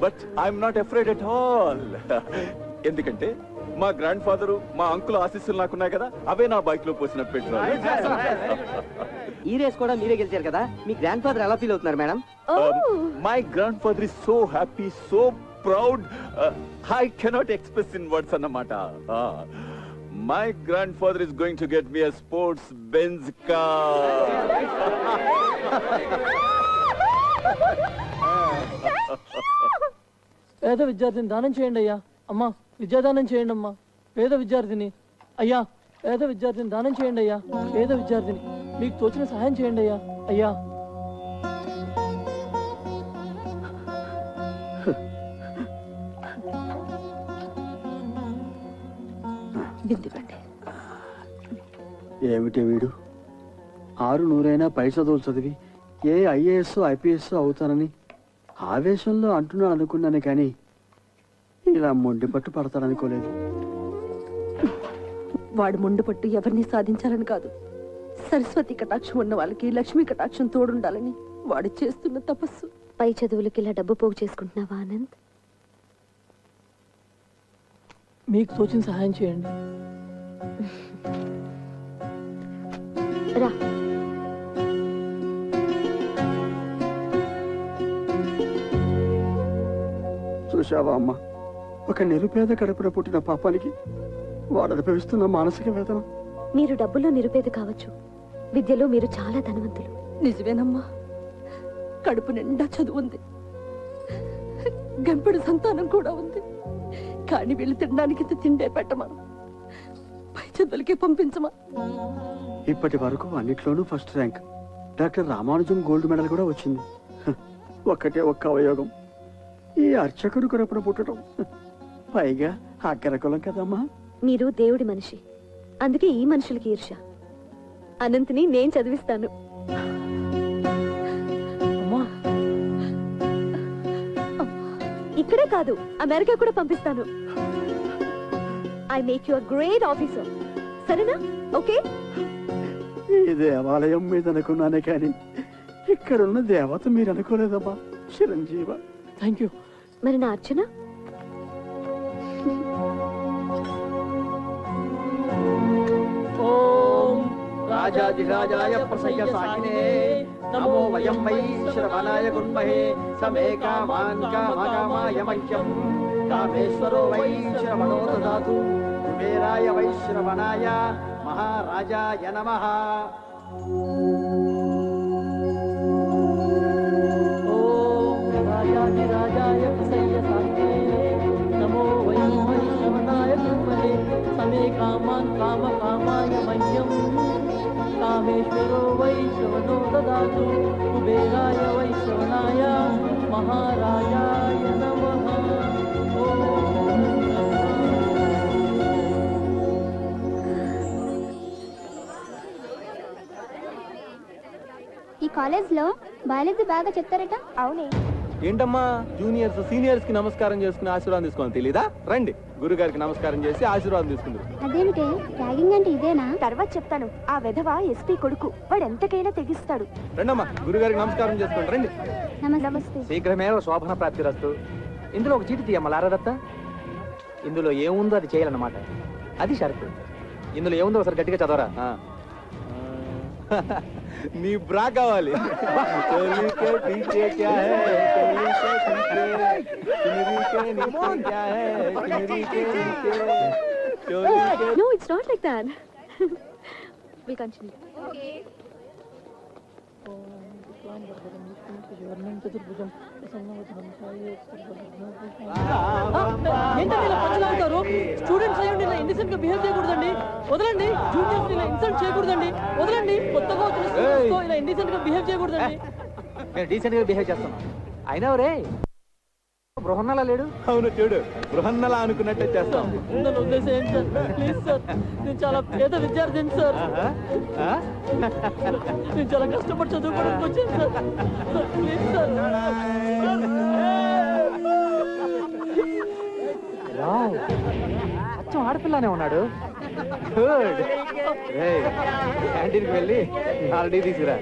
But I'm not afraid at all. ఎందుకంటే మా గ్రాండ్ ఫాదరు, మా అంకుల్ ఆశీస్సులు నాకున్నాయి కదా, అవే నా బైక్ లో పోసిన పెట్రోల్.
ఈ రేస్ కూడా మీరే గెలిచారు కదా, మీ గ్రాండ్ ఫాదర్ ఎలా ఫీల్ అవుతున్నారు madam?
My grandfather is so happy, so proud, I cannot express in words అన్నమాట. My grandfather is going to get me a sports Benz car.
పేద విద్యార్థిని దానం చేయండి అయ్యా. అమ్మా, విద్యాదానం చేయండి అమ్మా. పేద విద్యార్థిని అయ్యా, పేద విద్యార్థిని దానం చేయండి అయ్యా. పేద విద్యార్థిని, మీకు తోచిన సహాయం చేయండి అయ్యా. అయ్యా,
ఏమిటి వీడు 600 పై చదువులు చదివి ఏ ఐఏఎస్ ఐపీఎస్ అవుతానని ఆవేశంలో అంటున్నాడు అనుకున్నాను, కానీ ఇలా మొండి పట్టు పడతాడనుకోలేదు.
వాడు ముందు పట్టు ఎవరిని సాధించాలని కాదు, సరస్వతి కటాక్షం ఉన్న వాళ్ళకి లక్ష్మీ కటాక్షం తోడుండాలని వాడు చేస్తున్న తపస్సు.
పై చదువులకి ఇలా డబ్బు పోగు చేసుకుంటున్నావా ఆనంద్?
మీకు తోచిన సహాయం చేయండి.
రా.
చూశావా అమ్మా, ఒక నిరుపేద కడుపున పుట్టిన పాపానికి వాడు అనుభవిస్తున్న మానసిక వేదన.
మీరు డబ్బులో నిరుపేద కావచ్చు, విద్యలో మీరు చాలా ధనవంతులు.
నిజమేనమ్మా, కడుపు నిండా చదువు ఉంది, గంపెడు సంతానం కూడా ఉంది. కానీ వీళ్ళు తినడానికి తిండే పెట్టమా, పై చదువులకి పంపించమా.
ఇప్పటి వరకు అన్నిట్లోనూ first rank. Doctor Ramanujam gold medal కూడా వచ్చింది. ఒక్కటే ఒక్క అవయోగం, ఈ అర్చకుడు కడుపున పుట్టడం. పైగా అగ్రకులం కదమ్మా.
మీరు దేవుడి మనిషి, అందుకే ఈ మనుషులకి ఈర్ష్య. అనంత్ని నేను చదివిస్తాను. ఇక్కడే కాదు, అమెరికా కూడా పంపిస్తాను. I make you a great officer. సరేనా? ఓకే.
ఈ దేవాలయం మీద అనుకున్నానే కానీ ఇక్కడున్న దేవత మీరు అనుకోలేదమ్మా చిరంజీవ.
Thank you. మరి నా అర్చన?
ఓం రాజాధిరాజాయ ప్రసయ్య సాకినే నమో వయం వై శ్రవణాయ గుర్మహే సమే కామాన్ కామకామాయ మహ్యం కామేశ్వరో వై శ్రవణో దదాతు కుబేరాయ వై శ్రవణాయ మహారాజాయ నమః. ఓం రాజాధిరాజాయ ప్రసయ్య సాకినే నమో వయం వై శ్రవణాయ గుర్మహే సమే కామాన్ కామకామాయ మహ్యం కామేశ్వరో వై శ్రవణో దదాతు కుబేరాయ వై శ్రవణాయ మహారాజాయ నమః.
ఈ కాలేజ్లో బయాలజీ బాగా చెప్తారట. అవునే.
ఏంటమ్మా జూనియర్స్ సీనియర్స్ కి నమస్కారం చేసుకుని ఆశీర్వాదం తీసుకోవాలి తెలీదా? రండి గురుగారికి నమస్కారం చేసి ఆశీర్వాదం తీసుకుందాం.
అదేమిటి ర్యాగింగ్ అంటే ఇదేనా?
తర్వాత చెప్తాను. ఆ విధవ ఎస్పీ కొడుకు, వాడు ఎంతకైనా తెగిస్తాడు.
రండమ్మా గురుగారికి నమస్కారం చేసుకోండి. రండి.
నమస్తే.
శీఘ్రమేవ శోభన ప్రాప్తిరస్తు. ఇందులో ఒక చీటి తీయమ్మ లారదత్త. ఇందులో ఏముందో అది చేయాలన్నమాట. అది షరతు. ఇందులో ఏముందో ఒకసారి గట్టిగా చదవరా.
నీ బ్రా కావాలి.
No, it's not like that. We'll continue. Okay.
Students అయ్యండి ఇలా ఇండిసెంట్ గా బిహేవ్ చేయకూడదండి. వదలండి. జూనియర్స్ ఇలా ఇన్సల్ట్ చేయకూడదండి. వదలండి. కొత్తగా వచ్చిన స్టూడెంట్స్ తో ఇలా ఇండిసెంట్ గా బిహేవ్ చేయకూడదండి.
నేను డీసెంట్ గా బిహేవ్ చేస్తాను. అయినా రే బృహన్నలా లేడు.
అవును చూడు బృహన్నలా అనుకున్నట్టే చేస్తాం.
నన్ను వదిలేసేయండి సార్. Please sir. నేను చాలా పేద విద్యార్థిని సార్. నేను చాలా కష్టపడి చదువుకోవడానికి వచ్చాను సార్. Please sir.
అచ్చం ఆడపిల్లనే ఉన్నాడు. గుడ్. క్యాంటీన్కి వెళ్ళి ఆల్రెడీ తీసుకురా.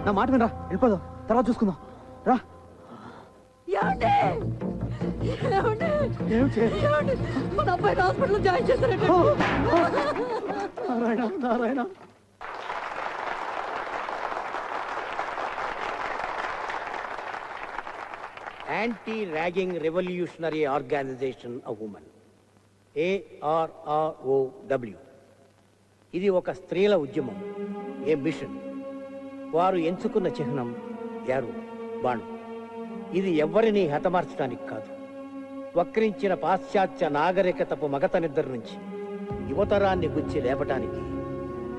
నా మాట వినరా, వెళ్ళిపోదాం, తర్వాత చూసుకుందాం రా.
మన అబ్బాయిని హాస్పిటల్ జాయిన్ చేశారంటే
Narayana Narayana
Anti-Ragging Revolutionary Organization of Women, ARROW. ఇది ఒక స్త్రీల ఉద్యమం, ఏ మిషన్. వారు ఎంచుకున్న చిహ్నం యారు బాణం. ఇది ఎవ్వరినీ హతమార్చడానికి కాదు, వక్రించిన పాశ్చాత్య నాగరికతపు మగత నిద్ర నుంచి యువతరాన్ని గుచ్చి లేపటానికి,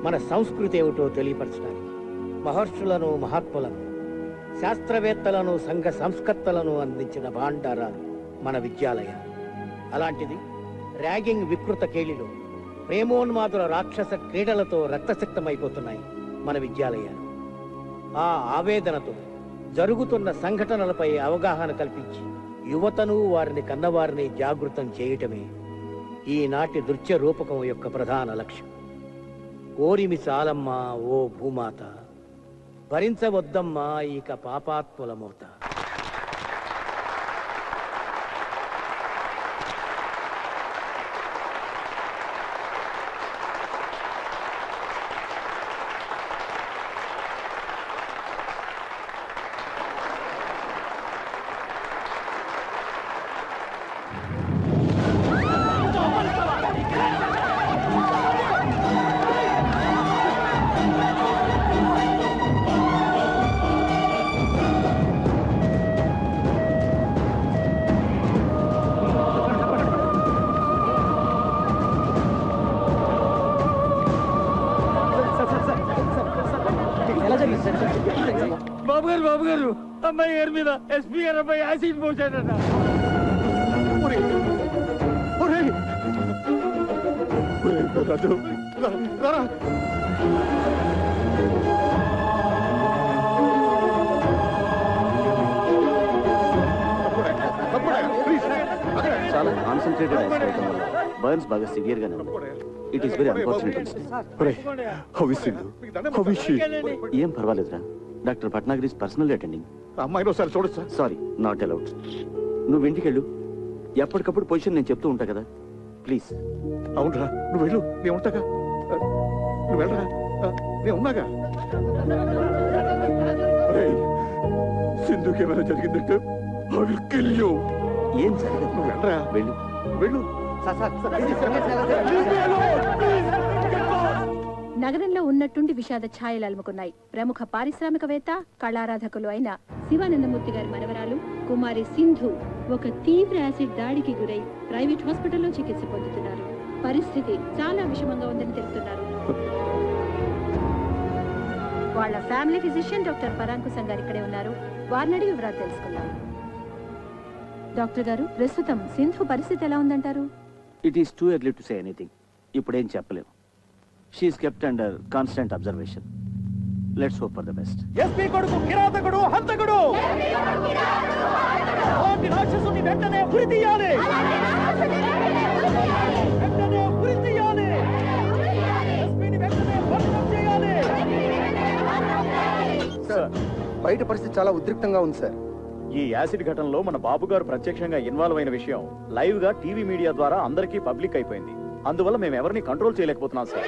మన సంస్కృతి ఏమిటో తెలియపరచడానికి. మహర్షులను, మహాత్ములను, శాస్త్రవేత్తలను, సంఘ సంస్కర్తలను అందించిన భాండారాలు మన విద్యాలయాలు. అలాంటిది ర్యాగింగ్ వికృత కేళిలో ప్రేమోన్మాదుల రాక్షస క్రీడలతో రక్తసిక్తమైపోతున్నాయి మన విద్యాలయాలు. ఆ ఆవేదనతో జరుగుతున్న సంఘటనలపై అవగాహన కల్పించి యువతను, వారిని కన్నవారిని జాగృతం చేయటమే ఈనాటి నృత్య రూపకం యొక్క ప్రధాన లక్ష్యం. ఓరిమి చాలమ్మా ఓ భూమాత, భరించవద్దమ్మా ఇక పాపాత్ముల మోత.
బాబు గారు అమ్మాయి గారి మీద ఎస్పీ గారు అబ్బాయి యాసిడ్ పోసాడట.
చాలా కాన్సన్ట్రేటెడ్ బర్న్స్ బాగా సివియర్ గానే ఉంది. It is very unfortunate. ఏం పర్వాలేదురా, doctor Bhatnagar is personal attending.
అమ్మాయిని ఒకసారి చూడొచ్చా?
Sorry, not allowed. నువ్వు ఇంటికి వెళ్ళు, ఎప్పటికప్పుడు పొజిషన్ నేను చెప్తూ ఉంటా కదా, ప్లీజ్.
అవునరా, నువ్వు వెళ్ళు, నేను ఉంటాగా. నువ్వు వెళ్ళరా, నేను ఉన్నాగా. సింధుకి ఏమైనా జరిగిందంటే
ఏం జరగదు,
నువ్వు వెళ్ళరా,
వెళ్ళు
వెళ్ళు.
నగరంలో ఉన్నట్టుండి విషాద ఛాయలు అలుముకున్నాయి. ప్రముఖ పారిశ్రామికవేత్త, కళారాధకులు అయిన శివానందమూర్తి గారి మనవరాలు కుమారి సింధు ఒక తీవ్ర యాసిడ్ దాడికి గురై ప్రైవేట్ హాస్పిటల్లో చికిత్స పొందుతున్నారు. పరిస్థితి చాలా విషమంగా ఉందని తెలుపుతున్నారు. వాళ్ళ ఫ్యామిలీ ఫిజిషియన్ డాక్టర్ పరాంకుశం గారు ఇక్కడే ఉన్నారు. వారిని అడిగి వివరాలు తెలుసుకుందాం. డాక్టర్ గారు, ప్రస్తుతం సింధు పరిస్థితి ఎలా ఉందంటారు?
It is too early to say anything. ఇప్పుడేం చెప్పలేము. She is kept under constant observation. Let's hope for the best.
SP కొడుకు కిరాతకుడు, హంతకుడు, రాక్షసుని వెంటనే ఉరి తీయాలి, వెంటనే ఉరి తీయాలి, ఎస్పీని వెంటనే భద్రం చేయాలి.
సార్, బయట పరిస్థితి చాలా ఉద్రిక్తంగా ఉంది సార్.
ఈ యాసిడ్ ఘటనలో మన బాబు గారు ప్రత్యక్షంగా ఇన్వాల్వ్ అయిన విషయం లైవ్ గా టీవీ మీడియా ద్వారా అందరికీ పబ్లిక్ అయిపోయింది. అందువల్ల మేము ఎవరిని కంట్రోల్ చేయలేకపోతున్నాం సార్.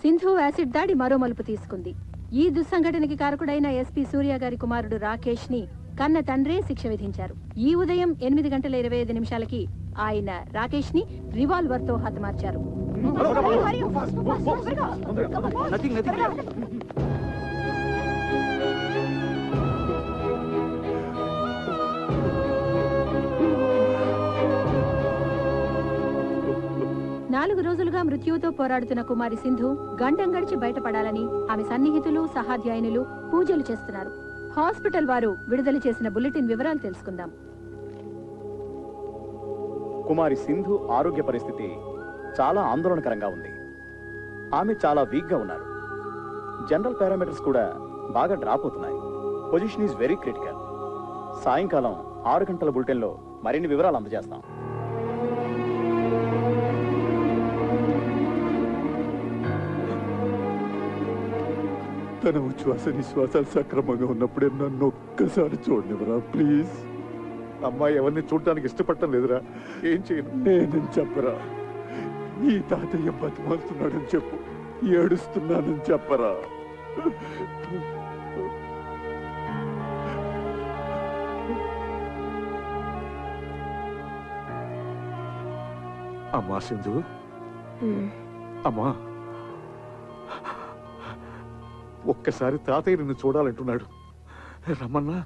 సింధు యాసిడ్ దాడి మరో మలుపు తీసుకుంది. ఈ దుస్సంఘటనకి కారకుడైన ఎస్పీ సూర్య గారి కుమారుడు రాకేష్ ని కన్న తండ్రే శిక్ష విధించారు. ఈ ఉదయం 8:25 ఆయన రాకేష్ ని రివాల్వర్ తో హతమార్చారు. నాలుగు రోజులుగా మృత్యువుతో పోరాడుతున్న కుమారి సింధు గండం గడిచి బయటపడాలని ఆమె సన్నిహితులు, సహాధ్యాయునులు పూజలు చేస్తున్నారు. హాస్పిటల్ వారు విడుదల చేసిన బులెటిన్ వివరాలు తెలుసుకుందాం.
కుమారి సింధు ఆరోగ్య పరిస్థితి చాలా ఆందోళనకరంగా ఉంది. ఆమె చాలా వీక్ గా ఉన్నారు. జనరల్ పారామీటర్స్ కూడా బాగా డ్రాప్ అవుతున్నాయి. Position is very critical. సాయంకాలం 6 గంటల బులెటిన్లో మరిన్ని వివరాలు అందజేస్తాం.
తన ఉచ్ఛ్వాస నిశ్వాసాలు సక్రమంగా ఉన్నప్పుడే నన్ను ఒక్కసారి చూడనివరా ప్లీజ్.
అమ్మాయి ఎవరిని చూడటానికి ఇష్టపడటం లేదురా. ఏం చేయను?
నేనని చెప్పరా. ఈ తాతయ్య బతిమాలుతున్నాడని చెప్పు. ఏడుస్తున్నానని చెప్పరా.
అమ్మా సింధు, అమ్మా ఒక్కసారి తాతయ్య నిన్ను చూడాలంటున్నాడు. రమ్మన్నా.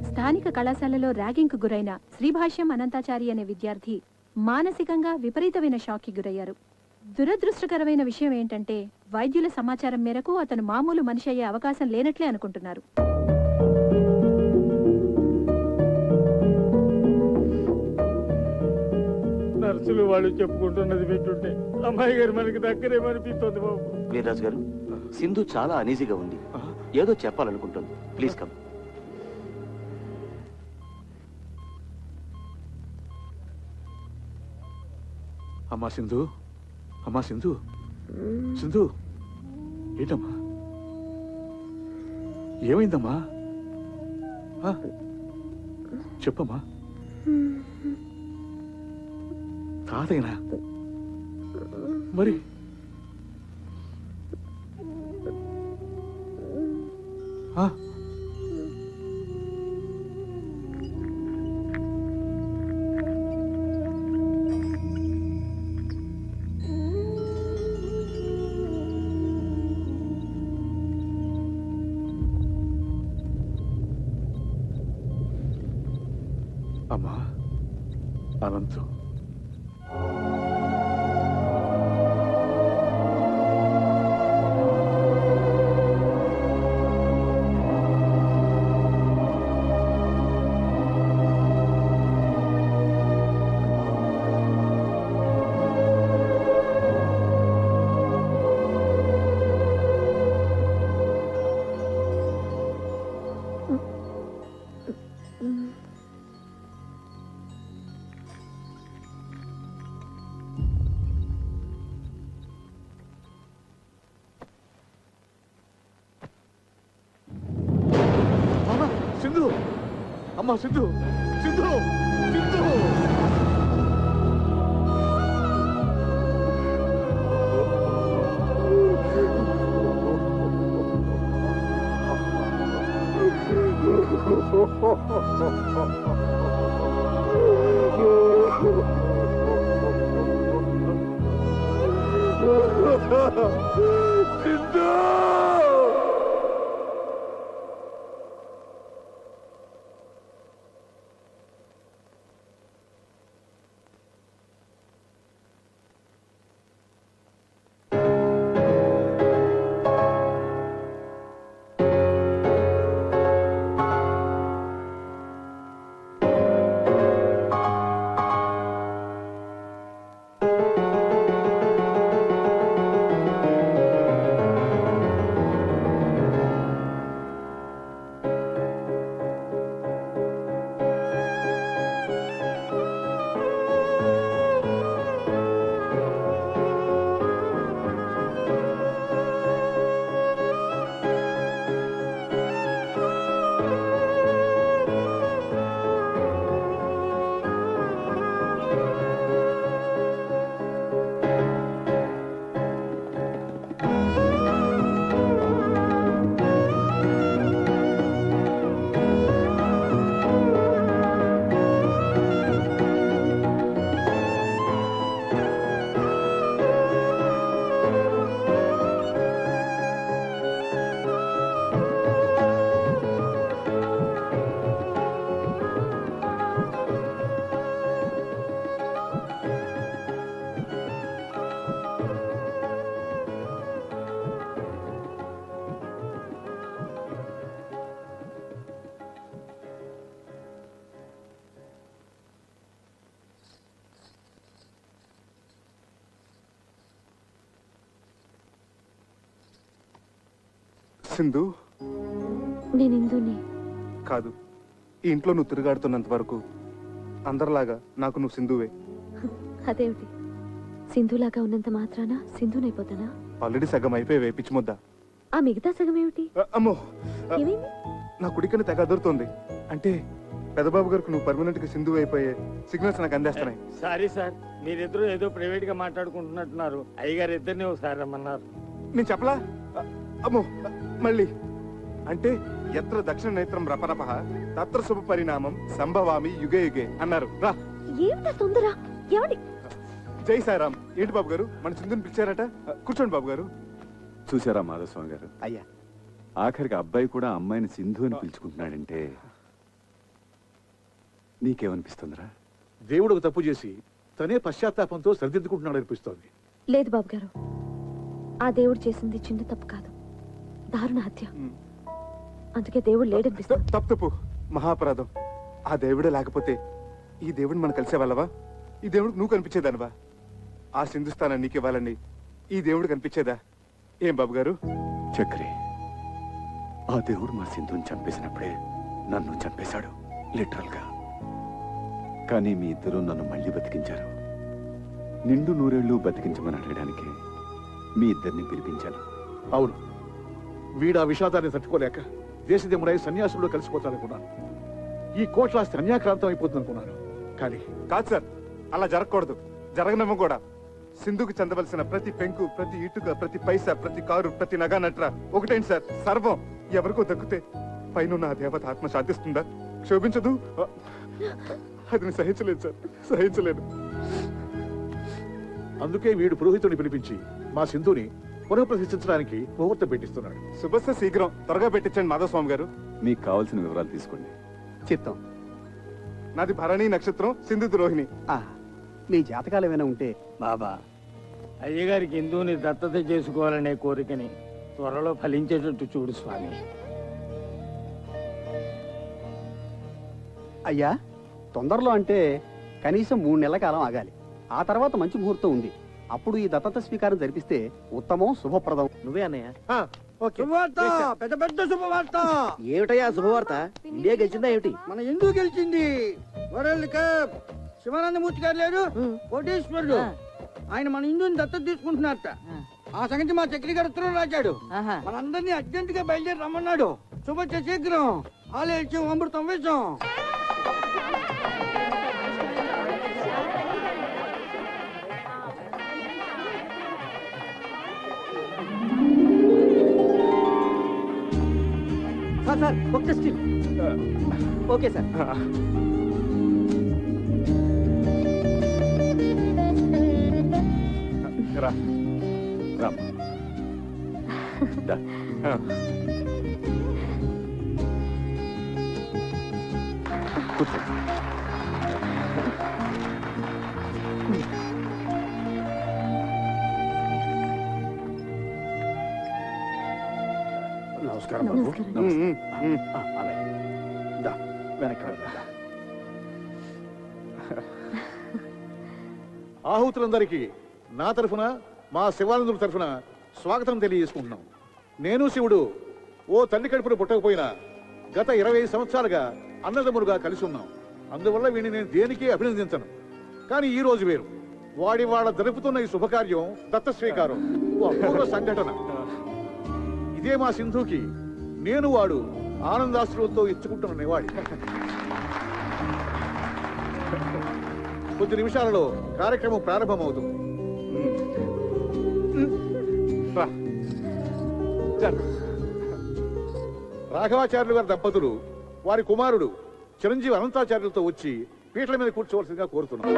స్థానిక కళాశాలలో ర్యాగింగ్కు గురైన శ్రీభాష్యం అనంతాచారి అనే విద్యార్థి మానసికంగా విపరీతమైన షాక్కి గురయ్యారు. దురదృష్టకరమైన విషయం ఏంటంటే వైద్యుల సమాచారం మేరకు అతను మామూలు మనిషి అయ్యే అవకాశం లేనట్లే అనుకుంటున్నారు.
నర్సులు వాళ్ళు చెప్పుకుంటున్నది వింటుంటే అమ్మాయి గారు మనకి దగ్గరేమనిపిస్తుంది బాబు.
వీర్రాజు గారు, సింధు చాలా అనీజీగా ఉంది. ఏదో చెప్పాలనుకుంటుంది. Please come.
అమ్మా సింధు, అమ్మా సింధు, సింధు ఏంటమ్మా? ఏమైందమ్మా? చెప్పమ్మా. తాతయ్యనా? మరి అమ్మా అనంతు, సింధు, అమ్మా సింధు, సింధు, సింధు. సింధు.
సింధు
నేను ఇందుని
కాదు, ఈ ఇంట్లో నువ్వు తిరుగాడుతున్నంత వరకు అందరిలాగా నాకు నువ్వు సింధువే.
అదేమిటి సింధులాగా ఉన్నంత మాత్రాన సింధునైపోతానా?
ఆల్రెడీ సగం అయిపోయి పిచ్చి ముద్ద.
ఆ మిగతా సగం ఏమిటి?
అమ్మో,
ఏమైంది?
నా కుడికని తెగ అదురుతోంది. అంటే పెద్దబాబు గారికి నువ్వు పర్మనెంట్ గా సింధు అయిపోయే సిగ్నల్స్ నాకు అందేస్తున్నాయి.
సారీ సార్, మీరిద్దరూ ఏదో ప్రైవేట్ గా మాట్లాడుకుంటున్నట్టున్నారు. అయ్యగారు ఇద్దరిని ఒకసారి రమ్మన్నారు.
నేను చెప్పలా? అమ్మో, మళ్ళీ అంటే ఎత్ర దక్షిణ నేత్రం రపరప తత్ర శుభ పరిణామం సంభవామి యుగే యుగే అన్నారు. రా.
ఏమిటా తొందర? ఏమిటి?
జై సాయిరాం. ఏంటి బాబు గారు మన సింధుని పిలిచారట? కూర్చోండి బాబు గారు.
చూసారా మాధవస్వామి గారు,
అయ్యా
ఆఖరికి అబ్బాయి కూడా అమ్మాయిని సింధు అని పిలుచుకుంటున్నాడంటే నీకేమనిపిస్తుందిరా?
దేవుడు ఒక తప్పు చేసి తనే పశ్చాత్తాపంతో సరిదిద్దుకుంటున్నాడు అనిపిస్తోంది.
లేదు బాబు గారు, ఆ దేవుడు చేసింది చిన్న తప్పు కాదు, దారుణ హత్య. అందుకే దేవుడు లేడనిపిస్తుంది.
తప్పు మహాపరాధం. ఆ దేవుడే లేకపోతే ఈ దేవుడిని మనం కలిసే వాళ్ళవా? ఈ దేవుడికి నువ్వు కనిపించేదానివా? ఆ సింధుస్థానం నీకు ఇవ్వాలని ఈ దేవుడు కనిపించేదా? ఏం బాబు గారు?
చక్రి, ఆ దేవుడు మా సింధుని చంపేసినప్పుడే నన్ను చంపేశాడు, లిటరల్ గా. కానీ మీ ఇద్దరు నన్ను మళ్ళీ బతికించారు. నిండు నూరేళ్లు బతికించమని అడగడానికి మీ ఇద్దరిని పిలిపించాను.
అవును, వీడు ఆ విషాదాన్ని తట్టుకోలేక దేశదేముడై సన్యాసుల్లో కలిసిపోతాడనుకున్నాను. ఈ కోట్లాస్తి అన్యాక్రాంతం అయిపోతుంది అనుకున్నాను. కానీ
కాదు సార్, అలా జరగకూడదు, జరగనమ్మ కూడా. సింధుకు చెందవలసిన ప్రతి పెంకు, ప్రతి ఇటుక, ప్రతి పైసా, ప్రతి కారు, ప్రతి నగా నట్ర ఒకటేంటి సార్, సర్వం ఎవరికో దక్కితే పైన నా దేవత ఆత్మ శాంతిస్తుందా? క్షోభించదు. అది నేను సహించలేదు సార్, సహించలేదు.
అందుకే వీడు పురోహితుడిని పిలిపించి మా సింధుని పునఃప్రతిష్ఠించడానికి ముహూర్తం పెట్టిస్తున్నాడు.
శుభస్య శీఘ్రం, త్వరగా పెట్టించండి మాధవస్వామి గారు.
మీకు కావాల్సిన వివరాలు తీసుకోండి.
చిత్తం.
నాది భరణి నక్షత్రం, సింధు ద్రోహిణి.
మీ జాతకాలు ఏమైనా ఉంటే
బాబా, అయ్యగారికి హిందువుని దత్తత చేసుకోవాలనే కోరికని త్వరలో ఫలించేటట్టు చూడు స్వామి.
అయ్యా, తొందరలో అంటే కనీసం 3 నెలల కాలం ఆగాలి. ఆ తర్వాత మంచి ముహూర్తం ఉంది. అప్పుడు ఈ దత్తత స్వీకారం జరిపిస్తే ఉత్తమం, శుభప్రదం.
నువ్వే అన్నయ్య.
శుభవార్త, పెద్ద పెద్ద శుభవార్త.
ఏమిటయ్యా శుభవార్త? ఇండియా గెలిచిందా ఏమిటి?
మన ఎందుకు గెలిచింది? World cup. శివానందమూర్తి గారు లేరు, కోటేశ్వరుడు, ఆయన మన హిందూని దత్తత తీసుకుంటున్నారట. ఆ సంగతి మా చక్రి గారు ఉత్తరం రాశాడు. మనందరినీ అర్జెంట్ గా బయలుదేరి రమ్మన్నాడు. శుభచ్చ శీఘ్రం, ఆలయం అమృతం వేషం.
సార్ ఒక్క స్టిల్. Okay sir.
రా రామ్. దా. కూర్చో.
నమస్కారం బాబు. వెనక్కి వెళ్దా.
ఆహుతులందరికీ నా తరఫున, మా శివానందుల తరఫున స్వాగతం తెలియజేసుకుంటున్నాం. నేను శివుడు ఓ తల్లి కడుపును పుట్టకపోయినా గత 20 సంవత్సరాలుగా అన్నదమ్ములుగా కలిసి ఉన్నాం. అందువల్ల వీడిని నేను దేనికి అభినందించను. కానీ ఈ రోజు వేరు. వాడి వాళ్ళ జరుపుతున్న ఈ శుభకార్యం దత్త స్వీకారం ఓ అపూర్వ సంఘటన. ఇదే మా సింధుకి నేను వాడు ఆనందాశ్రులతో ఇచ్చుకుంటున్న నివాళి. కొద్ది నిమిషాలలో కార్యక్రమం ప్రారంభమవుతుంది. రాఘవాచార్యులు గారి దంపతులు వారి కుమారుడు చిరంజీవి అనంతాచార్యులతో వచ్చి పీటల మీద కూర్చోవలసిందిగా కోరుతున్నాం.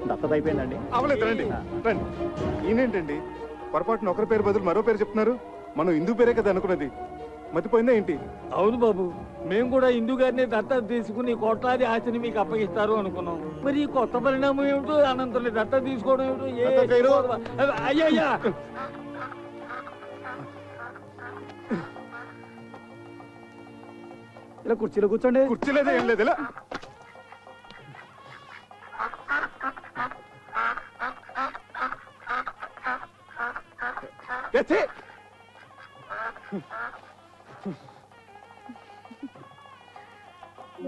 దత్తత అయిపోయిందండి.
అవలేదు, రండి రండి. ఈయనేంటండి పొరపాటున ఒకరి పేరు బదులు మరో పేరు చెప్తున్నారు? మనం హిందూ పేరే కదా అనుకున్నది, మతిపోయిందా ఏంటి?
అవును బాబు, మేము కూడా హిందూ గారిని దత్తత తీసుకుని కోట్లాది ఆస్తిని మీకు అప్పగిస్తారు అనుకున్నాం. మరి ఈ కొత్త పరిణామం ఏమిటో, అనంతరం దత్తత తీసుకోవడం ఏమిటో. అయ్యయ్యా
ఇలా కుర్చీలో కూర్చోండి.
కుర్చీలేదే ఏం లేదు ఇలా.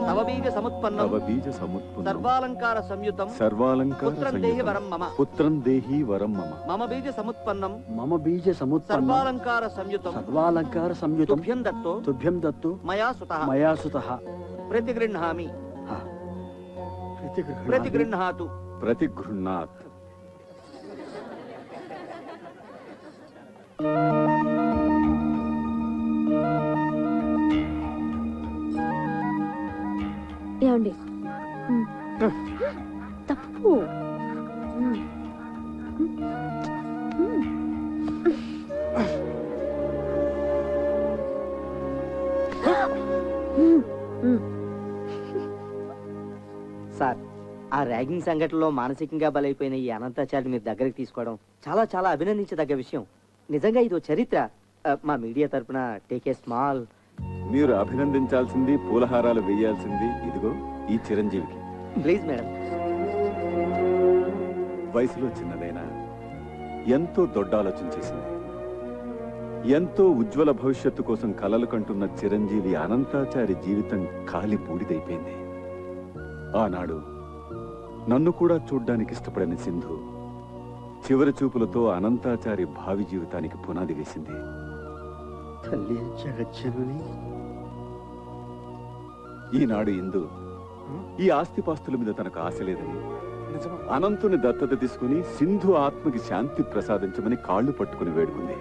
నవబీజ సముత్పన్నం సర్వాలంకార సంయుతం పుత్రం దేహి వరం మమ.
పుత్రం దేహి వరం మమ.
మమ బీజ సముత్పన్నం
సర్వాలంకార సంయుతం
తుభ్యం దత్తో మయా సుతః ప్రతిగృహ్ణామి ప్రతిగృహ్ణాతు
ప్రతిగృహ్ణాత్.
ఏమండి తప్పు.
సార్, ఆ ర్యాగింగ్ సంఘటనలో మానసికంగా బలైపోయిన ఈ అనంతాచార్య మీరు దగ్గరికి తీసుకోవడం చాలా చాలా అభినందించదగ్గ విషయం. నిజంగా ఇది చరిత్ర. మా మీడియా తరపున టేక్ ఏ స్మాల్.
మీరు అభినందించాల్సింది, పూలహారాలు వేయాల్సింది ఇదిగో ఈ చిరంజీవికి.
Please madam.
వయసులో చిన్నదైనా ఎంతో దొడ్డ ఆలోచన చేసింది. ఎంతో ఉజ్వల భవిష్యత్తు కోసం కలలు కంటున్న చిరంజీవి అనంతాచారి జీవితం కాలి బూడిదైపోయింది. ఆనాడు నన్ను కూడా చూడ్డానికి ఇష్టపడని సింధు చివరి చూపులతో అనంతాచారి భావి జీవితానికి పునాది వేసింది.
తల్లి జగజ్జనని.
ఈనాడు ఇందు ఈ ఆస్తిపాస్తుల మీద తనకు ఆశ లేదని అనంతుని దత్తత తీసుకుని సింధు ఆత్మకి శాంతి ప్రసాదించమని కాళ్లు పట్టుకుని వేడుకుంది.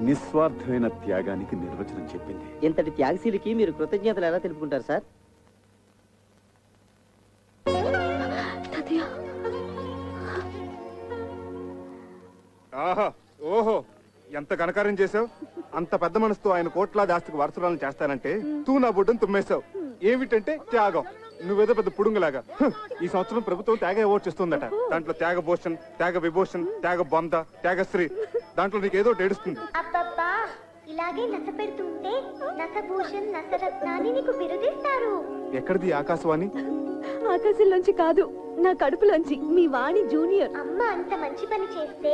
నిస్వార్థమైన త్యాగానికి నిర్వచనం చెప్పింది.
ఇంతటి త్యాగశీలికి మీరు కృతజ్ఞతలు ఎలా తెలుపుకుంటారు సార్?
ఆహా, ఓహో, ఎంత ఘనకార్యం చేసావు. అంత పెద్ద మనసుతో ఆయన కోట్లాది ఆస్తికి వారసురాలను చేస్తానంటే తూ నా బుడ్డను తుమ్మేశావు. ఏమిటంటే త్యాగం. నువ్వేదో పెద్ద పుడుంగులాగా. ఈ సంవత్సరం ప్రభుత్వం త్యాగ అవార్డు ఇస్తుందట. దాంట్లో త్యాగ భూషణ్, త్యాగ విభూషణ్, త్యాగ బొంద, త్యాగశ్రీ, దాంట్లో నీకేదో ఏడుస్తుంది.
అబ్బబ్బా, ఇలాగే నస పెడుతుంటే నసభూషణ్ నసరత్నాన్ని నీకు బిరుదిస్తారు.
ఎక్కడిది ఆకాశవాణి?
ఆకాశంలోంచి కాదు, నా కడుపులోంచి. మీ వాణి జూనియర్.
అమ్మ అంత మంచి పని చేస్తే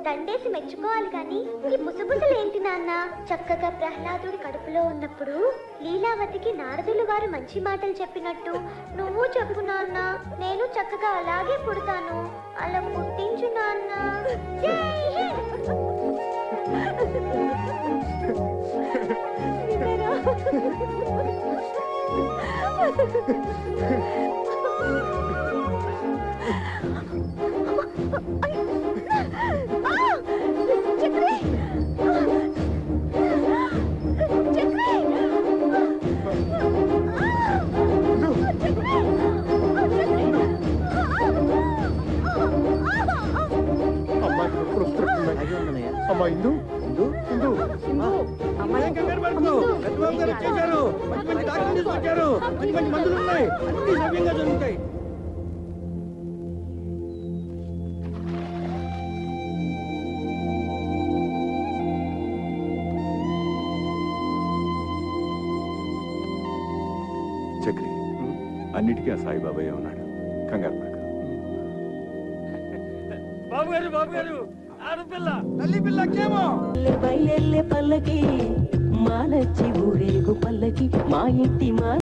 దండేసి మెచ్చుకోవాలి గాని ఈ ముసుగుసలేంటి నాన్న? చక్కగా ప్రహ్లాదుడి కడుపులో ఉన్నప్పుడు లీలావతికి నారదులు వారు మంచి మాటలు చెప్పినట్టు నువ్వు చెప్పు నాన్న. నేను చక్కగా అలాగే పుడతాను. అలా పుట్టించు నాన్న.
అమ్మా ఇందు, ఇందు, ఇందు.
అమ్మాయి కంగారు పడకు. గట్టిబాబు గారు వచ్చేసారు. మంచి మంచి డాక్టర్లు తీసుకొచ్చారు. మంచి మంచి మందులు ఉన్నాయి. అన్ని సవ్యంగా జరుగుతాయి.
చక్రి, అన్నిటికీ ఆ సాయిబాబాయే ఉన్నాడు. కంగారు పడకు.
బాబు గారు, బాబు గారు, ఆడపిల్ల, తల్లి పిల్ల కేమో.
బయలెల్లే పల్లకి మానచ్చి ఊరేగు పల్లకి మా ఇంటి మా